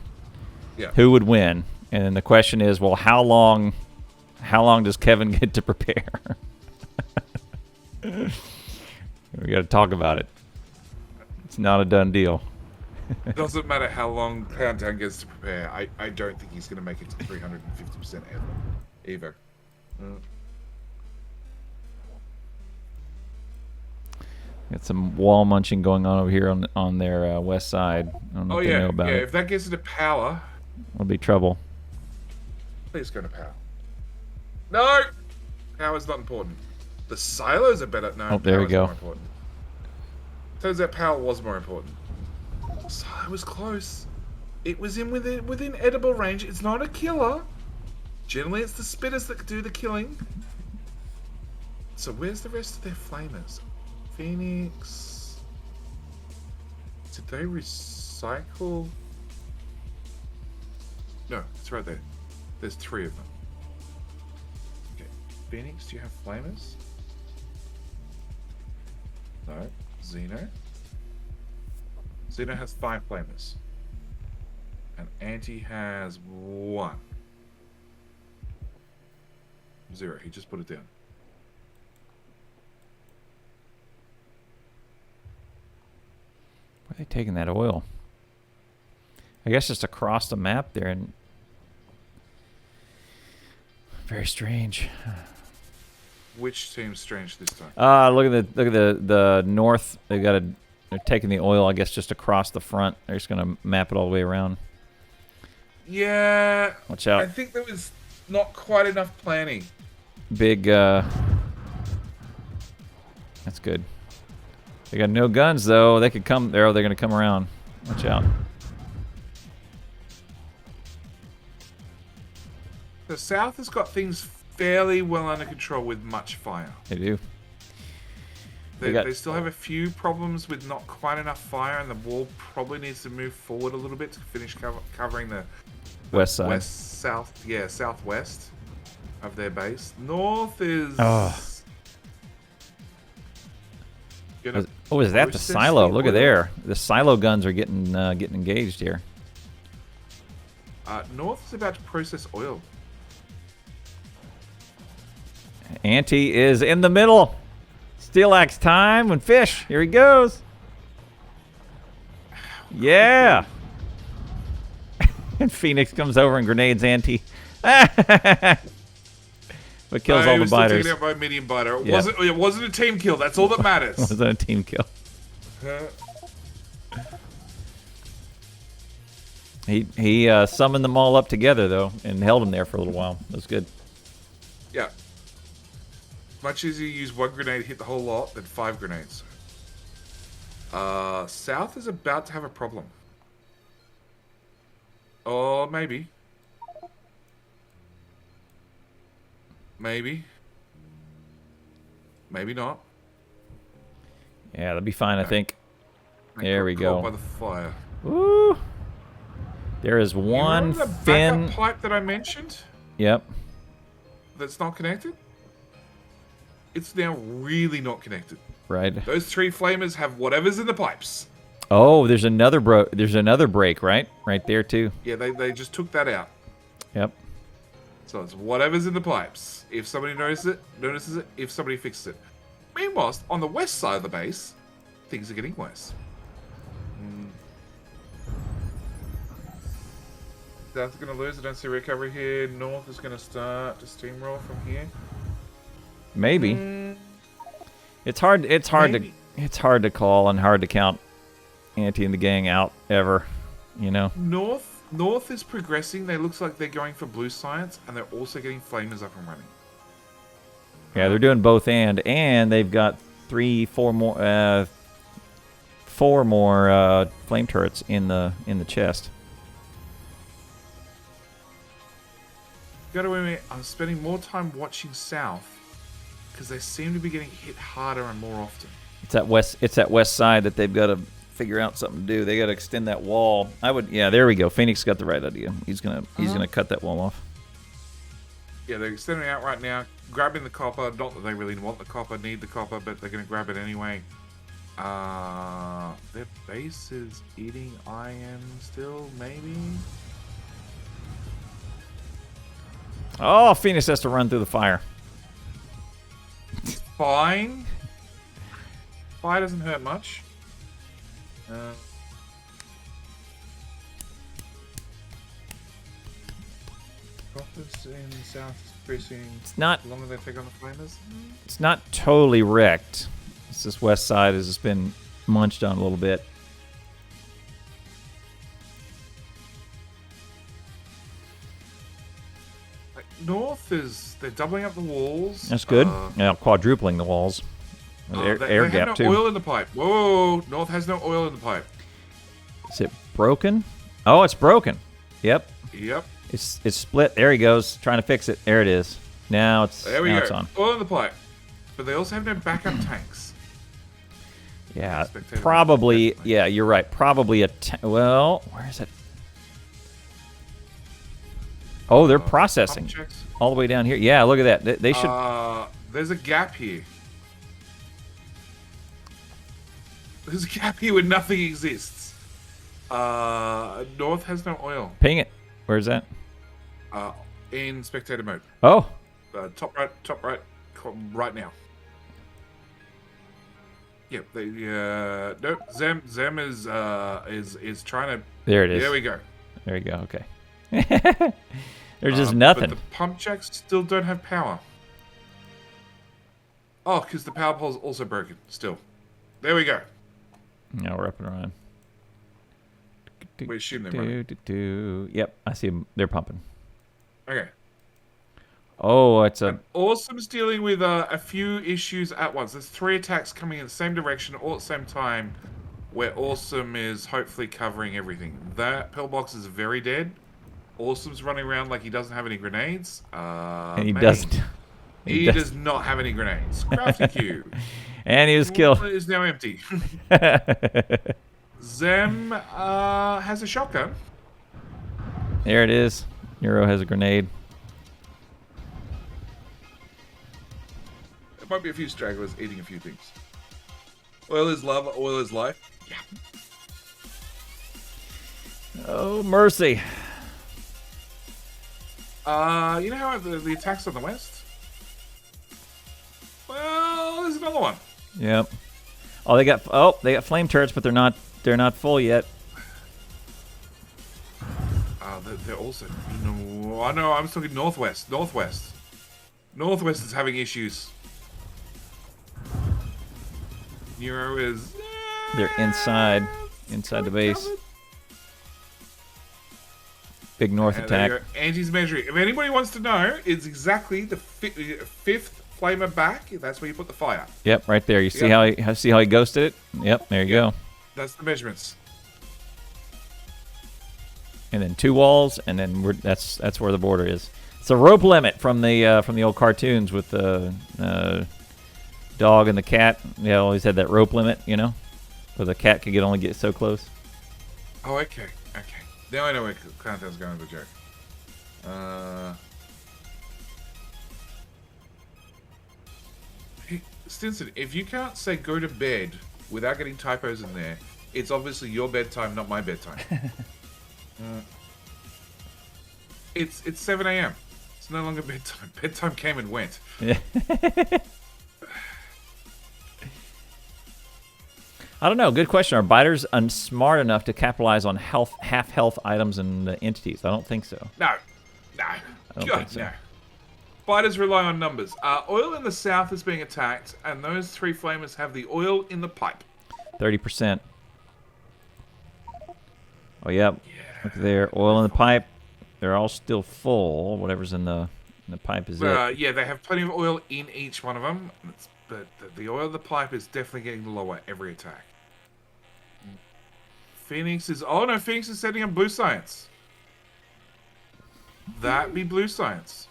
Yeah. Who would win? And then the question is, well, how long does Kevin get to prepare? We got to talk about it. It's not a done deal. It doesn't matter how long Countdown gets to prepare. I don't think he's going to make it to 350% ever. Got some wall munching going on over here on their west side. I don't know if they know about it. If that gets into power, It'll be trouble. please go to power. No! Power's not important. The silos are better. No, Oh, there we power's go. more important. Turns out power was more important. Silo was close. It was within edible range. It's not a killer. Generally, it's the spitters that do the killing. So where's the rest of their flamers? Phoenix. Did they recycle? No, it's right there. There's 3 of them. Okay. Phoenix, do you have flamers? No. Xeno. Xeno has 5 flamers. And Anti has 1. 0. He just put it down. Where are they taking that oil? I guess just across the map there, and very strange. Which seems strange this time? Look at the north. They got They're taking the oil, I guess, just across the front. They're just going to map it all the way around. Yeah. Watch out. I think there was not quite enough planning. Big, that's good. They got no guns, though. They could come there. They're going to come around. Watch out. The South has got things fairly well under control with much fire. They do. They still have a few problems with not quite enough fire, and the wall probably needs to move forward a little bit to finish covering the West side. Southwest of their base. North is... Oh, is that the silo? Look at there. The silo guns are getting engaged here. North is about to process oil. Anti is in the middle. Steelaxe time and fish. Here he goes. Yeah. And Phoenix comes over and grenades Anti. But kills all the biters. Taken out by a medium biter. It Yeah. wasn't a team kill. That's all that matters. It wasn't a team kill. He summoned them all up together though and held them there for a little while. That was good. Yeah. Much easier to use one grenade to hit the whole lot than 5 grenades. South is about to have a problem. Oh, maybe. Maybe. Maybe not. Yeah, that'll be fine, I think. There we go. By the fire. Woo! There is one You remember the fin. backup pipe that I mentioned Yep. that's not connected? It's now really not connected. Right. Those 3 flamers have whatever's in the pipes. Oh, there's another break, right? Right there too. Yeah, they just took that out. Yep. So it's whatever's in the pipes. If somebody notices it, if somebody fixes it. Meanwhile, on the west side of the base, things are getting worse. South is going to lose. I don't see recovery here. North is going to start to steamroll from here. Maybe. It's hard to call and hard to count Anti and the gang out ever, you know. North is progressing. They looks like they're going for blue science, and they're also getting flamers up and running. Yeah, they're doing both and they've got 4 more flame turrets in the chest. Gotta admit, I'm spending more time watching South because they seem to be getting hit harder and more often. It's that west side that they've got to figure out something to do. They got to extend that wall. Yeah, there we go. Phoenix got the right idea. He's gonna cut that wall off. Yeah, they're extending out right now, grabbing the copper. Not that they really want the copper, need the copper, but they're gonna grab it anyway. Their base is eating iron still, maybe. Oh, Phoenix has to run through the fire. Fine. Fire doesn't hurt much. Profits in South is increasing. It's not. The longer they take on the flamers. It's not totally wrecked. It's this west side has just been munched on a little bit. North they're doubling up the walls. That's good. Yeah, quadrupling the walls. With air they gap have no too. oil in the pipe. Whoa! North has no oil in the pipe. Is it broken? Oh, it's broken. Yep. Yep. It's split. There he goes, trying to fix it. There it is. Now it's There we now go. it's on. Oil in the pipe. But they also have no backup tanks. Yeah, Spectator probably. definitely. Yeah, you're right. Probably well, where is it? Oh, they're processing Pump checks. all the way down here. Yeah, look at that. They should. There's a gap here. There's a gap here where nothing exists. North has no oil. Ping it. Where's that? In spectator mode. Oh, Top right, right now. Yep. Nope. Zem is trying to. there it is. There we go. There you go. Okay. There's just nothing. But the pump jacks still don't have power. Oh, because the power pole's also broken. Still. There we go. Now we're up and running. We assume they're running. Yep, I see them. They're pumping. Okay. Oh, it's a... Awesome's dealing with a few issues at once. There's 3 attacks coming in the same direction all at the same time, where Awesome is hopefully covering everything. That pillbox is very dead. Awesome's running around like he doesn't have any grenades. and he doesn't. He does not have any grenades. Crafting queue. And he was killed. Is now empty. Zem has a shotgun. There it is. Nero has a grenade. There might be a few stragglers eating a few things. Oil is love, oil is life. Yeah. Oh, mercy. You know how the attacks on the west? Well, there's another one. Yep. Oh, they got flame turrets, but they're not full yet. They're also. No, I know. I'm talking northwest. Northwest is having issues. Nero is. They're inside the base. Covered. Big north attack. Angie's measuring. If anybody wants to know, it's exactly the fifth flamer back. That's where you put the fire. Yep, right there. You see how he ghosted it? Yep, there you go. That's the measurements. And then 2 walls, and then that's where the border is. It's a rope limit from the old cartoons with the dog and the cat. They always had that rope limit, you know, where the cat could only get so close. Oh, okay. Now I know where Countdown's going with the joke. Hey, Stinson, if you can't say go to bed without getting typos in there, it's obviously your bedtime, not my bedtime. It's 7 a.m. It's no longer bedtime. Bedtime came and went. Yeah. I don't know. Good question. Are biters smart enough to capitalize on half health items and entities? I don't think so. No. I don't think so. No. Biters rely on numbers. Oil in the south is being attacked, and those 3 flamers have the oil in the pipe. 30%. Oh, yep. Yeah. Look there. Oil in the pipe. They're all still full. Whatever's in the pipe is it. Yeah, they have plenty of oil in each one of them. But the oil in the pipe is definitely getting lower every attack. Phoenix is... Oh, no. Phoenix is setting up blue science. That be blue science.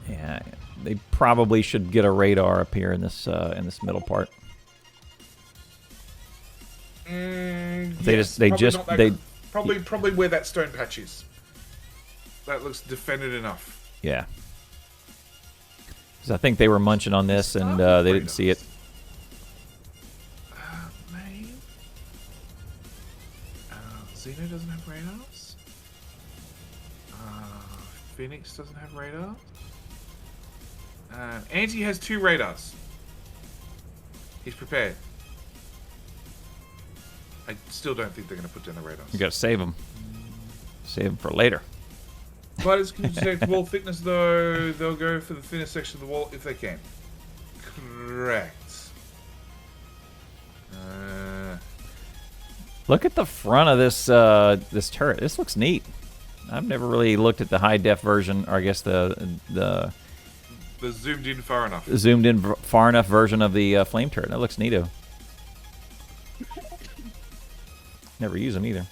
Yeah. They probably should get a radar up here in this middle part. Probably where that stone patch is. That looks defended enough. Yeah. Because I think they were munching on this and they didn't see it. Maybe. Xeno doesn't have radars. Phoenix doesn't have radars. Anti has 2 radars. He's prepared. I still don't think they're going to put down the radars. You got to save them. Save them for later. Fighters can detect wall thickness, though. They'll go for the thinnest section of the wall if they can. Correct. Look at the front of this this turret. This looks neat. I've never really looked at the high def version, or I guess the zoomed in far enough. Zoomed in far enough version of the flame turret. That looks neato. Never use them either.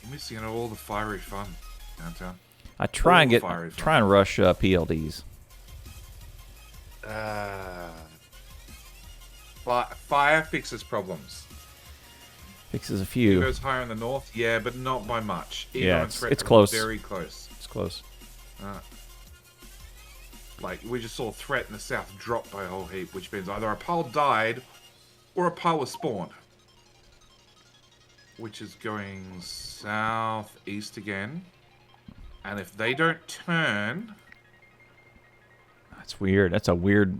You're missing out on all the fiery fun downtown. I try and rush PLDs. Fire fixes problems. Fixes a few. It goes higher in the north, yeah, but not by much. Yeah, it's close. Very close. It's close. Like, we just saw threat in the south drop by a whole heap, which means either a pile died or a pile was spawned. Which is going southeast again. And if they don't turn... That's weird. That's a weird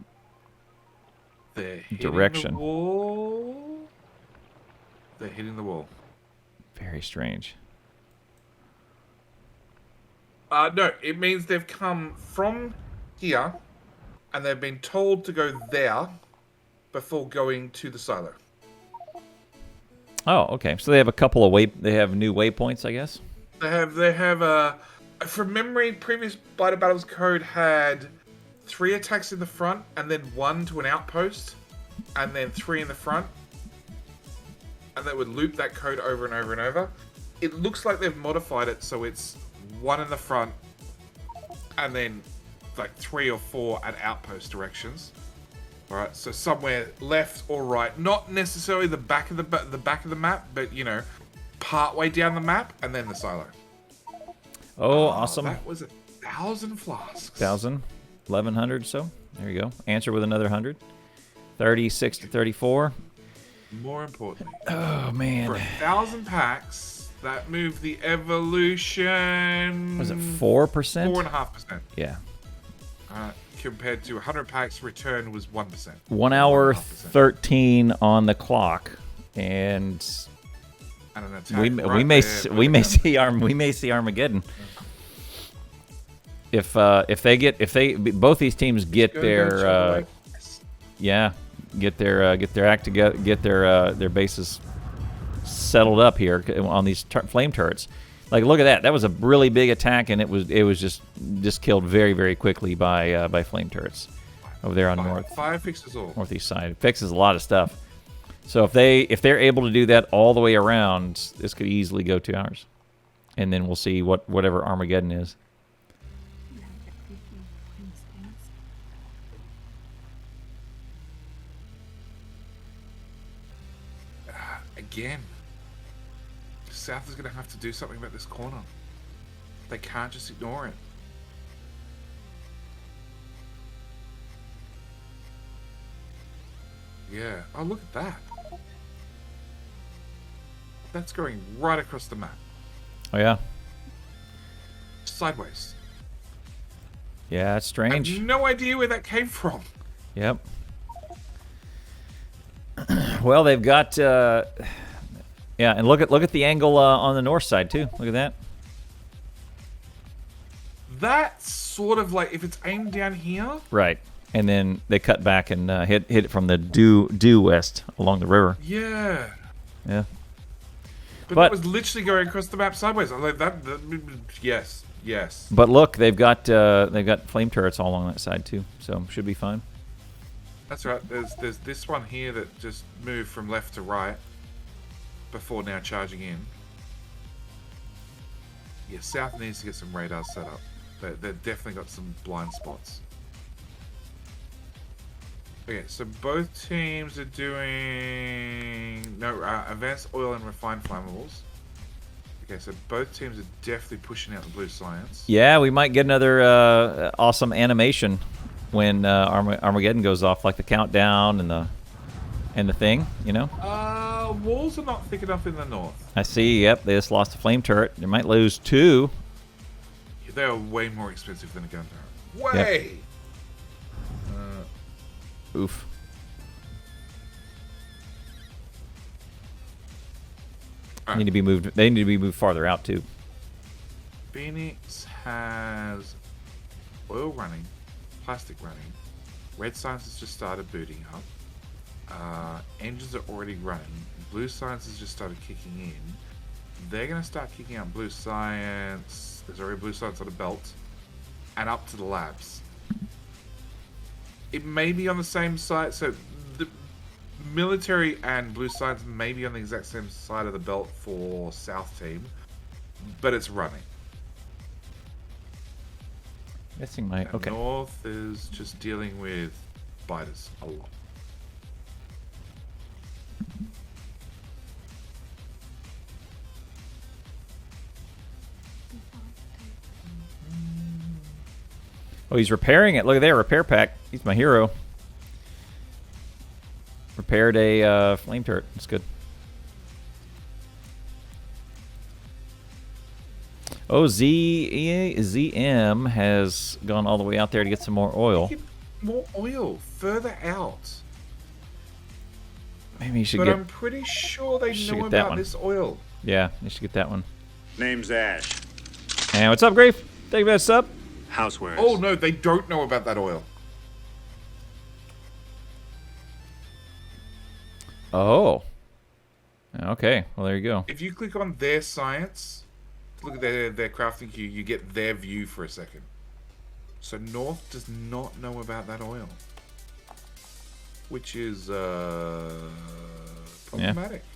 direction. The wall. They're hitting the wall. Very strange. No, it means they've come from here and they've been told to go there before going to the silo. Oh, okay. So they have a couple of they have new waypoints, I guess. They have from memory, previous Biter Battles code had 3 attacks in the front, and then 1 to an outpost, and then 3 in the front. And they would loop that code over and over and over. It looks like they've modified it so it's 1 in the front, and then like 3 or 4 at outpost directions. All right, so somewhere left or right, not necessarily the back of the map, but you know, part way down the map, and then the silo. Oh, awesome! That was 1,000 flasks. 1,000, 1,100. So there you go. Answer with another 100. 36 to 34. More importantly, oh man, for 1,000 packs, that moved the evolution. Was it 4%? 4.5%. Yeah. Compared to 100 packs, return was 1%. 1 hour 13 on the clock, and an attack we may see Armageddon. If both these teams get their get their act together, get their bases settled up here on these flame turrets. Like, look at that. That was a really big attack, and it was just killed very, very quickly by flame turrets over there on northeast side. It fixes a lot of stuff. So if they're able to do that all the way around, this could easily go 2 hours, and then we'll see whatever Armageddon is. Again. South is going to have to do something about this corner. They can't just ignore it. Yeah. Oh, look at that. That's going right across the map. Oh, yeah. Sideways. Yeah, that's strange. I have no idea where that came from. Yep. Well, they've got... yeah, and look at the angle on the north side too. Look at that. That's sort of like if it's aimed down here. Right, and then they cut back and hit it from the due west along the river. Yeah. Yeah. But that was literally going across the map sideways. I'm like that yes. But look, they've got flame turrets all along that side too, so should be fine. That's right. There's this one here that just moved from left to right. Before now charging in. Yeah, South needs to get some radars set up. They've definitely got some blind spots. Okay, so both teams are doing advanced oil and refined flammables. Okay, so both teams are definitely pushing out the blue science. Yeah, we might get another awesome animation when Armageddon goes off, like the countdown and the thing, you know? Walls are not thick enough in the north. I see, yep, they just lost a flame turret. They might lose 2. Yeah, they are way more expensive than a gun turret. Way! Yep. Oof. Right. They need to be moved farther out, too. Phoenix has oil running, plastic running. Red Science has just started booting up. Engines are already running. Blue Science has just started kicking in. They're going to start kicking out Blue Science. There's already Blue Science on the belt. And up to the labs. It may be on the same side. So the military and Blue Science may be on the exact same side of the belt for South Team. But it's running. Missing my... Okay. North is just dealing with biters a lot. Oh, he's repairing it. Look at there, repair pack. He's my hero. Repaired a flame turret. That's good. Oh, ZM has gone all the way out there to get some more oil. Get more oil further out. Maybe you should But I'm pretty sure they know about this oil. Yeah, you should get that one. Name's Ash. And what's up, Grafe? Thank you for that sub. Housewares. Oh no, they don't know about that oil. Oh. Okay. Well, there you go. If you click on their science, look at their crafting queue, you get their view for a second. So North does not know about that oil, which is problematic. Yeah.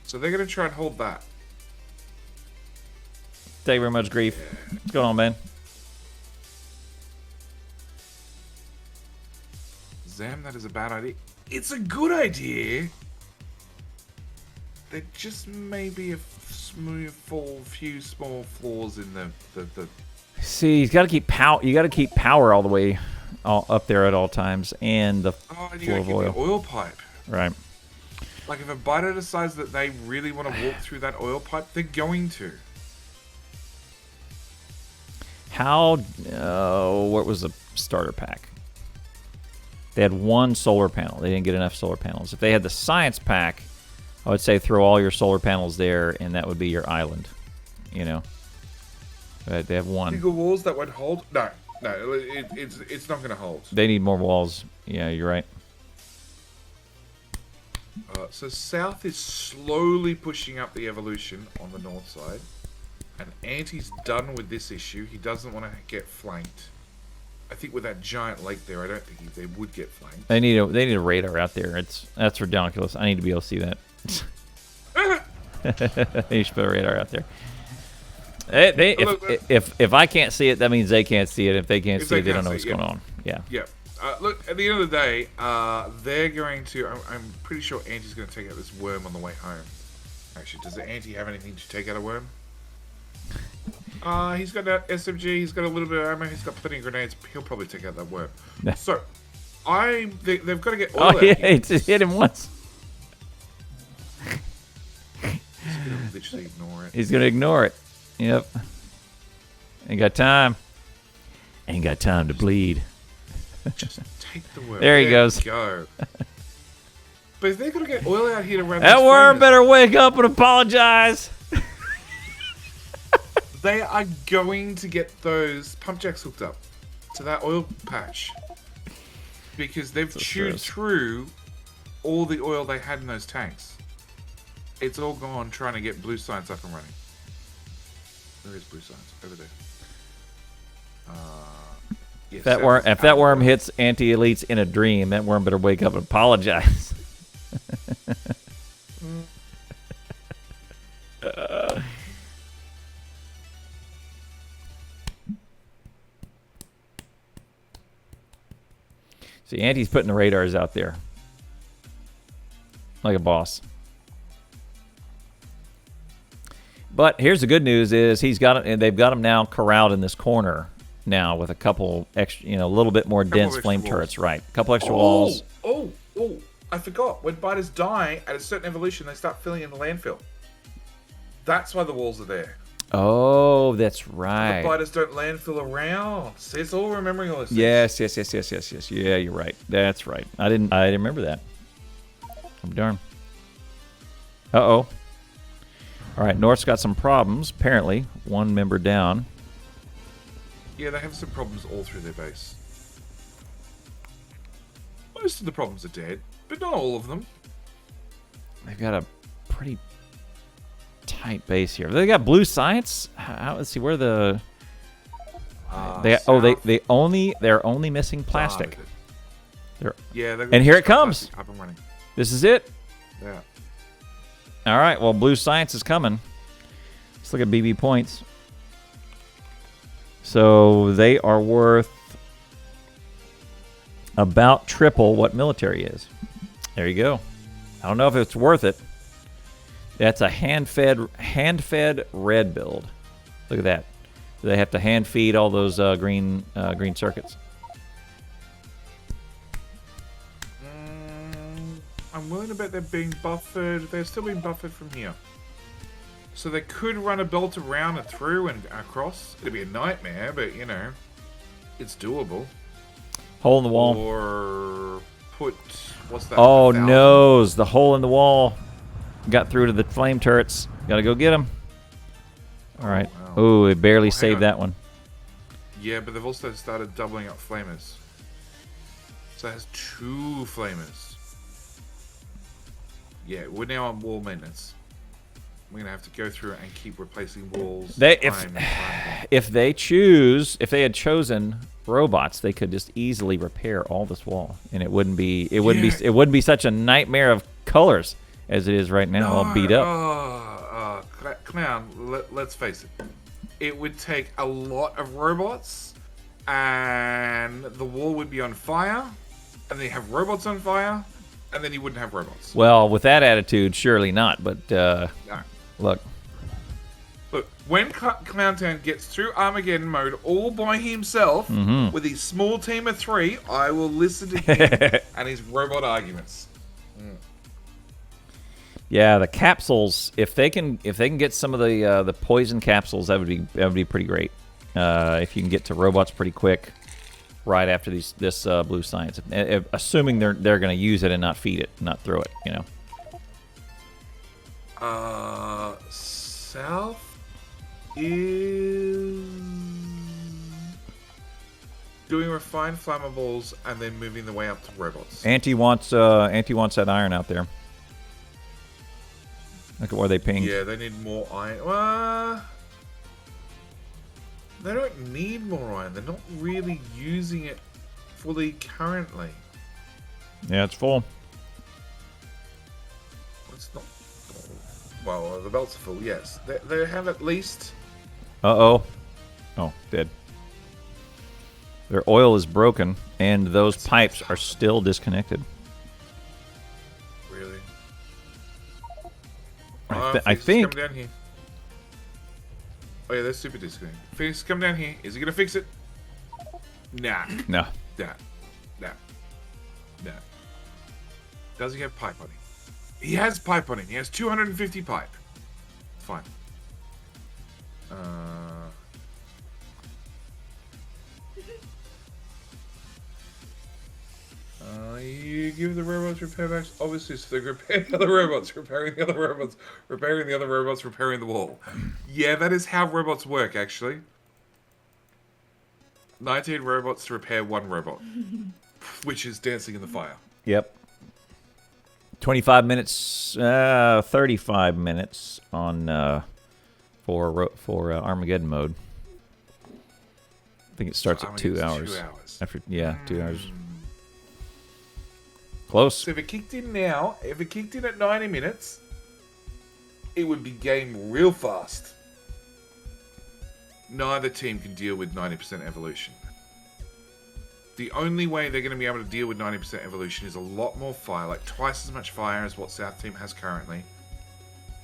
So they're going to try and hold that. Thank you very much, Grief. What's going on, man? Zam, that is a bad idea. It's a good idea. There just may be a few small flaws in the. See, he's got to keep power. You got to keep power all the way up there at all times, and the you flow gotta of keep oil. the oil pipe. Right. Like if a biter decides that they really want to walk through that oil pipe, they're going to. How? What was the starter pack? They had one solar panel. They didn't get enough solar panels. If they had the science pack, I would say throw all your solar panels there, and that would be your island. You know. But they have one. Single walls that would hold? No, it's not going to hold. They need more walls. Yeah, you're right. So South is slowly pushing up the evolution on the north side. And Anti's done with this issue. He doesn't want to get flanked. I think with that giant lake there, I don't think they would get flanked. They need a radar out there. That's ridiculous. I need to be able to see that. You should put a radar out there. If I can't see it, that means they can't see it. If they can't see it, they don't know what's going on. Yeah. Yeah. Look, at the end of the day, they're going to. I'm pretty sure Anti's going to take out this worm on the way home. Actually, does the Anti have anything to take out a worm? He's got that SMG. He's got a little bit of ammo. He's got plenty of grenades. He'll probably take out that worm. So, they've got to get oil out yeah, here. he just hit him once. He's going to literally ignore it. He's gonna ignore it. Yep. Ain't got time. Ain't got time to bleed. Just take the worm. There he goes. Go. But if they're going to get oil out here to run That these worm flamers, better wake up and apologize. they are going to get those pump jacks hooked up to that oil patch because they've chewed through all the oil they had in those tanks. It's all gone trying to get blue science up and running. Where is blue science? Over there. Yes, If that worm hits Antielitz in a dream, that worm better wake up and apologize. See, Anti's putting the radars out there like a boss. But here's the good news: is he's got it, and they've got him now corralled in this corner now with a couple extra, a little bit more dense flame turrets. Right, a couple extra walls. Oh! I forgot. When biters die at a certain evolution, they start filling in the landfill. That's why the walls are there. Oh, that's right. The biters don't landfill around. See, it's all remembering all this. Yes. Yeah, you're right. That's right. I didn't remember that. I'm darn. Uh-oh. All right, North's got some problems, apparently. One member down. Yeah, they have some problems all through their base. Most of the problems are dead, but not all of them. They've got a pretty tight base here. They got blue science. Let's see where the. They're only missing plastic. And here it comes. Up and running. This is it. Yeah. All right. Well, blue science is coming. Let's look at BB points. So they are worth about triple what military is. There you go. I don't know if it's worth it. That's a hand-fed red build. Look at that. They have to hand feed all those green circuits. I'm willing to bet they're being buffered. They're still being buffered from here. So they could run a belt around and through and across. It'd be a nightmare, but it's doable. Hole in the wall. Or put what's that? Oh no! The hole in the wall got through to the flame turrets. Got to go get them. All right. Wow. Oh, it barely saved that one. Yeah, but they've also started doubling up flamers. So it has 2 flamers. Yeah, we're now on wall maintenance. We're gonna have to go through and keep replacing walls. If they had chosen robots, they could just easily repair all this wall, and it wouldn't be such a nightmare of colors as it is right now, all beat up. Clown, let's face it. It would take a lot of robots, and the wall would be on fire, and then you have robots on fire, and then you wouldn't have robots. Well, with that attitude, surely not. But No. look, when Clowntown gets through Armageddon mode all by himself with his small team of 3, I will listen to him and his robot arguments. yeah, the capsules. If they can get some of the poison capsules, that would be pretty great. If you can get to robots pretty quick, right after this blue science, assuming they're going to use it and not feed it, not throw it, you know. South is doing refined flammables and then moving the way up to robots. Anti wants that iron out there. Look at where they pinged. Yeah, they need more iron. They don't need more iron. They're not really using it fully currently. Yeah, it's full. It's not. Well, the belts are full. Yes, they have at least. Oh, dead. Their oil is broken, and those pipes are still disconnected. Really? I think. Come down here. Oh yeah, they're super disconnected. Phoenix, come down here. Is he gonna fix it? Nah. No. Nah. Does he have pipe on him? He has pipe on him. He has 250 pipe. Fine. You give the robots repair backs. Obviously, so they repair the other robots, repairing the other robots, repairing the other robots, repairing the wall. Yeah, that is how robots work, actually. 19 robots to repair 1 robot, which is dancing in the fire. Yep. 25 minutes, 35 minutes on for Armageddon mode. I think it starts at 2 hours. 2 hours. After 2 hours. Close. So if it kicked in now, if it kicked in at 90 minutes, it would be game real fast. Neither team can deal with 90% evolution. The only way they're going to be able to deal with 90% evolution is a lot more fire, like twice as much fire as what South Team has currently.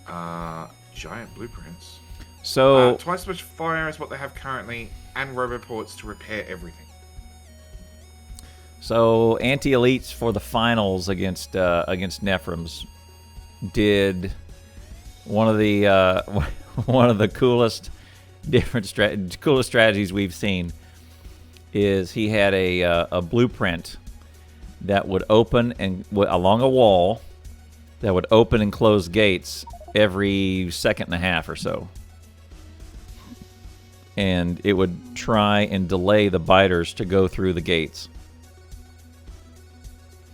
Giant blueprints. So twice as much fire as what they have currently, and roboports to repair everything. So Antielitz for the finals against Nephrons did one of the coolest coolest strategies we've seen. Is he had a blueprint that would open and along a wall that would open and close gates every second and a half or so. And it would try and delay the biters to go through the gates.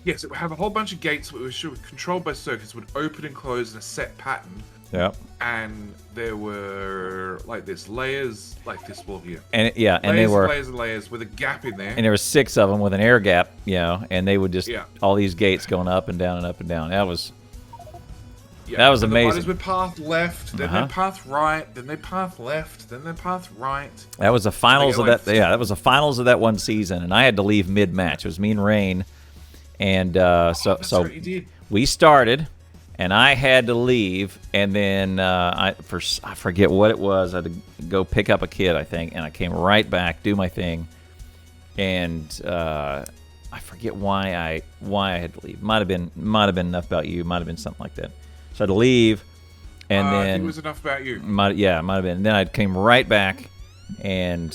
Yes, it would have a whole bunch of gates which were controlled by circuits, would open and close in a set pattern. Yep. And there were like this layers, like this wall here. And layers and they were layers and layers with a gap in there. And there were 6 of them with an air gap, and they would just all these gates going up and down and up and down. That was amazing. The biters would path left, then they path right, then they path left, then they path right. That was the finals of that. Yeah, that was the finals of that one season, and I had to leave mid-match. It was me and Rain, and so right, you did. We started, and I had to leave, and then I forget what it was. I had to go pick up a kid, I think, and I came right back, do my thing, and I forget why I had to leave. Might have been enough about you. Might have been something like that. So I had to leave, and then I think it was enough about you. Might have been. And then I came right back, and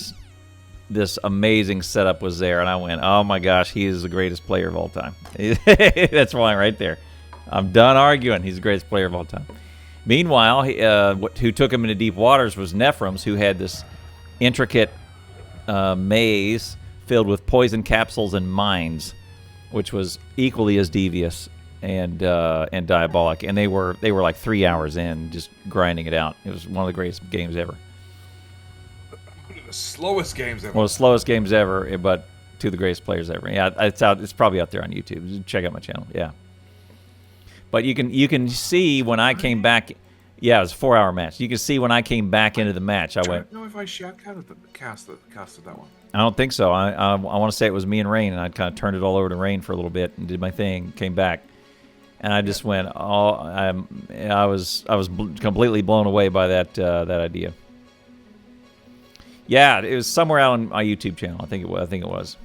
this amazing setup was there, and I went, "Oh my gosh, he is the greatest player of all time." That's why right there. I'm done arguing. He's the greatest player of all time. Meanwhile, who took him into deep waters was Nephrons, who had this intricate maze filled with poison capsules and mines, which was equally as devious and diabolic. And they were like 3 hours in, just grinding it out. It was one of the greatest games ever. One of the slowest games ever. One of the slowest games ever, but two of the greatest players ever. Yeah, it's out. It's probably out there on YouTube. Check out my channel. Yeah. But you can see when I came back. Yeah, it was a 4-hour match. You can see when I came back into the match, I went. I don't know if I casted that one. I don't think so. I want to say it was me and Rain, and I kind of turned it all over to Rain for a little bit and did my thing, came back, and I just went. Oh, I was completely blown away by that idea. Yeah, it was somewhere out on my YouTube channel. I think it was.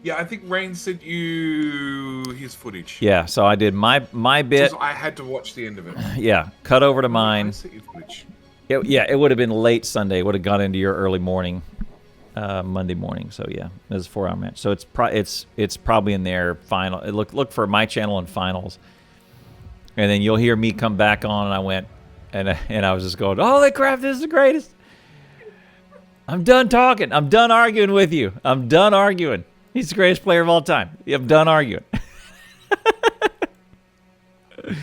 Yeah, I think Rain sent you his footage. Yeah, so I did my bit. I had to watch the end of it. Yeah, cut over to mine. I sent you footage. It would have been late Sunday. It would have gone into your early morning, Monday morning. So yeah, it was a 4-hour match. So it's probably in their final. Look for my channel and finals, and then you'll hear me come back on. And I went, and I was just going, holy crap, this is the greatest. I'm done talking. I'm done arguing with you. I'm done arguing. He's the greatest player of all time. I'm done arguing. It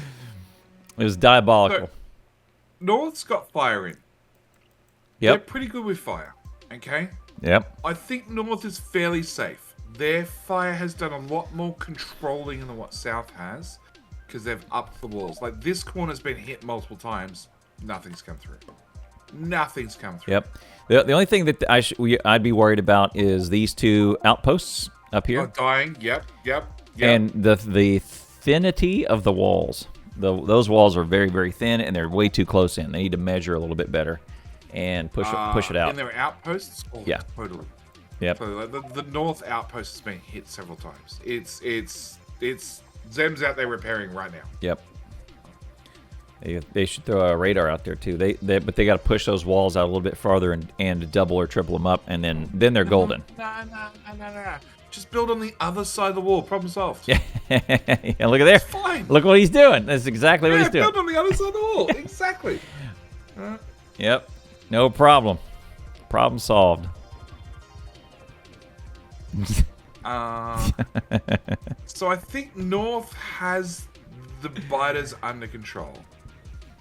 was diabolical. So, North's got fire in. Yep. They're pretty good with fire. Okay? Yep. I think North is fairly safe. Their fire has done a lot more controlling than what South has, because they've upped the walls. Like, this corner's been hit multiple times. Nothing's come through. Nothing's come through. Yep. The only thing that I'd be worried about is these two outposts up here. Oh, dying. Yep. And the thinity of the walls. Those walls are very, very thin, and they're way too close in. They need to measure a little bit better and push it out. And their outposts? Oh, yeah. Totally. Yep. So the north outpost has been hit several times. It's Zem's out there repairing right now. Yep. They should throw a radar out there too. But they got to push those walls out a little bit farther and double or triple them up, and then they're golden. No. Just build on the other side of the wall. Problem solved. Yeah, look at there. It's fine. Look what he's doing. That's exactly what he's doing. Build on the other side of the wall. Exactly. Yep. No problem. Problem solved. So I think North has the biters under control.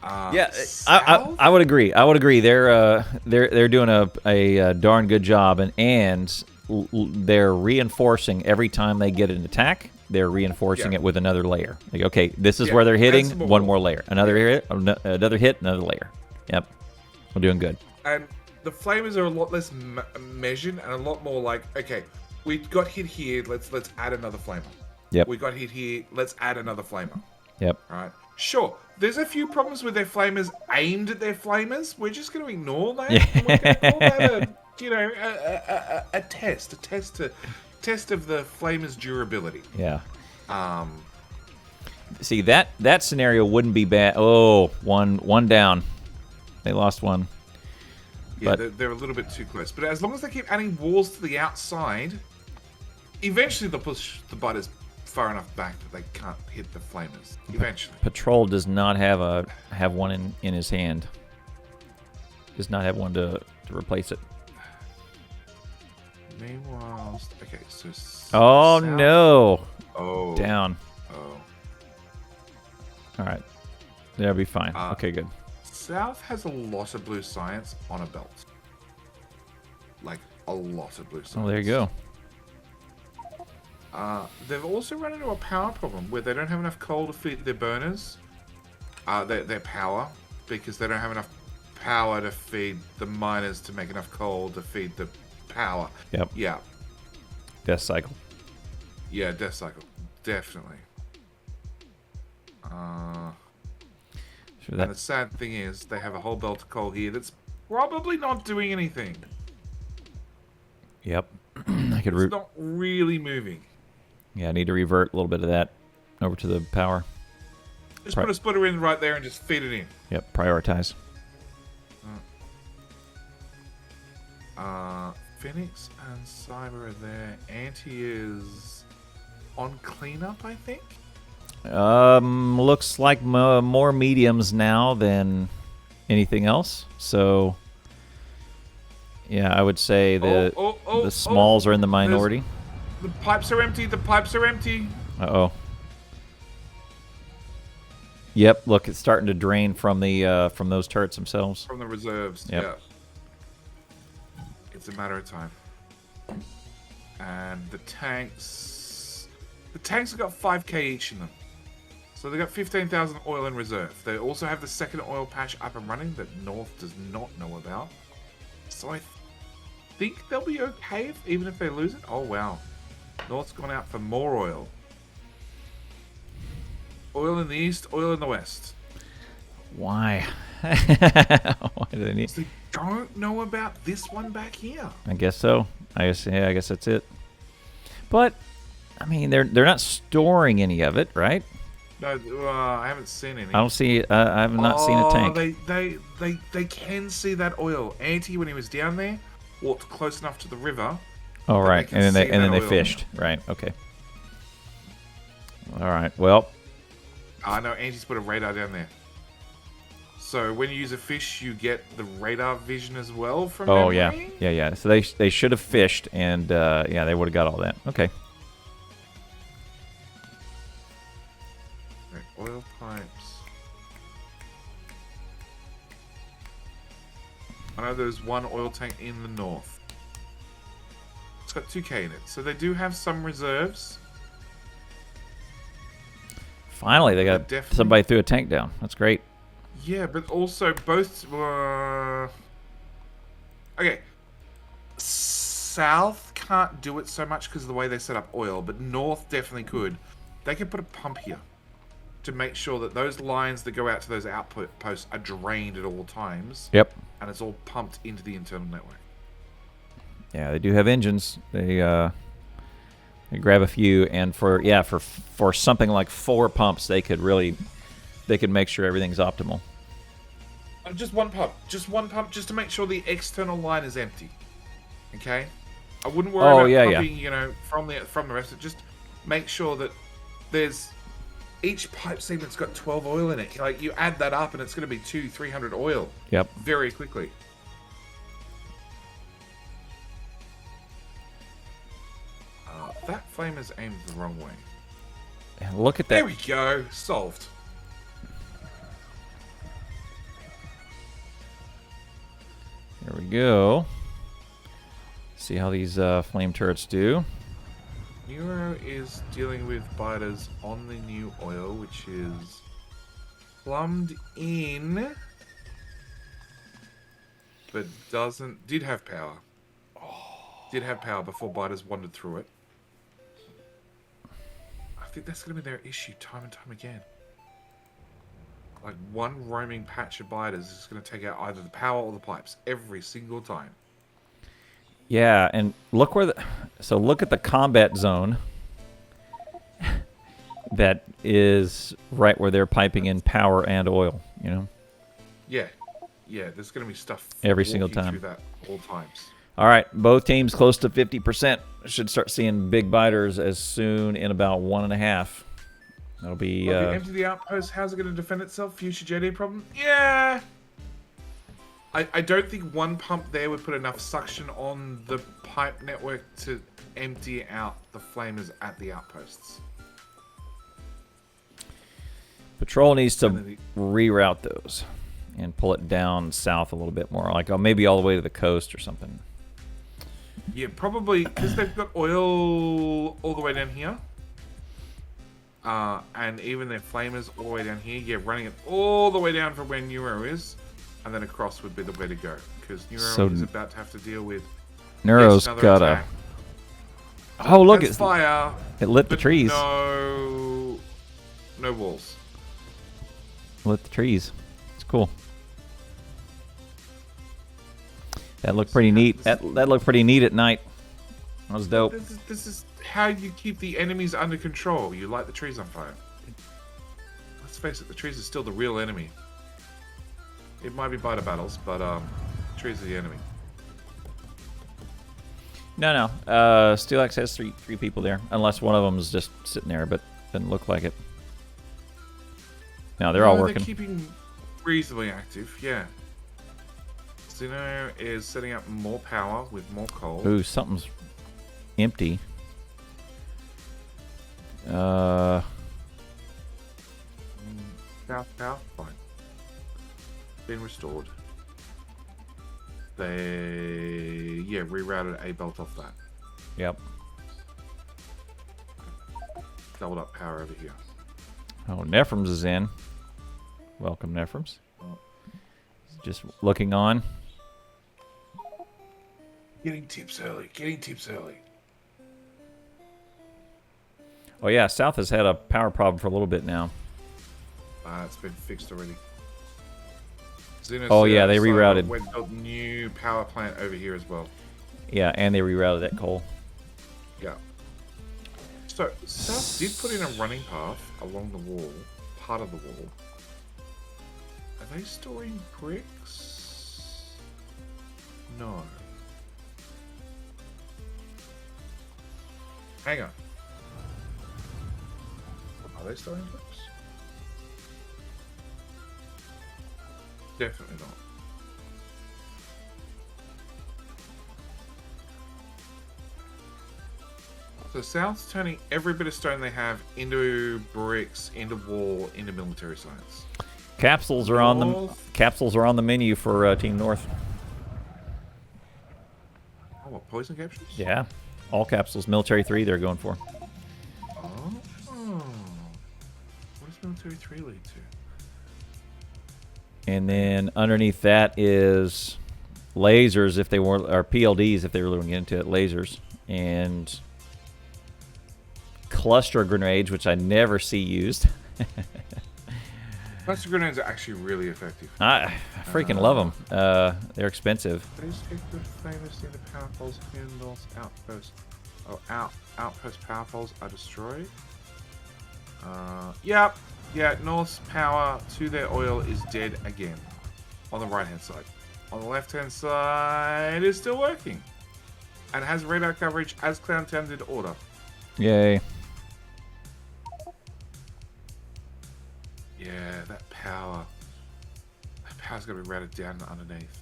Yeah, I would agree. They're doing a darn good job, and they're reinforcing every time they get an attack. They're reinforcing it with another layer. Like, okay, this is where they're hitting. One more layer. Another hit. Another hit. Another layer. Yep, we're doing good. And the flamers are a lot less measured and a lot more like, okay, we got hit here. Let's add another flamer. Yep. We got hit here. Let's add another flamer. Yep. All right. Sure. There's a few problems with their flamers aimed at their flamers. We're just going to ignore that. Yeah. And we're going to call that a test of the flamer's durability. Yeah. See, that scenario wouldn't be bad. Oh, one down. They lost one. Yeah, but they're a little bit too close. But as long as they keep adding walls to the outside, eventually they'll push the biters far enough back that they can't hit the flamers. Eventually. Patrol does not have one in his hand. Does not have one to replace it. Meanwhile, okay, so. Oh South. No! Oh. Down. Oh. All right, that'll be fine. Okay, good. South has a lot of blue science on a belt. Like a lot of blue science. Oh, there you go. They've also run into a power problem where they don't have enough coal to feed their burners, their power, because they don't have enough power to feed the miners to make enough coal to feed the power. Yep. Yeah. Death cycle. Yeah, death cycle. Definitely. Sure and the sad thing is, they have a whole belt of coal here that's probably not doing anything. Yep. I could It's not really moving. Yeah, I need to revert a little bit of that over to the power. Just put a splitter in right there and just feed it in. Yep, prioritize. Phoenix and Cyber are there. Anti is on cleanup, I think. Looks like more mediums now than anything else. So Yeah, I would say the smalls are in the minority. The pipes are empty. The pipes are empty. Uh-oh. Yep, look, it's starting to drain from the from those turrets themselves. From the reserves, Yep. yeah. It's a matter of time. And the tanks have got 5k each in them. So they've got 15,000 oil in reserve. They also have the second oil patch up and running that North does not know about. So I think they'll be okay even if they lose it. Oh, wow. North's gone out for more oil. Oil in the east, oil in the west. Why? Why do they need? They don't know about this one back here. I guess so. I guess that's it. But I mean, they're not storing any of it, right? No, I haven't seen any. I don't see. I have not seen a tank. They can see that oil. Anti, when he was down there, walked close enough to the river. Oh right, and then they oil. fished. Right. Okay. All right. Well. I know Anti's put a radar down there. So when you use a fish, you get the radar vision as well from Oh memory? yeah. So they should have fished, and yeah, they would have got all that. Okay. Right, oil pipes. I know there's one oil tank in the north. It's got 2k in it, so they do have some reserves. Finally, they got somebody threw a tank down. That's great. Yeah, but also both. Okay. South can't do it so much because of the way they set up oil, but North definitely could. They could put a pump here to make sure that those lines that go out to those outposts are drained at all times. Yep. And it's all pumped into the internal network. Yeah, they do have engines. They grab a few, and for something like 4 pumps, they could make sure everything's optimal. Just one pump, just to make sure the external line is empty. Okay, I wouldn't worry about pumping, you know, from the rest. Just make sure that there's each pipe segment's got 12 oil in it. Like you add that up, and it's going to be 200-300 oil. Yep. Very quickly. That flame is aimed the wrong way. And look at that. There we go. Solved. There we go. See how these flame turrets do. Neuro is dealing with biters on the new oil, which is plumbed in, but did have power. Did have power before biters wandered through it. I think that's going to be their issue time and time again. Like one roaming patch of biters is going to take out either the power or the pipes every single time. Yeah, and look at the combat zone that is right where they're piping in power and oil, you know? Yeah, there's going to be stuff every single time through that all times. All right, both teams close to 50%. Should start seeing big biters as soon in about 1.5. That'll be. If you empty the outpost, how's it going to defend itself? Future JD problem? Yeah. I don't think one pump there would put enough suction on the pipe network to empty out the flamers at the outposts. Patrol needs to reroute those and pull it down south a little bit more, like maybe all the way to the coast or something. Yeah, probably because they've got oil all the way down here. And even their flamers all the way down here. Yeah, running it all the way down from where Neuro is. And then across would be the way to go. Because Neuro is about to have to deal with Neuro's got a... Oh, look, it's fire. It lit the trees. No walls. Lit the trees. It's cool. That looked pretty neat. That looked pretty neat at night. That was dope. This is how you keep the enemies under control. You light the trees on fire. Let's face it, the trees are still the real enemy. It might be biter battles, but trees are the enemy. No. Steelaxe has three people there, unless one of them is just sitting there, but doesn't look like it. No, they're all working. They're keeping reasonably active, yeah. Xeno is setting up more power with more coal. Ooh, something's empty. South power, fine. Been restored. They rerouted a belt off that. Yep. Doubled up power over here. Oh, Nephrums is in. Welcome, Nephrums. Oh. Just looking on. Getting tips early. Getting tips early. Oh yeah, South has had a power problem for a little bit now. It's been fixed already. Xenocyber, Oh yeah, they rerouted. Went built new power plant over here as well. Yeah, and they rerouted that coal. Yeah. So South did put in a running path along the wall, part of the wall. Are they storing bricks? No. Hang on. Are they storing bricks? Definitely not. So South's turning every bit of stone they have into bricks, into wall, into military science. Capsules are on the menu for Team North. Oh, what, poison capsules? Yeah, all capsules. Military 3 they're going for. Oh. What does military 3 lead to? And then underneath that is lasers if they were, or PLDs if they were looking into it, lasers. And cluster grenades, which I never see used. Cluster grenades are actually really effective. I freaking love them. They're expensive. They stick the famous into power poles in North outpost. Oh, outpost power poles are destroyed. Yep. Yeah, North's power to their oil is dead again. On the right-hand side. On the left-hand side, it is still working. And has radar coverage as Clowntown did order. Yay. Yeah, that power. That power's got to be routed down underneath.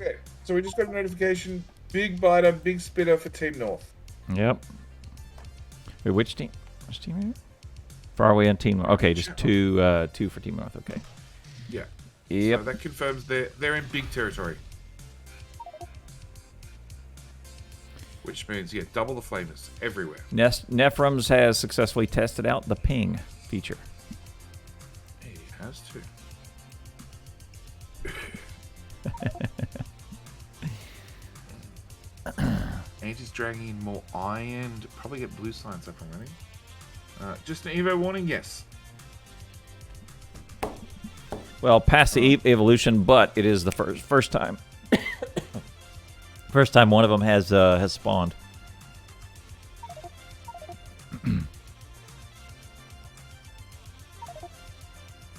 Okay, so we just got a notification. Big biter, big spitter for Team North. Yep. Wait, which team? Which team are you? Far away on Team North. Okay, just two for Team North. Okay. Yeah. Yep. So that confirms they're in big territory. Which means, yeah, double the flamers everywhere. Nephrums has successfully tested out the ping feature. He has too. And he's dragging in more iron to probably get blue science up and running. Just an Evo warning, yes. Well, past the evolution, but it is the first time. First time one of them has spawned.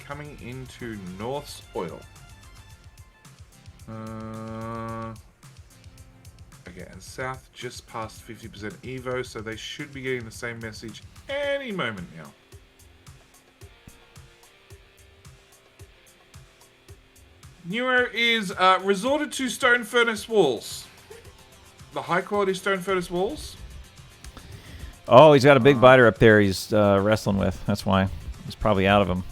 Coming into North's oil. Okay, and South just passed 50% Evo, so they should be getting the same message any moment now. Neuro is resorted to stone furnace walls. The high quality stone furnace walls. Oh, he's got a big biter up there he's wrestling with. That's why. He's probably out of them.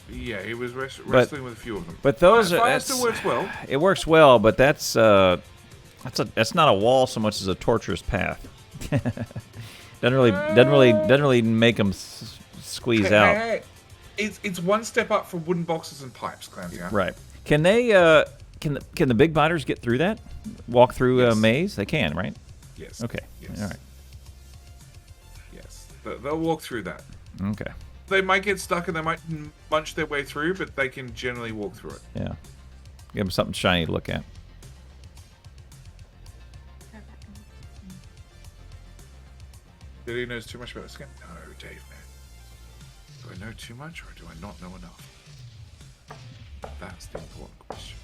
Yeah, he was wrestling with a few of them. But those fire still works well. It works well, but that's not a wall so much as a torturous path. doesn't really make them squeeze out. Hey. It's one step up from wooden boxes and pipes, Clowntown. Right. Can they? Can the big biters get through that? Walk through a maze? They can, right? Yes. Okay. Yes. All right. Yes. They'll walk through that. Okay. They might get stuck and they might munch their way through, but they can generally walk through it. Yeah. Give them something shiny to look at. Did he knows too much about the skin? No, Dave, man. Do I know too much or do I not know enough? That's the important question.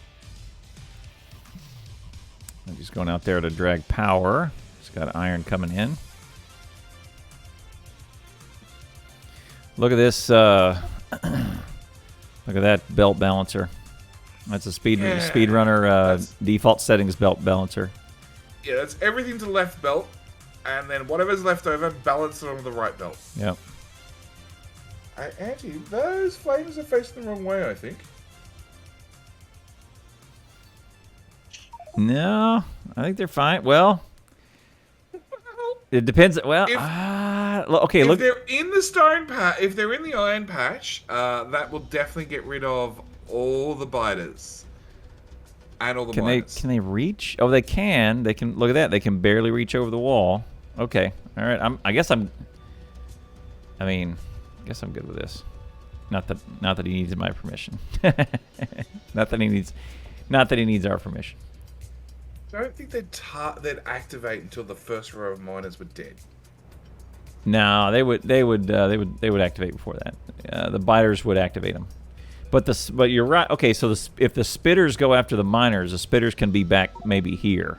And he's going out there to drag power. He's got iron coming in. Look at this. Look at that belt balancer. That's a speedrunner default settings belt balancer. Yeah, that's everything to the left belt, and then whatever's left over, balance it on the right belt. Yep. Auntie, those flames are facing the wrong way, I think. No, I think they're fine. Well, it depends. Well, okay. If Look, they're in the stone patch, if they're in the iron patch, that will definitely get rid of all the biters and all the miners. Can they reach? Oh, they can. They can. Look at that. They can barely reach over the wall. Okay. All right. I guess I'm good with this. Not that he needs my permission. not that he needs our permission. I don't think they'd activate until the first row of miners were dead. No, they would activate before that. The biters would activate them. But you're right. Okay, so if the spitters go after the miners, the spitters can be back maybe here,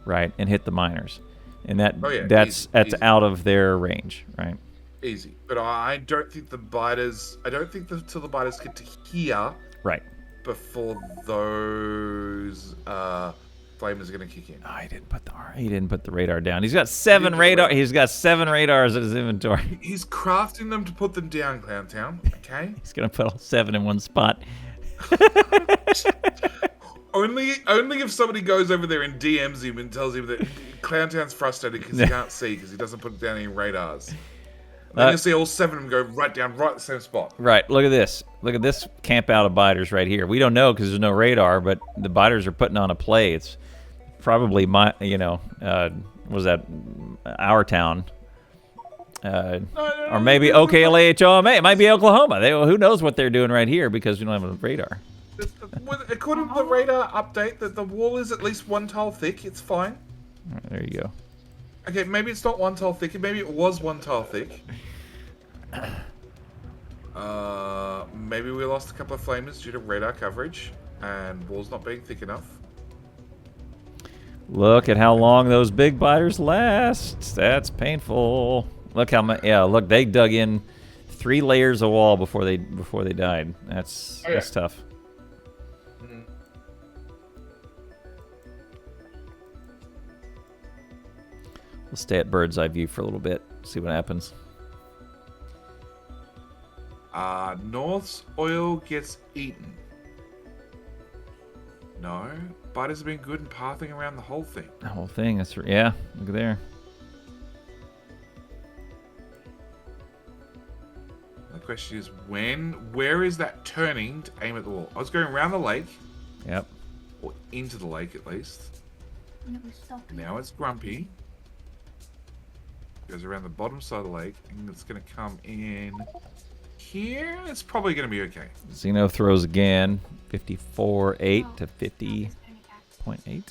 right, and hit the miners, and that's easy. Out of their range, right? Easy, but I don't think the biters. I don't think till the biters get to here, right, before those flamers are going to kick in. Oh, he didn't put the radar down. He's got 7 radar. He's got 7 radars in his inventory. He's crafting them to put them down, Clowntown. Okay. He's gonna put all 7 in one spot. Only if somebody goes over there and DMs him and tells him that Clowntown's frustrated because he can't see because he doesn't put down any radars. Then you'll see all 7 of them go right down, right at the same spot. Right. Look at this. Look at this camp out of biters right here. We don't know because there's no radar, but the biters are putting on a play. It's probably was that our town, or maybe OKLAHOMA. It might be Oklahoma. Who knows what they're doing right here because we don't have a radar. According to the radar update, that the wall is at least 1 tile thick. It's fine. All right, there you go. Okay, maybe it's not 1 tile thick. Maybe it was 1 tile thick. Maybe we lost a couple of flamers due to radar coverage and walls not being thick enough. Look at how long those big biters last. That's painful. Look how much. Yeah, look, they dug in 3 layers of wall before they died. That's tough. Mm-hmm. We'll stay at bird's eye view for a little bit. See what happens. North's oil gets eaten. No, biters have been good in pathing around the whole thing. The whole thing. That's yeah. Look at there. The question is where is that turning to aim at the wall? I was going around the lake. Yep. Or into the lake at least. Now it's grumpy. Goes around the bottom side of the lake, and it's going to come in here. It's probably going to be okay. Xeno throws again. 54.8 to 50.8.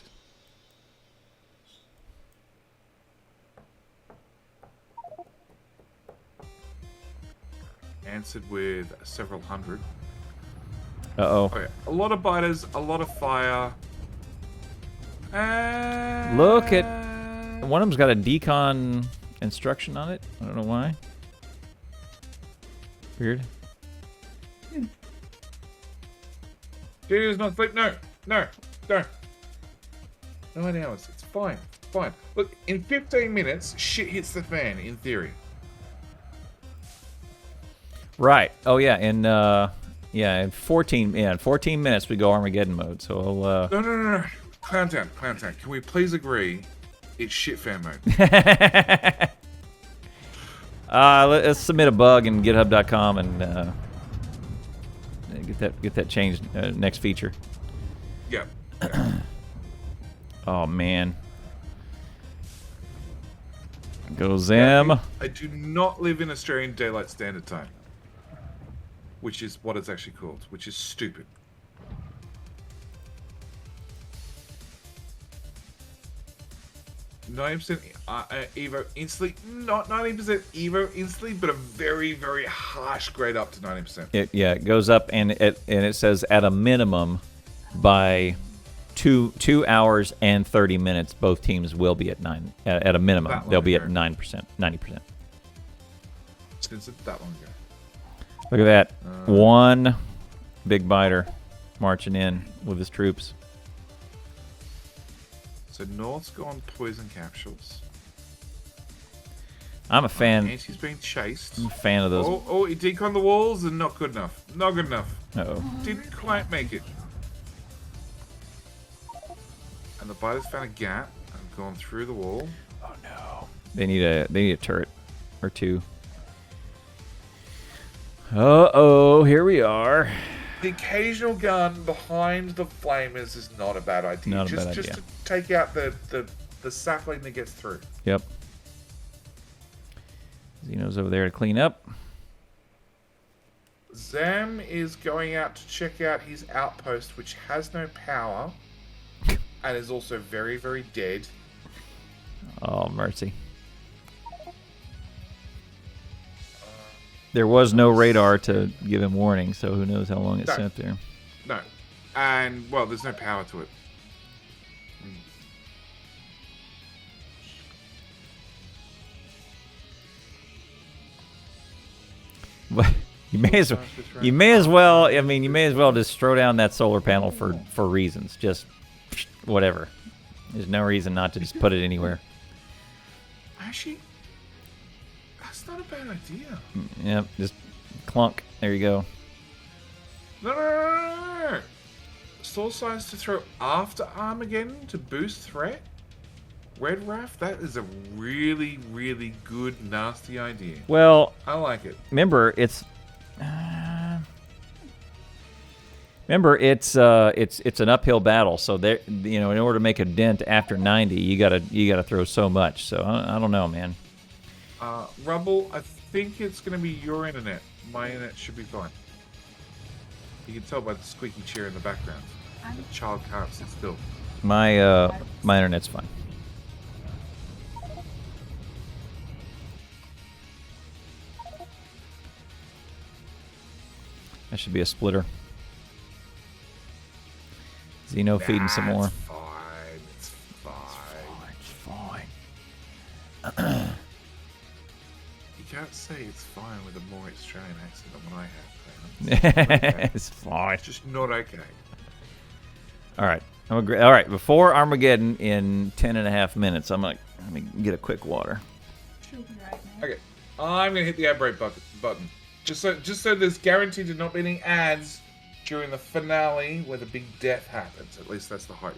Answered with several hundred. Uh-oh. Okay. A lot of biters, a lot of fire. Look at... One of them's got a decon instruction on it. I don't know why. Weird. Dude is not asleep. No. 9 hours. It's fine. Fine. Look, in 15 minutes, shit hits the fan, in theory. Right. Oh, yeah. In 14 minutes we go Armageddon mode. So I'll... No. Clowntown. Can we please agree it's shit fan mode? Let's submit a bug in GitHub.com and get that changed next feature. Yeah. Oh man. Go Zim. I do not live in Australian Daylight Standard Time, which is what it's actually called, which is stupid. 90% Evo instantly, not 90% Evo instantly, but a very, very harsh grade up to 90%. It goes up, and it says at a minimum by 2 hours and 30 minutes, both teams will be at 9. At a minimum, they'll be at 9%, 90%. Since it's that long ago. Look at that. One big biter marching in with his troops. So North's gone poison capsules. I'm a fan. Anti's being chased. I'm a fan of those. Oh, he deconned the walls and not good enough. Not good enough. Uh-oh. Didn't quite make it. And the biters found a gap and gone through the wall. Oh no. They need a turret or two. Uh-oh, here we are. The occasional gun behind the flamers is not a bad idea. Not a just, bad just idea. to take out the sapling that gets through. Yep. Xeno's over there to clean up. Zam is going out to check out his outpost, which has no power and is also very, very dead. Oh, mercy. There was no radar to give him warning, so who knows how long it No. sat there. No. And, well, there's no power to it. But you may as well. I mean, you may as well just throw down that solar panel for reasons. Just whatever. There's no reason not to just put it anywhere. Actually, that's not a bad idea. Yep, just clunk. There you go. No. Soul signs to throw after Armageddon to boost threat. Red Raft, that is a really, really good, nasty idea. Well, I like it. remember it's an uphill battle. So there, in order to make a dent after 90, you gotta throw so much. So I don't know, man. Rumble, I think it's going to be your internet. My internet should be fine. You can tell by the squeaky chair in the background. The child can't sit still. My internet's fine. That should be a splitter. Xeno feeding some more. It's fine. It's fine. It's fine. You can't say it's fine with a more Australian accent than what I have. Okay. It's fine. It's just not okay. All right. All right. Before Armageddon in 10.5 minutes, let me get a quick water. Okay, I'm gonna hit the ad break button. Just so there's guaranteed to not be any ads during the finale where the big death happens. At least that's the hope.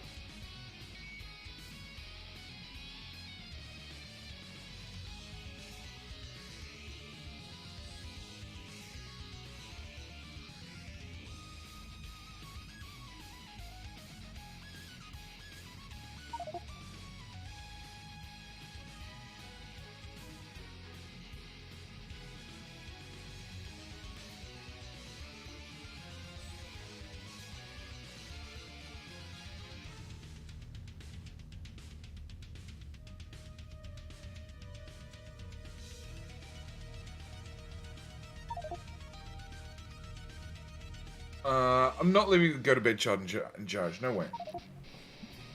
I'm not leaving the go to bed child in charge. No way.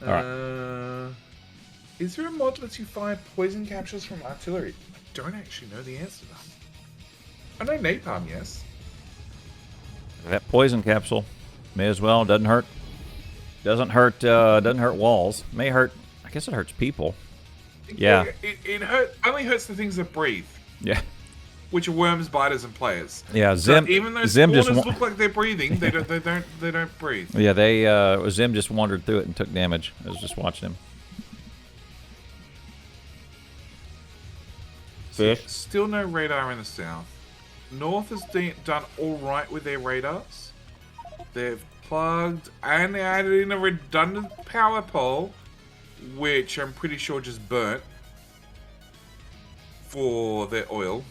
All right. Is there a mod that lets you fire poison capsules from artillery? I don't actually know the answer to that. I know napalm, yes. That poison capsule, may as well. Doesn't hurt. Doesn't hurt. Doesn't hurt walls. May hurt. I guess it hurts people. Yeah. It only hurts the things that breathe. Yeah. Which are worms, biters, and players. Yeah, So Zim. even though Zim just spawners look like they're breathing, they don't breathe. Yeah, Zim just wandered through it and took damage. I was just watching him. Fish. Still no radar in the south. North has done all right with their radars. They've plugged and they added in a redundant power pole, which I'm pretty sure just burnt for their oil.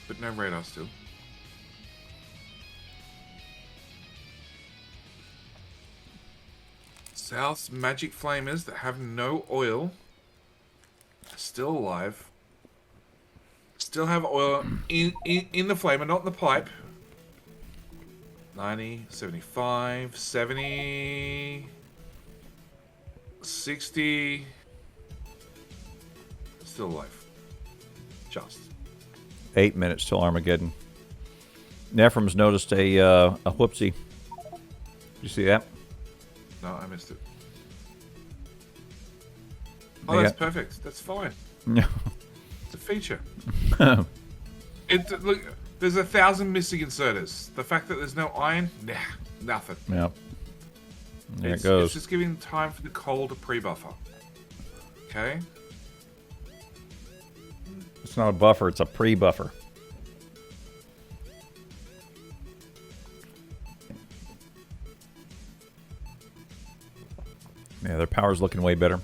But no radar still. South's magic flamers that have no oil are still alive. Still have oil in the flamer, not in the pipe. 90, 75, 70, 60. Still alive. Just. 8 minutes till Armageddon. Ephraim's noticed a whoopsie. Did you see that? No, I missed it. Oh, that's perfect. That's fine. No. It's a feature. Look, there's 1,000 missing inserters. The fact that there's no iron, nah, nothing. Yep. There it goes. It's just giving time for the coal to pre-buffer. Okay. It's not a buffer, it's a pre-buffer. Yeah, their power's looking way better.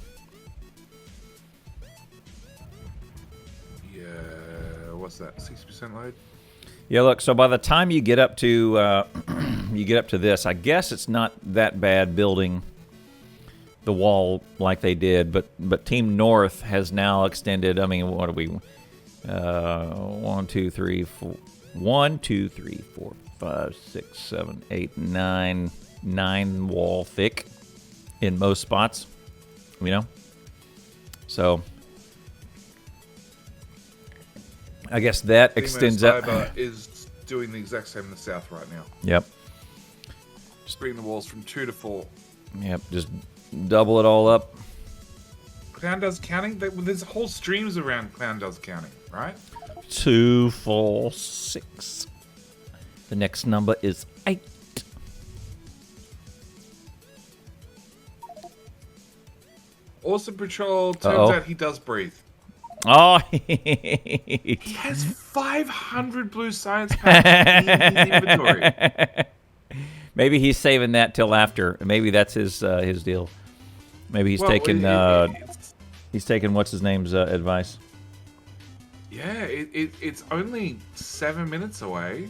Yeah, what's that? 60% load? Yeah, look, so by the time you get up to this, I guess it's not that bad building the wall like they did, but Team North has now extended. I mean, what are we? 1, 2, 3, 4. 1, 2, 3, 4, 5, 6, 7, 8, 9. 9 wall thick in most spots. You know? So I guess that extends up. Xenocyber is doing the exact same in the south right now. Yep. Just bringing the walls from 2 to 4. Yep, just double it all up. Clown does counting. There's whole streams around Clown does counting, right? 2, 4, 6. The next number is 8. AwesomePatrol, turns out he does breathe. Oh, He has 500 blue science packs in his inventory. maybe he's saving that till after. Maybe that's his deal. Maybe he's taking he's taking what's his name's advice. Yeah, it's only 7 minutes away.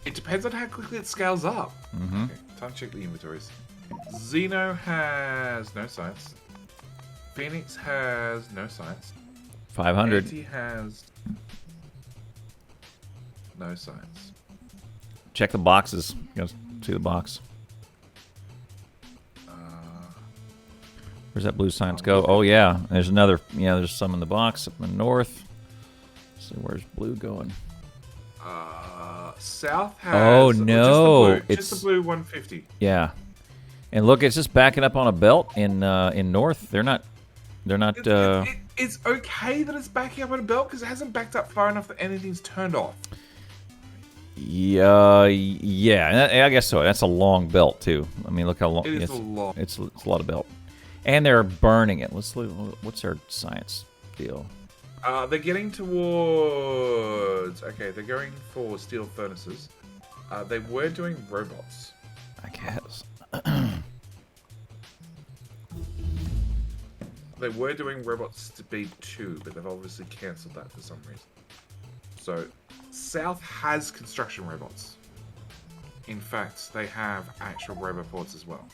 It depends on how quickly it scales up. Mm-hmm. Okay, time to check the inventories. Xeno has no science. Phoenix has no science. 500. Anti has no science. Check the boxes. You gotta see the box. Where's that blue science go? Oh yeah, there's another. Yeah, there's some in the box up in the north. Let's see, where's blue going? South has. Oh no, just the blue 150. Yeah, and look, it's just backing up on a belt in north. They're not. It's okay that it's backing up on a belt because it hasn't backed up far enough that anything's turned off. Yeah, I guess so. That's a long belt too. I mean, look how long. It is a long. It's a lot of belt, and they're burning it. Let's look. What's their science deal? They're getting towards. Okay, they're going for steel furnaces. They were doing robots. I guess. They were doing robots speed 2, but they've obviously cancelled that for some reason. So, South has construction robots. In fact, they have actual roboports as well.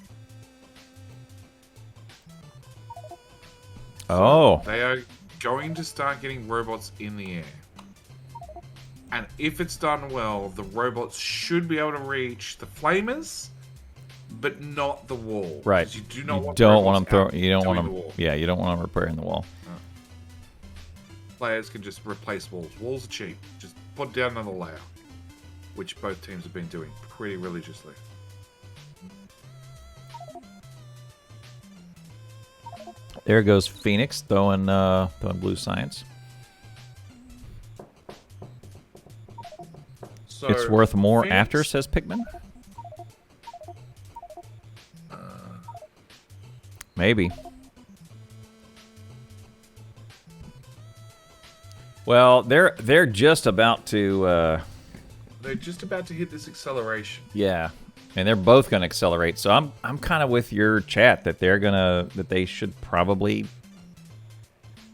Oh. They are going to start getting robots in the air. And if it's done well, the robots should be able to reach the flamers, but not the wall. Right. You do not want them You don't want them. Yeah, you don't want them repairing the wall. Players can just replace walls. Walls are cheap. Just put down another layer, which both teams have been doing pretty religiously. There goes Phoenix throwing blue science. So It's worth more Phoenix, after, says Pikmin. Maybe. Well, they're just about to. They're just about to hit this acceleration. Yeah, and they're both going to accelerate. So I'm kind of with your chat that they should probably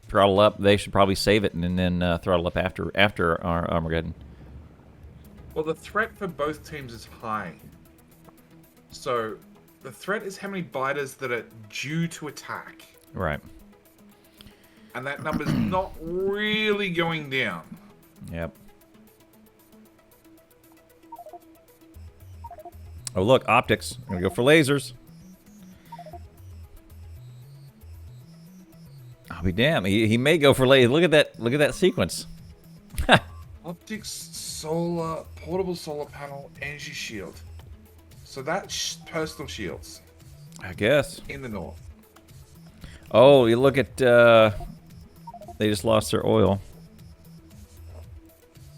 throttle up. They should probably save it and then throttle up after our Armageddon. Well, the threat for both teams is high. So the threat is how many biters that are due to attack. Right. And that number's not really going down. Yep. Oh, look, optics. I'm going to go for lasers. I'll be damned. He may go for lasers. Look at that sequence. Optics, solar, portable solar panel, energy shield. So that's personal shields I guess. in the north. Oh, you look at, they just lost their oil.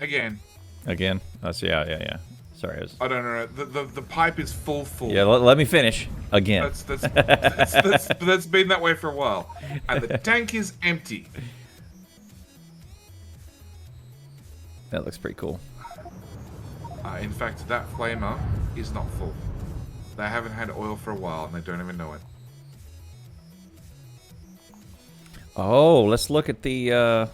Again, That's, yeah. Sorry. I don't know. The pipe is full. Yeah, let me finish. Again. That's been that way for a while. And the tank is empty. That looks pretty cool. In fact, that flamer is not full. They haven't had oil for a while, and they don't even know it. Oh, let's look at the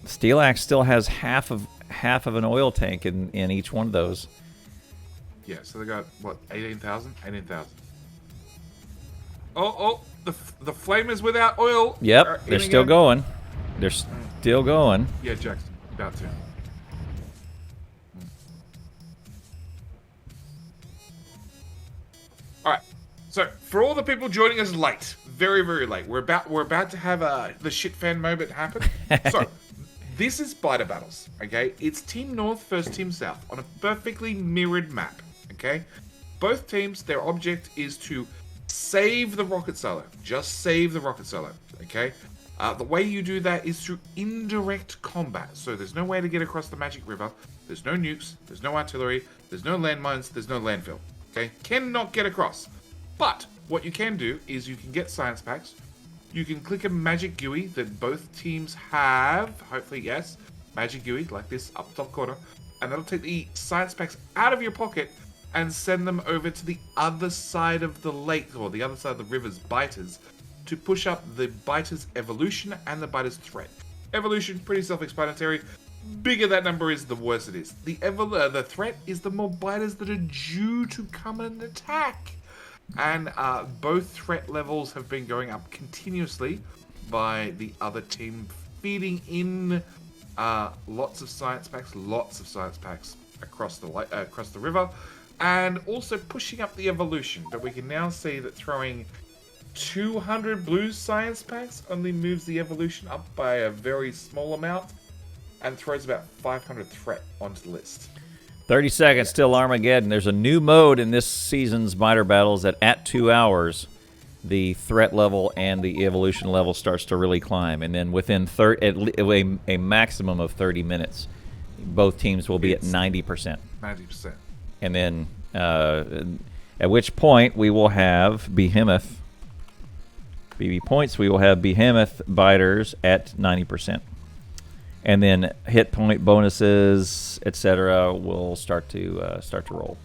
Steelaxe still has half of an oil tank in each one of those. Yeah, so they got what, 18,000? 18,000. Oh, the flamers without oil. Yep, they're still going. They're still going. Yeah, Jackson, about to. All right. So for all the people joining us late, very late, we're about to have the shit fan moment happen. So this is Biter Battles. Okay, it's Team North versus Team South on a perfectly mirrored map. Okay, both teams, their object is to save the rocket silo. Just save the rocket silo. Okay. The way you do that is through indirect combat. So there's no way to get across the Magic River. There's no nukes. There's no artillery. There's no landmines. There's no landfill. Okay? Cannot get across. But what you can do is you can get science packs. You can click a magic GUI that both teams have. Hopefully, yes. Magic GUI, like this, up top corner. And that'll take the science packs out of your pocket and send them over to the other side of the lake, or the other side of the river's biters, to push up the biter's evolution and the biter's threat. Evolution, pretty self-explanatory. Bigger that number is, the worse it is. The threat is the more biters that are due to come and attack. And both threat levels have been going up continuously by the other team feeding in lots of science packs across the river, and also pushing up the evolution. But we can now see that throwing 200 blue science packs only moves the evolution up by a very small amount and throws about 500 threat onto the list. 30 seconds till Armageddon. There's a new mode in this season's Biter Battles that at 2 hours, the threat level and the evolution level starts to really climb. And then within a maximum of 30 minutes, both teams will be at 90%. 90%. And then at which point we will have Behemoth. BB points, we will have Behemoth biters at 90%. And then hit point bonuses, etc., will start to roll.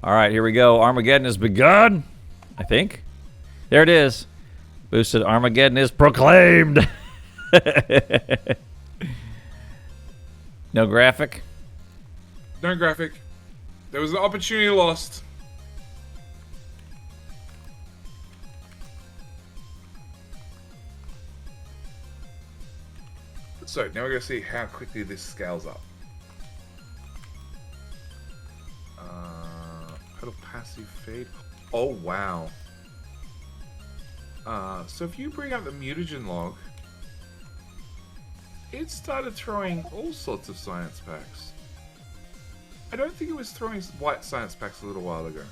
All right, here we go. Armageddon has begun, I think. There it is. Boosted Armageddon is proclaimed. No graphic? No graphic. There was an opportunity lost. So now we're going to see how quickly this scales up. Pedal passive feed. Oh, wow. So if you bring up the mutagen log, it started throwing all sorts of science packs. I don't think it was throwing white science packs a little while ago.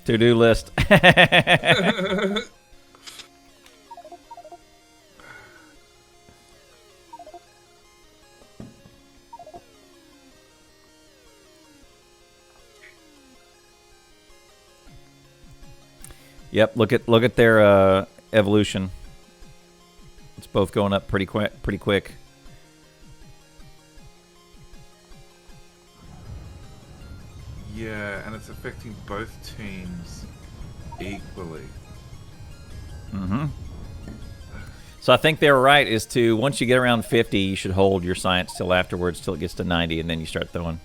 To-do list. Yep, look at their evolution. It's both going up pretty quick. Yeah, and it's affecting both teams equally. Mm-hmm. So I think they're right, is to, once you get around 50, you should hold your science till afterwards, till it gets to 90, and then you start throwing.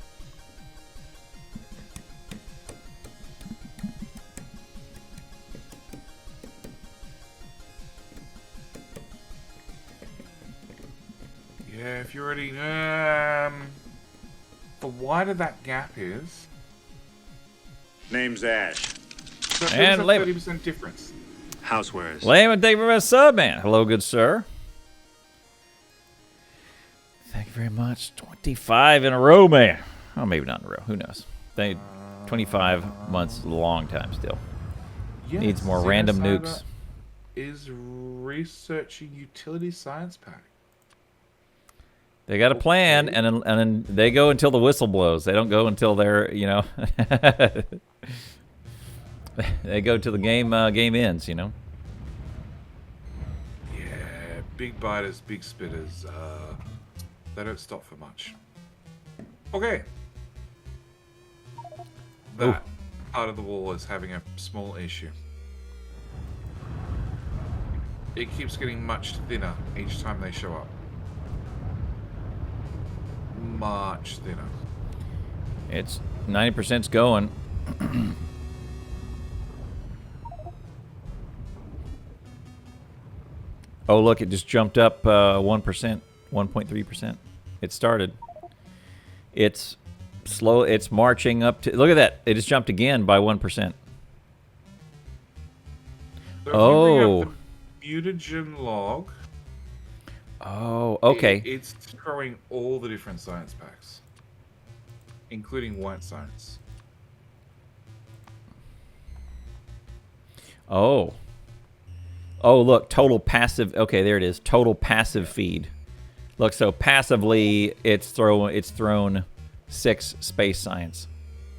Yeah, if you're already... the wider that gap is... Name's Ash. So And there's a 30% difference. Housewares. Layman, thank you very much, sub, man. Hello, good sir. Thank you very much. 25 in a row, man. Oh, maybe not in a row. Who knows? 25 months is a long time still. Yes, Needs more random Xenocyber nukes. Is researching utility science pack. They got a plan, and then they go until the whistle blows. They don't go until they're, you know, they go till the game ends, you know. Yeah, big biters, big spitters. They don't stop for much. Okay. That part of the wall is having a small issue. It keeps getting much thinner each time they show up. Much thinner. It's 90%'s going. Oh, look, it just jumped up 1%, 1.3%. It started. It's slow. It's marching up to... Look at that. It just jumped again by 1%. So if Oh. you bring up the mutagen log... Oh, okay. It's throwing all the different science packs, including white science. Oh. Oh, look, total passive. Okay, there it is. Total passive feed. Look, so passively, it's thrown 6 space science.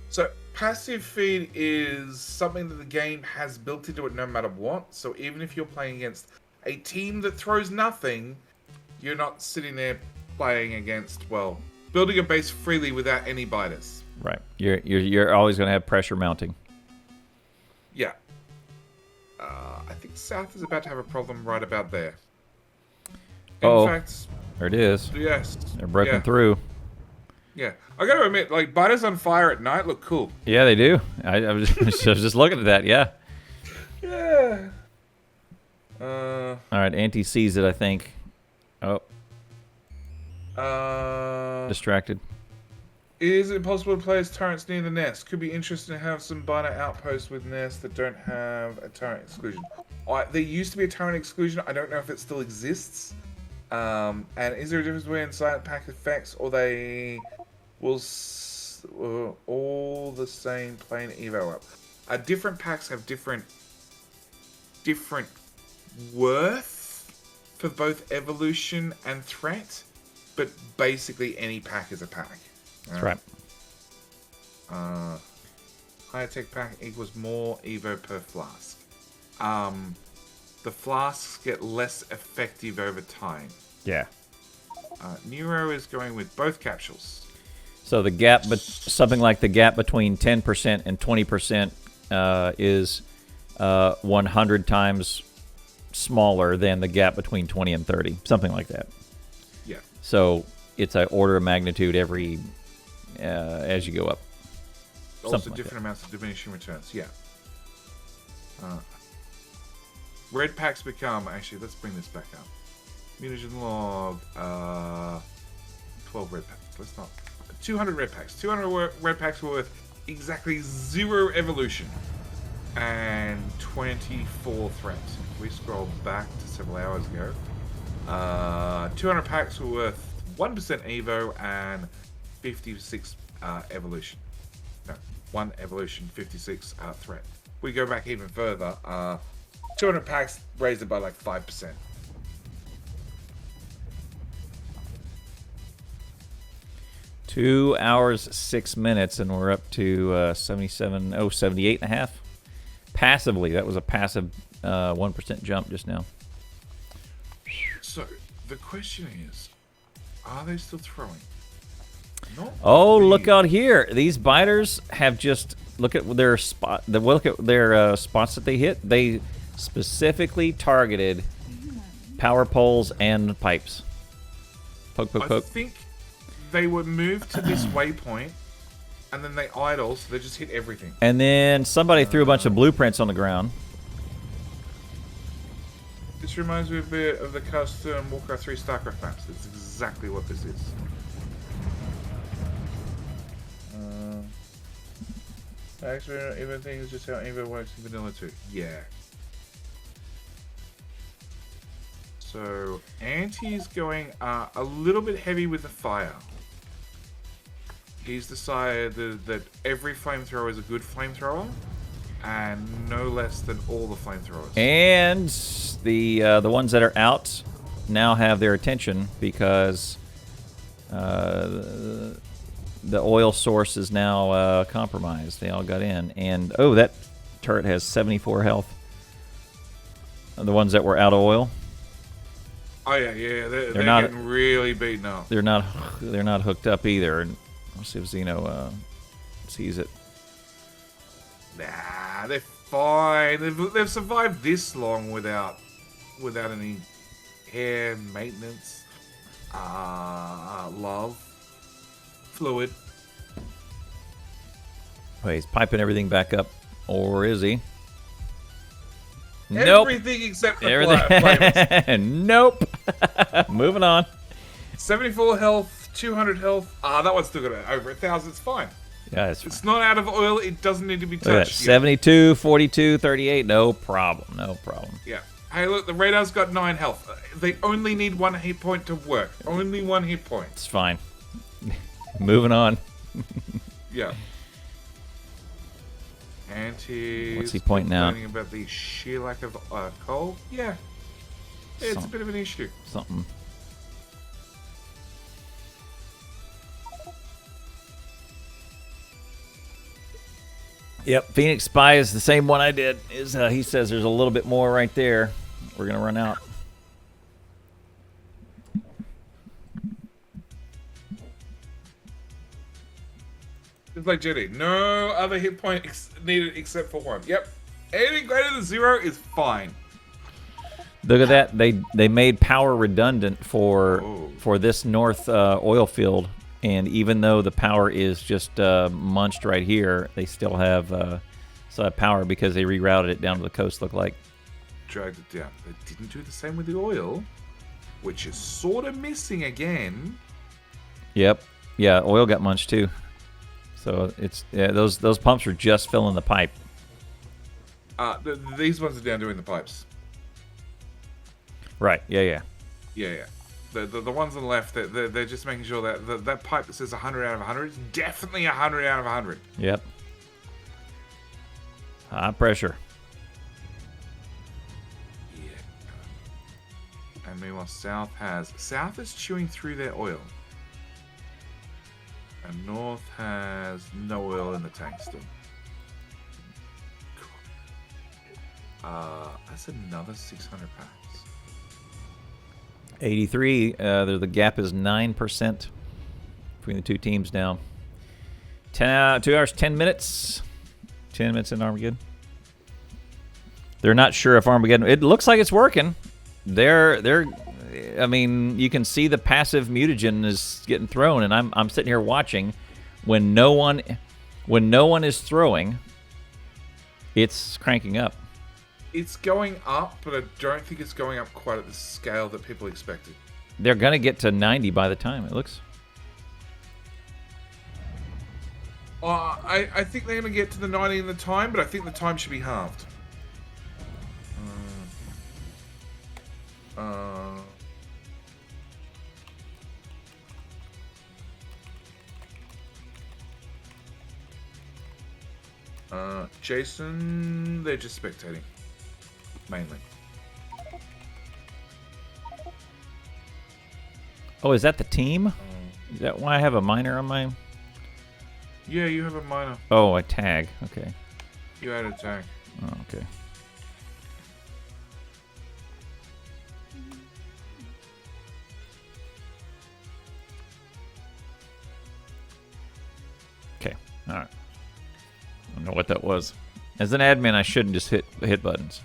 So passive feed is something that the game has built into it no matter what. So even if you're playing against a team that throws nothing, you're not sitting there playing against, well, building a base freely without any biters. Right. You're always going to have pressure mounting. Yeah. I think South is about to have a problem right about there. In fact, there it is. yes. They're broken through. Yeah. I gotta admit, like, biters on fire at night look cool. Yeah, they do. I was just looking at that. Yeah. Yeah. All right. Anti sees it, I think. Oh, distracted. Is it possible to play as turrets near the nest? Could be interesting to have some biter outposts with nests that don't have a turret exclusion. There used to be a turret exclusion. I don't know if it still exists. And is there a difference between silent pack effects, or they will all the same plain evo up? Different packs have different worth for both evolution and threat, but basically any pack is a pack. That's right. Higher tech pack equals more evo per flask. The flasks get less effective over time. Yeah. Neuro is going with both capsules. So the gap, but something like the gap between 10% and 20% is 100 times smaller than the gap between 20 and 30, something like that. Yeah. So it's an order of magnitude every as you go up. Also Something like different amounts of diminishing returns. Yeah. Red packs become... Actually, let's bring this back up. Mutagen log... 12 red packs. Let's not... 200 red packs. 200 red packs were worth exactly 0 evolution. And 24 threat. If we scroll back to several hours ago. 200 packs were worth 1% Evo and 56 evolution. No, 1 evolution, 56 threat. We go back even further. 200 packs raised it by like 5%. Two hours, 6 minutes, and we're up to 78 and a half. Passively, that was a passive 1% jump just now. So the question is, are they still throwing? Not Oh, really. look out here! These biters have just look at their spot. Look at their spots that they hit. They specifically targeted power poles and pipes. Poke, poke, I poke. think they were moved to this waypoint, and then they idle, so they just hit everything. And then somebody threw a bunch of blueprints on the ground. This reminds me a bit of the custom Warcraft 3 StarCraft maps. It's exactly what this is. Actually, everything is just how Evo works in Vanilla 2. Yeah. So, Anti's going a little bit heavy with the fire. He's decided that every flamethrower is a good flamethrower, and no less than all the flamethrowers. And the ones that are out now have their attention because the oil source is now compromised. They all got in, and oh, that turret has 74 health. The ones that were out of oil. Oh yeah, they're not getting really beaten up. They're not hooked up either. And let's see if Xeno sees it. Nah, they're fine. They've survived this long without any air maintenance, love, fluid. Wait, he's piping everything back up, or is he? Nope. Everything except the Everything. Nope. Moving on. 74 health, 200 health. That one's still got over 1,000. It's fine. Yeah, it's fine. It's not out of oil. It doesn't need to be Look at that. touched. 72, 42, 38. No problem. No problem. Yeah. Hey, look, the radar's got 9 health. They only need 1 hit point to work. Only 1 hit point. It's fine. Moving on. Yeah. Anti. What's he pointing out? Complaining about the sheer lack of coal. Yeah. It's a bit of an issue. Something. Yep, Phoenix Spy is the same one I did. He says there's a little bit more right there. We're gonna run out. It's like Jenny. No other hit point needed except for 1. Yep. Anything greater than 0 is fine. Look at that. They made power redundant for this north oil field, and even though the power is just munched right here, they still have power because they rerouted it down to the coast. Look like dragged it down. They didn't do the same with the oil, which is sort of missing again. Yep. Yeah, oil got munched too. So it's those pumps are just filling the pipe. These ones are down doing the pipes. Right. Yeah. Yeah. The ones on the left, they're just making sure that that pipe that says 100 out of 100 is definitely 100 out of 100. Yep. High pressure. Yeah. And meanwhile, South is chewing through their oil. And North has no oil in the tank still. That's another 600 packs. 83. The gap is 9% between the two teams now. 2 hours, 10 minutes. 10 minutes in Armageddon. They're not sure if Armageddon. It looks like it's working. I mean, you can see the passive mutagen is getting thrown, and I'm sitting here watching. When no one is throwing, it's cranking up. It's going up, but I don't think it's going up quite at the scale that people expected. They're going to get to 90 by the time, it looks. I think they're going to get to the 90 in the time, but I think the time should be halved. Jason, they're just spectating. Mainly. Oh, is that the team? Is that why I have a minor on my... Yeah, you have a minor. Oh, a tag. Okay. You had a tag. Oh, okay. Okay. All right. I don't know what that was. As an admin, I shouldn't just hit buttons.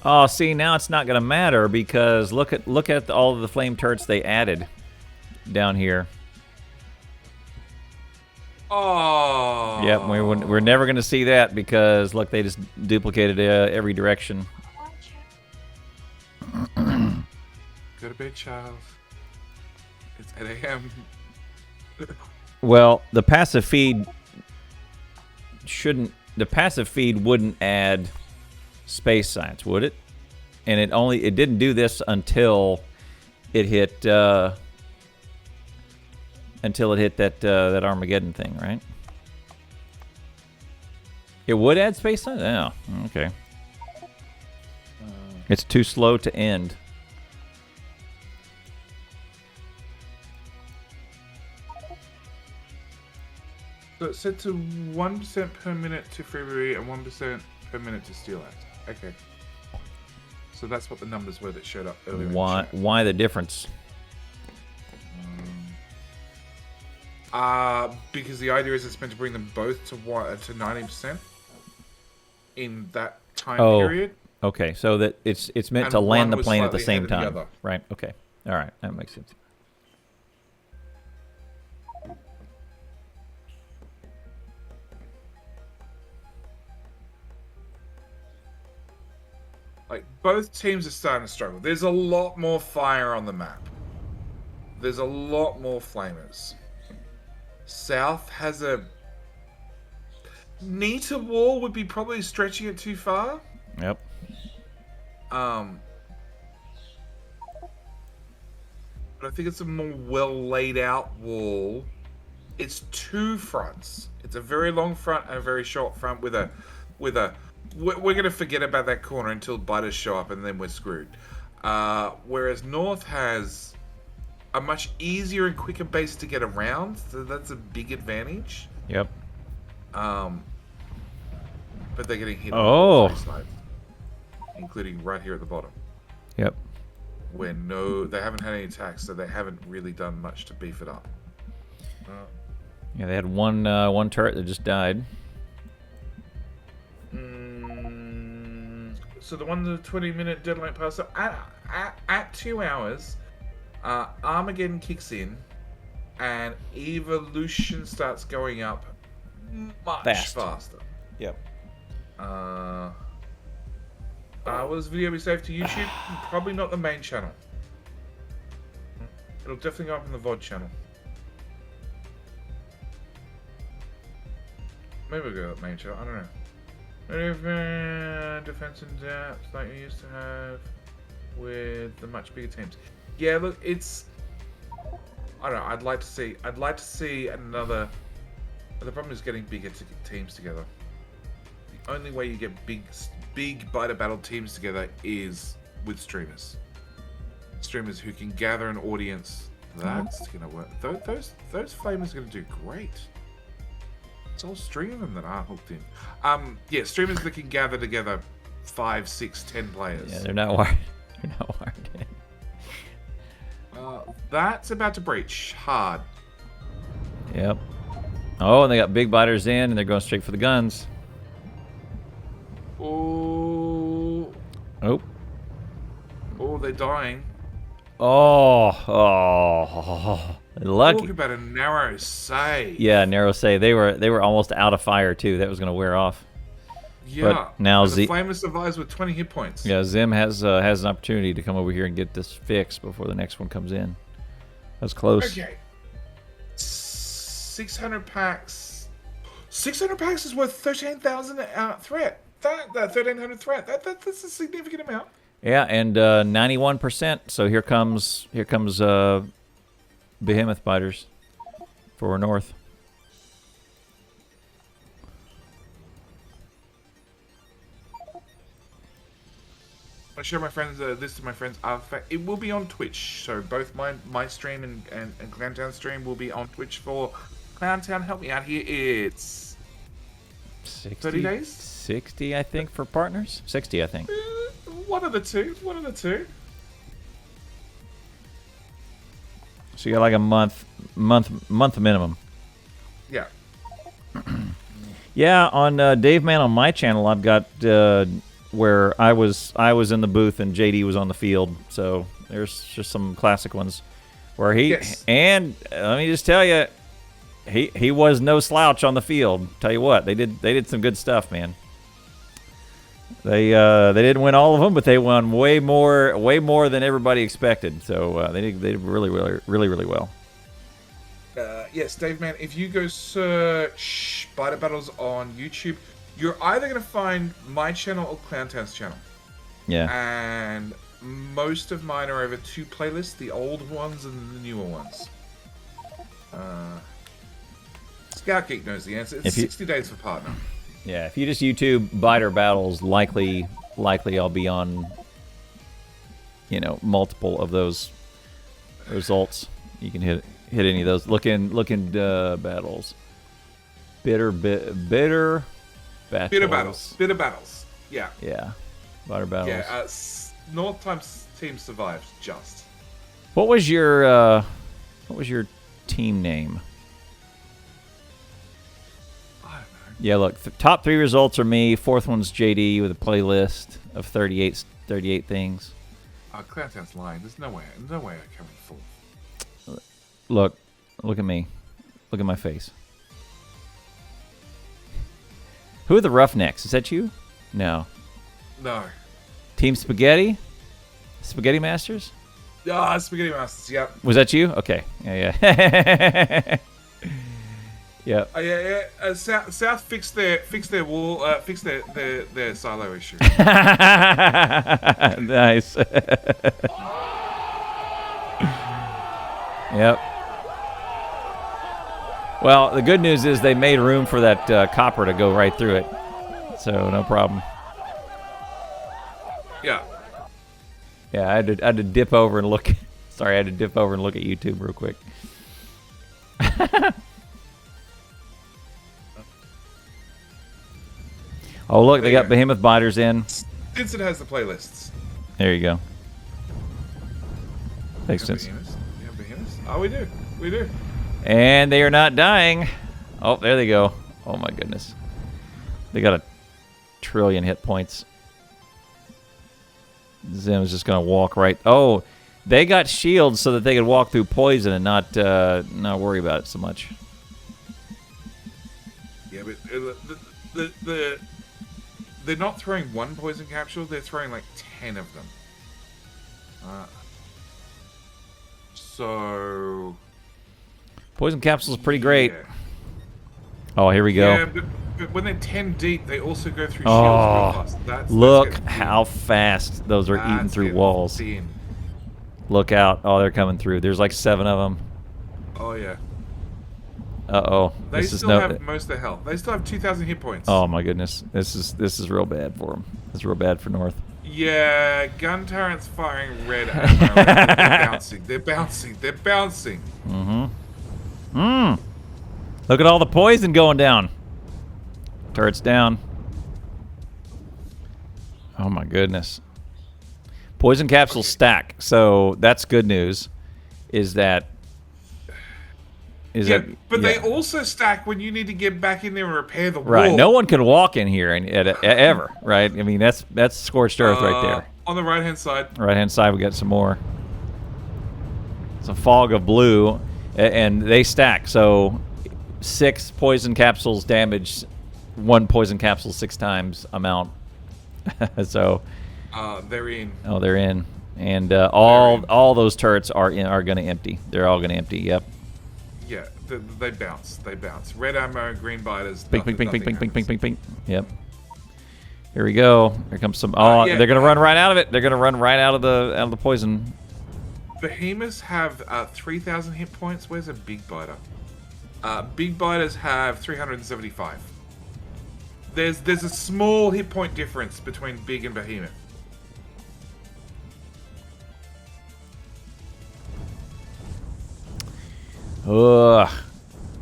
Oh, see, now it's not going to matter because look at all of the flame turrets they added down here. Oh. Yep, we're never going to see that because look, they just duplicated every direction. Go to bed, child. It's 8 a.m. Well, the passive feed wouldn't add space science, would it? And it didn't do this until it hit that Armageddon thing, right? It would add space science? Oh, okay. It's too slow to end. So it's set to 1% per minute to FreeBB and 1% per minute to Steelaxe. Okay. So that's what the numbers were that showed up earlier. Why the difference? Because the idea is it's meant to bring them both to 90% in that time period. Okay, so that it's meant And to land one the was plane at the slightly same ahead of the time. other. Right, okay. All right, that makes sense. Like, both teams are starting to struggle. There's a lot more fire on the map. There's a lot more flamers. South has a neater wall, would be probably stretching it too far. Yep. But I think it's a more well laid out wall. It's two fronts. It's a very long front and a very short front with a we're gonna forget about that corner until biters show up and then we're screwed. Whereas North has a much easier and quicker base to get around, so that's a big advantage. Yep. But they're getting hit Oh. on all three sides, including right here at the bottom, Yep. where they haven't had any attacks, so they haven't really done much to beef it up. Yeah, they had one turret that just died. So the 20-minute deadline pass. So at 2 hours, Armageddon kicks in, and evolution starts going up much faster. Yep. Will this video be saved to YouTube? Probably not the main channel. It'll definitely go up in the VOD channel. Maybe we'll go to the main channel. I don't know. Defense in depth like you used to have with the much bigger teams. Yeah, look, it's. I don't know. I'd like to see another. But the problem is getting bigger teams together. The only way you get big biter battle teams together is with streamers. Streamers who can gather an audience. That's gonna work. Those flamers are gonna do great. It's all string of them that are hooked in. Yeah, streamers that can gather together 5, 6, 10 players. Yeah, they're not wired. They're not wired in. That's about to breach hard. Yep. Oh, and they got big biters in, and they're going straight for the guns. Oh, Oh. they're dying. Oh. Lucky. Talk about a narrow save. Yeah, narrow save. They were almost out of fire too. That was going to wear off. Yeah. But now the flamer survives with 20 hit points. Yeah, Zim has an opportunity to come over here and get this fixed before the next one comes in. That's close. Okay. 600 packs. 600 packs is worth 13,000 threat. That 1,300 threat. That's a significant amount. Yeah, and 91%. So here comes behemoth biters for North. I show my friends this to my friends. It will be on Twitch, so both my stream and Clowntown stream will be on Twitch for Clowntown. Help me out here. It's 60, 30 days. 60, I think, for partners. 60, I think. One of the two. So you got like a month minimum. Yeah. Yeah, on Dave Man on my channel, I've got where I was in the booth and JD was on the field. So there's just some classic ones where he and let me just tell you, he was no slouch on the field. Tell you what, they did some good stuff, man. They didn't win all of them, but they won way more than everybody expected. So they did really well. Yes, Dave, man, if you go search Biter Battles on YouTube, you're either going to find my channel or Clowntown's channel. Yeah. And most of mine are over 2 playlists, the old ones and the newer ones. Scout Geek knows the answer. It's 60 days for partner. Yeah, if you just YouTube Biter Battles, likely I'll be on, multiple of those results. You can hit any of those. Look in battles. Bitter battles. Bitter battles. Yeah. Yeah. Biter Battles. Yeah. North Times team survived just. What was your team name? I don't know. Yeah, look, top 3 results are me. 4th one's JD with a playlist of 38 things. Clowntown's lying. There's no way I come in full. Look at me. Look at my face. Who are the Roughnecks? Is that you? No. No. Team Spaghetti? Spaghetti Masters? Spaghetti Masters, yep. Was that you? Okay. Yeah. Yep. Yeah. South fixed their wall, fixed their silo issue. Nice. Yep. Well, the good news is they made room for that copper to go right through it, so no problem. Yeah. Yeah, I had to dip over and look. Sorry, I had to dip over and look at YouTube real quick. Oh, look, they got Behemoth Biters in. Stinson has the playlists. There you go. Thanks, Stinson. Yeah, Behemoths. Oh, we do. And they are not dying. Oh, there they go. Oh, my goodness. They got 1 trillion hit points. Zim's just going to walk right. Oh, they got shields so that they could walk through poison and not worry about it so much. Yeah, but they're not throwing 1 poison capsule. They're throwing like 10 of them. So Poison capsule is pretty great. Yeah. Oh, here we go. Yeah, but when they're 10 deep, they also go through shields real fast. Look how fast those are eating through walls. Thin. Look out. Oh, they're coming through. There's like 7 of them. Oh, yeah. Uh-oh. They still have most of their health. They still have 2,000 hit points. Oh, my goodness. This is real bad for them. It's real bad for North. Yeah, gun turrets firing red ammo. They're bouncing. Look at all the poison going down. Turret's down. Oh my goodness. Poison capsules stack. So that's good news. They also stack when you need to get back in there and repair the wall. Right. No one can walk in here ever. Right. I mean that's scorched earth right there. On the right hand side. Right hand side we got some more. It's a fog of blue, and they stack. So 6 poison capsules damage 1 poison capsule 6 times amount. So they're in. Oh, they're in, and all those turrets are going to empty. They're all going to empty. Yep. Yeah, they bounce. Red ammo, green biters. Ping. Yep. Here we go. Here comes some. Oh, they're going to run right out of it. They're going to run right out of the poison. Behemoths have 3,000 hit points. Where's a big biter? Big biters have 375. There's a small hit point difference between big and behemoth. Ugh.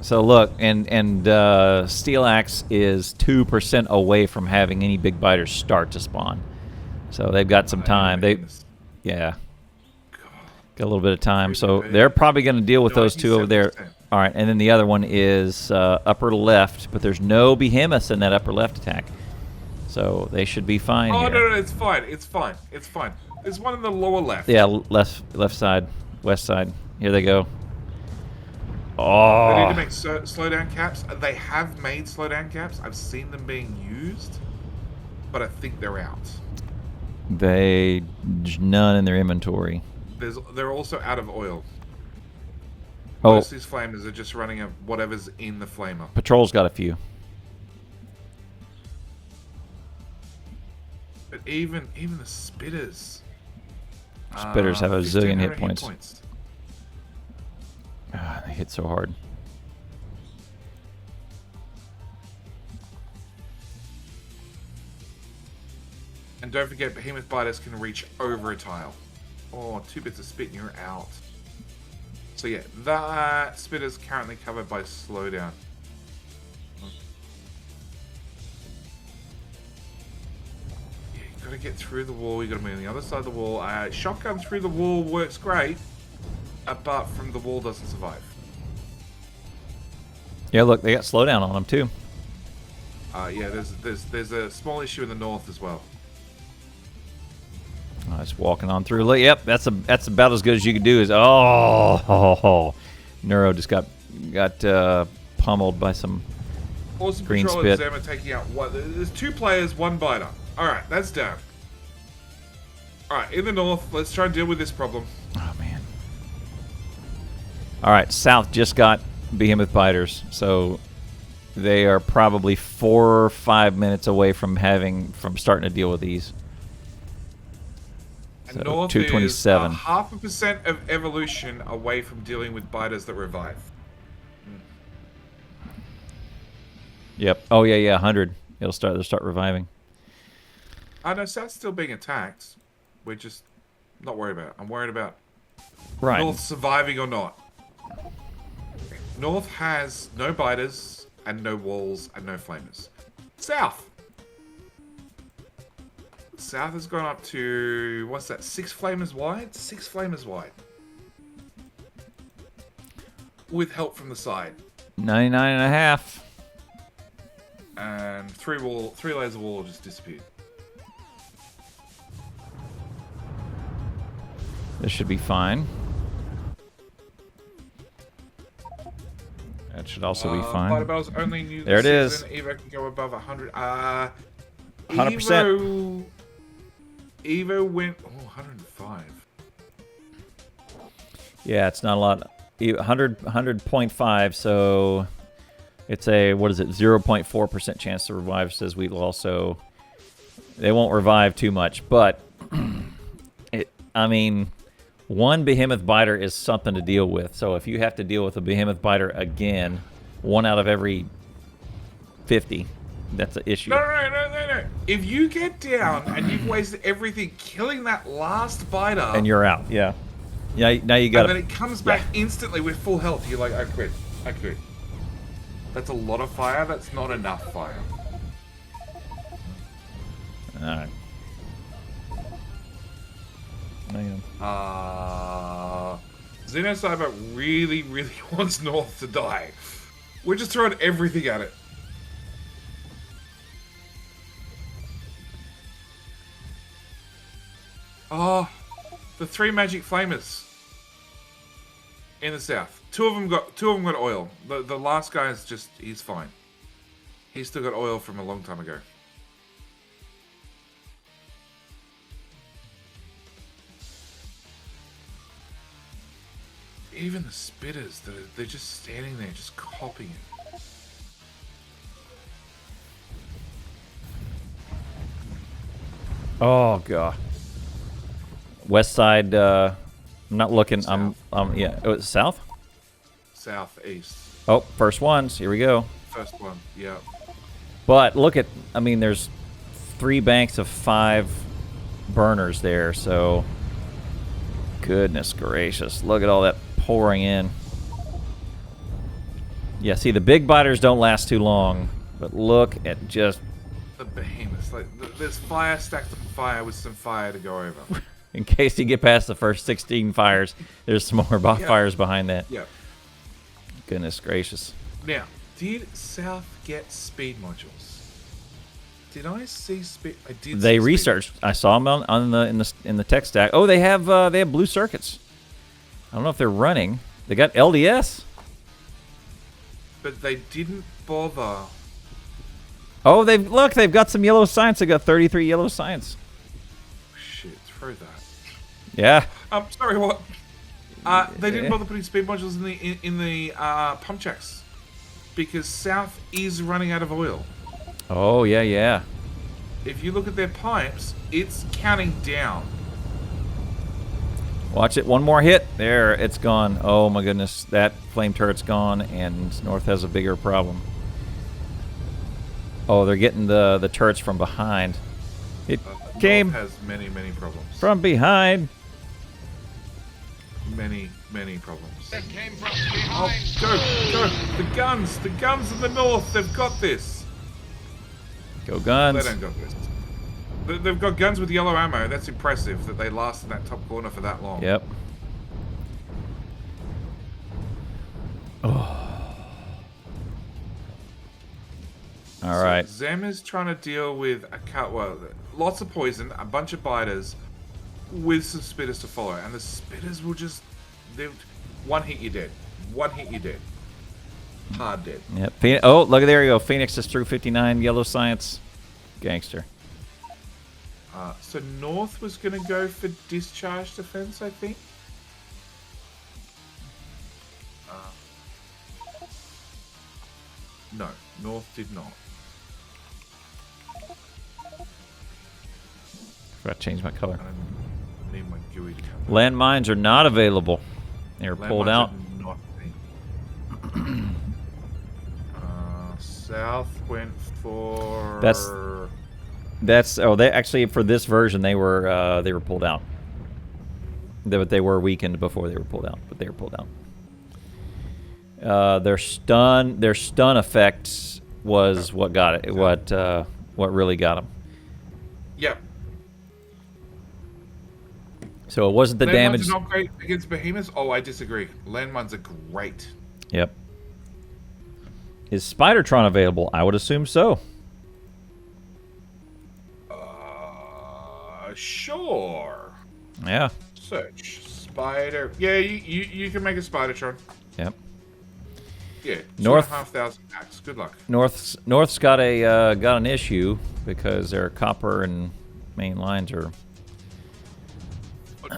So look, and Steelaxe is 2% away from having any big biters start to spawn. So they've got some time. Got a little bit of time. So they're probably going to deal with those 2 over there. All right, and then the other one is upper left, but there's no behemoths in that upper left attack. So they should be fine Oh, here. no, it's fine. It's fine. It's fine. There's one in the lower left. Yeah, left side, west side. Here they go. They Oh. need to make slowdown caps. They have made slowdown caps. I've seen them being used, but I think they're out. None in their inventory. They're also out of oil. Oh, Most of these flamers are just running out whatever's in the flamer. Patrol's got a few. But even the spitters. Spitters have a zillion hit 1500 points. Ah, they hit so hard. And don't forget, behemoth biters can reach over a tile. Oh, 2 bits of spit and you're out. So yeah, that spitter's currently covered by slowdown. Yeah, you gotta get through the wall. You gotta move on the other side of the wall. Shotgun through the wall works great, apart from the wall doesn't survive. Yeah, look, they got slowdown on them too. Yeah, there's a small issue in the north as well. Oh, just walking on through. Look, yep, that's about as good as you could do. Is Neuro just got pummeled by some green AwesomePatrol spit. and Zema taking out one. There's 2 players, 1 biter. All right, that's down. All right, in the north, let's try and deal with this problem. Oh man. All right, south just got behemoth biters, so they are probably 4 or 5 minutes away from starting to deal with these. And So, north 227. is 0.5% of evolution away from dealing with biters that revive. Yep. Oh yeah, 100. They'll start reviving. I know South's still being attacked. We're just not worried about it. I'm worried about Right. North surviving or not. North has no biters and no walls and no flamers. South has gone up to, what's that, 6 flamers wide? 6 flamers wide. With help from the side. 99.5. And 3 layers of wall just disappeared. This should be fine. That should also be fine. Fighter Bells only new There this it is. season. Evo can go above 100. 100%. Evo went 105. Yeah, it's not a lot. 100.5, so it's a, what is it, 0.4% chance to revive, says we will also, they won't revive too much, but I mean, 1 behemoth biter is something to deal with. So if you have to deal with a behemoth biter again, 1 out of every 50, that's an issue. No. If you get down and you've wasted everything killing that last biter, And you're out, yeah. Yeah, now you got and then it comes back instantly with full health, you're like, I quit. That's a lot of fire. That's not enough fire. Alright. Xenocyber really wants North to die. We're just throwing everything at it. Oh, the 3 magic flamers in the south. Two of them got oil. The last guy is just, he's fine. He's still got oil from a long time ago. Even the spitters, they're just standing there, just copying it. Oh god. West side. I'm not looking. South. Yeah. Oh, it's south. Southeast. Oh, first ones. Here we go. First one. Yeah. But look at. I mean, there's 3 banks of 5 burners there. So, goodness gracious, look at all that pouring in. Yeah. See, the big biters don't last too long. But look at just. The behemoths. Like, there's fire stacked on fire with some fire to go over. In case you get past the first 16 fires, there's some more fires behind that. Yeah. Goodness gracious. Now, did South get speed modules? Did I see I did. They see researched. I saw them in the tech stack. Oh, they have blue circuits. I don't know if they're running. They got LDS. But they didn't bother. Oh, they've got some yellow science. They got 33 yellow science. Shit, throw that. Yeah. Sorry, what? They didn't bother putting speed modules in the pump jacks because South is running out of oil. Oh, yeah. If you look at their pipes, it's counting down. Watch it. One more hit. There, it's gone. Oh, my goodness. That flame turret's gone, and North has a bigger problem. Oh, they're getting the turrets from behind. It came North has many problems. from behind. Many problems. Oh, go! The guns in the North, they've got this. Go guns. They don't got this. They've got guns with yellow ammo. That's impressive that they last in that top corner for that long. Yep. Oh. All right. Zem is trying to deal with lots of poison, a bunch of biters, with some spitters to follow, and the spitters will just one hit you're dead. One hit you're dead. Hard dead. Yep. Oh, look, there you go. Phoenix is through 59 yellow science. Gangster. So North was going to go for discharge defense, I think. No, North did not. Forgot to change my color. I need my GUI to come. Landmines are not available. They were pulled out. South went for. That's they actually for this version they were pulled out. They were weakened before they were pulled out, but they were pulled out. Their stun effect was what got it. What really got them. Yep. So it wasn't the damage. Landmines are not great against behemoths. Oh, I disagree. Landmines are great. Yep. Is Spidertron available? I would assume so. Sure. Yeah. Search spider. Yeah, you can make a Spidertron. Yep. Yeah. North 2,500 packs. Good luck. North's got an issue because their copper and main lines are.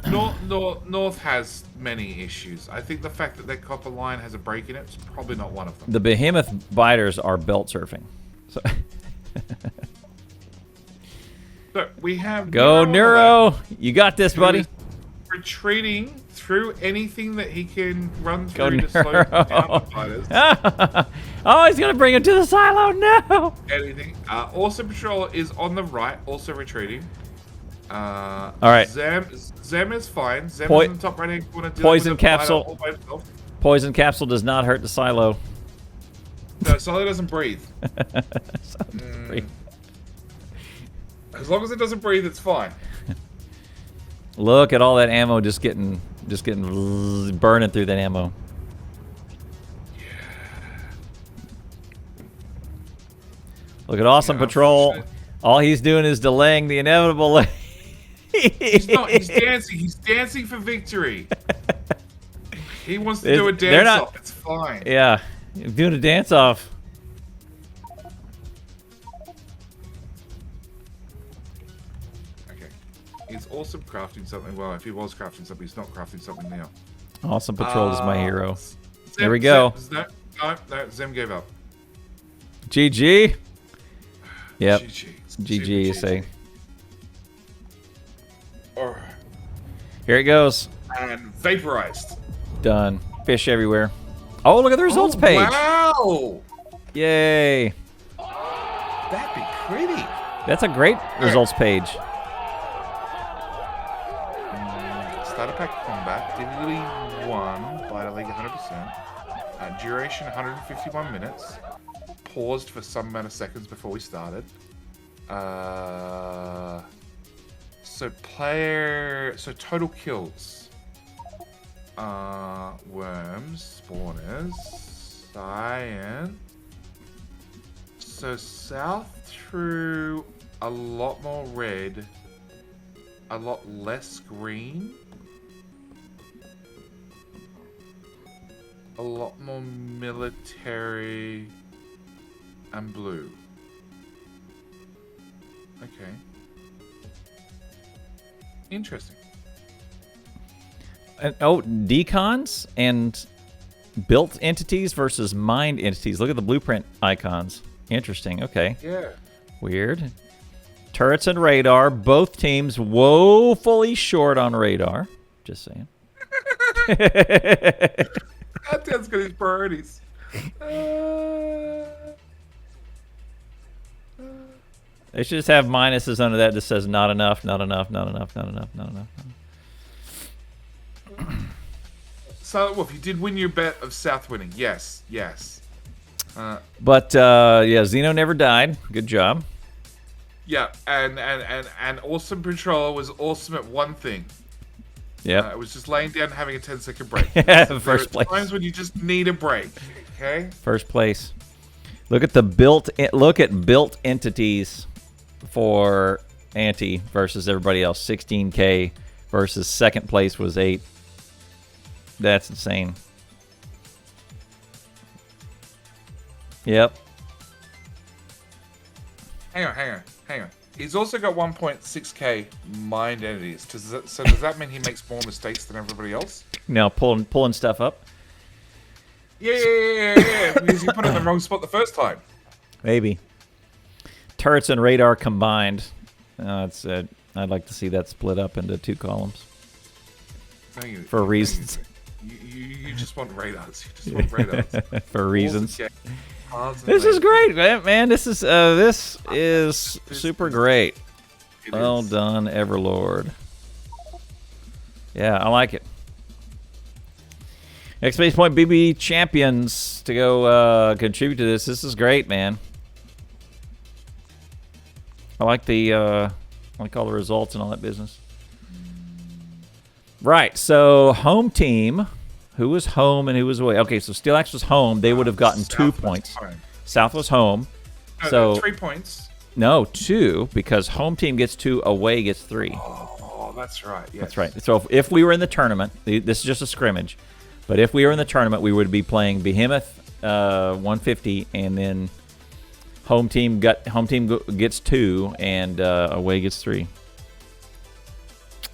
North has many issues. I think the fact that their copper line has a break in it is probably not one of them. The behemoth biters are belt surfing. So So we have go Neuro. You got this, buddy. Retreating through anything that he can run Go through to slow down the fighters. Oh, he's gonna bring him to the silo. No. Anything. AwesomePatrol is on the right, also retreating. All right. Zem is fine. Zem is in the top right hand corner. Poison capsule. Poison capsule does not hurt the silo. No, silo doesn't breathe. Breathe. As long as it doesn't breathe, it's fine. Look at all that ammo just getting burning through that ammo. Yeah. Look at AwesomePatrol. All he's doing is delaying the inevitable. He's not. He's dancing. He's dancing for victory. He wants to do a dance off. It's fine. Yeah, he's doing a dance off. He's also crafting something. Well, if he was crafting something, he's not crafting something now. AwesomePatrol is my hero. There we go. No, Zem gave up. GG. Yep. GG, you say. Alright. Here it goes. And vaporized. Done. Fish everywhere. Oh, look at the results page. Wow. Yay. That'd be pretty. That's a great results page. Starter pack combat, difficulty 1, Biter League 100%. Duration 151 minutes. Paused for some amount of seconds before we started. So total kills. Worms, spawners, cyan, So South threw a lot more red, a lot less green, a lot more military, and blue. Okay. Interesting. And, oh, decons and built entities versus mined entities. Look at the blueprint icons. Interesting. Okay. Yeah. Weird. Turrets and radar. Both teams woefully short on radar. Just saying. Antielitz got his priorities. They should just have minuses under that that says not enough, not enough, not enough, not enough, not enough. So, Wolf, you did win your bet of South winning. Yes, yes. But yeah, Xeno never died. Good job. Yeah, and AwesomePatrol was awesome at one thing. Yeah. It was just laying down and having a 10-second break. First place. Times when you just need a break. Okay. First place. Look at the built entities for Anti versus everybody else. 16K versus second place was 8. That's insane. Yep. Hang on. He's also got 1.6k mined entities. So does that mean he makes more mistakes than everybody else? Now pulling stuff up. Yeah. Because you put it in the wrong spot the first time. Maybe. Turrets and radar combined. I'd like to see that split up into 2 columns. For reasons. You just want radars. You just want radars. For reasons. Cars and This is lasers. great, man. This is super great. It Well is. done, Everlord. Yeah, I like it. Exclamation point BB champions to go contribute to this. This is great, man. I like the like all the results and all that business. Right, so home team. Who was home and who was away? Okay, so Steelaxe was home. They would have gotten South 2 was points. home. South was home. No, So 3 points. no, 2 because home team gets 2, away gets 3. Oh, that's right. Yes. That's right. So if we were in the tournament, this is just a scrimmage, but if we were in the tournament, we would be playing Behemoth 150, and then home team gets 2, and away gets 3.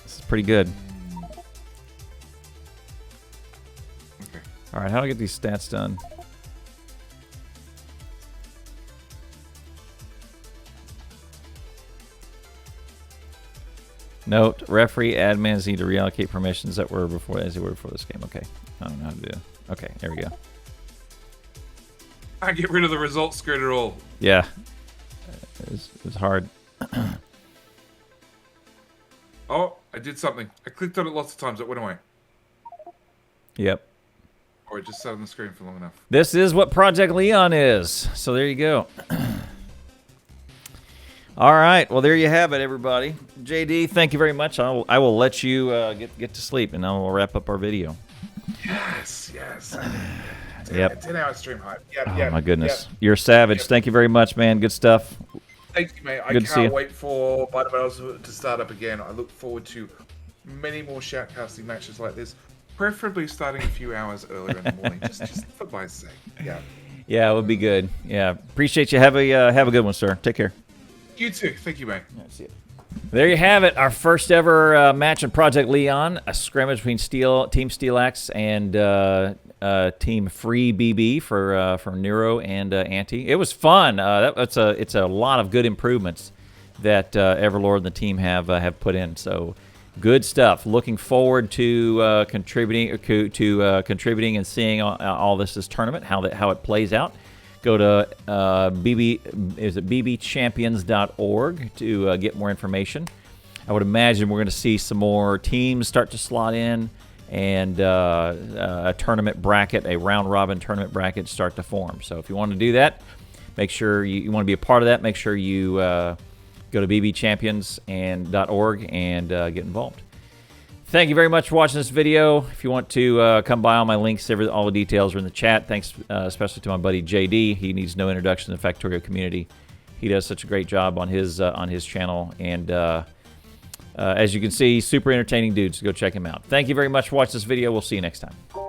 This is pretty good. Okay. All right, how do I get these stats done? Note: referee admins need to reallocate permissions that were before as they were before this game. Okay, I don't know how to do. Okay, there we go. I get rid of the results screen at all. Yeah, it was hard. Oh, I did something. I clicked on it lots of times. It went away. Yep. Or it just sat on the screen for long enough. This is what Project Leon is. So there you go. All right. Well, there you have it, everybody. JD, thank you very much. I will let you get to sleep, and I will wrap up our video. Yes. Yep. 10-hour stream hype. Yep, Oh, yep, my goodness. yep. You're a savage. Yep. Thank you very much, man. Good stuff. Thank you, mate. I Good to see can't you. wait for Bite Battles to start up again. I look forward to many more shoutcasting matches like this, preferably starting a few hours earlier in the morning, just for my sake. Yeah. Yeah, it would be good. Yeah. Appreciate you. Have a good one, sir. Take care. You too. Thank you, mate. See you. There you have it. Our first ever match in Project Leon, a scrimmage between Team Steelaxe and Team FreeBB for Nero and Anti. It was fun. It's a lot of good improvements that Everlord and the team have put in. So good stuff. Looking forward to contributing and seeing all this tournament, how it plays out. Go to bbchampions.org to get more information. I would imagine we're going to see some more teams start to slot in, and a tournament bracket, a round-robin tournament bracket start to form. So if you want to do that, make sure you want to be a part of that. Make sure you go to bbchampions.org and get involved. Thank you very much for watching this video. If you want to come by, all my links, all the details are in the chat. Thanks especially to my buddy JD. He needs no introduction to the Factorio community. He does such a great job on his channel, and as you can see, super entertaining dude, so go check him out. Thank you very much for watching this video. We'll see you next time.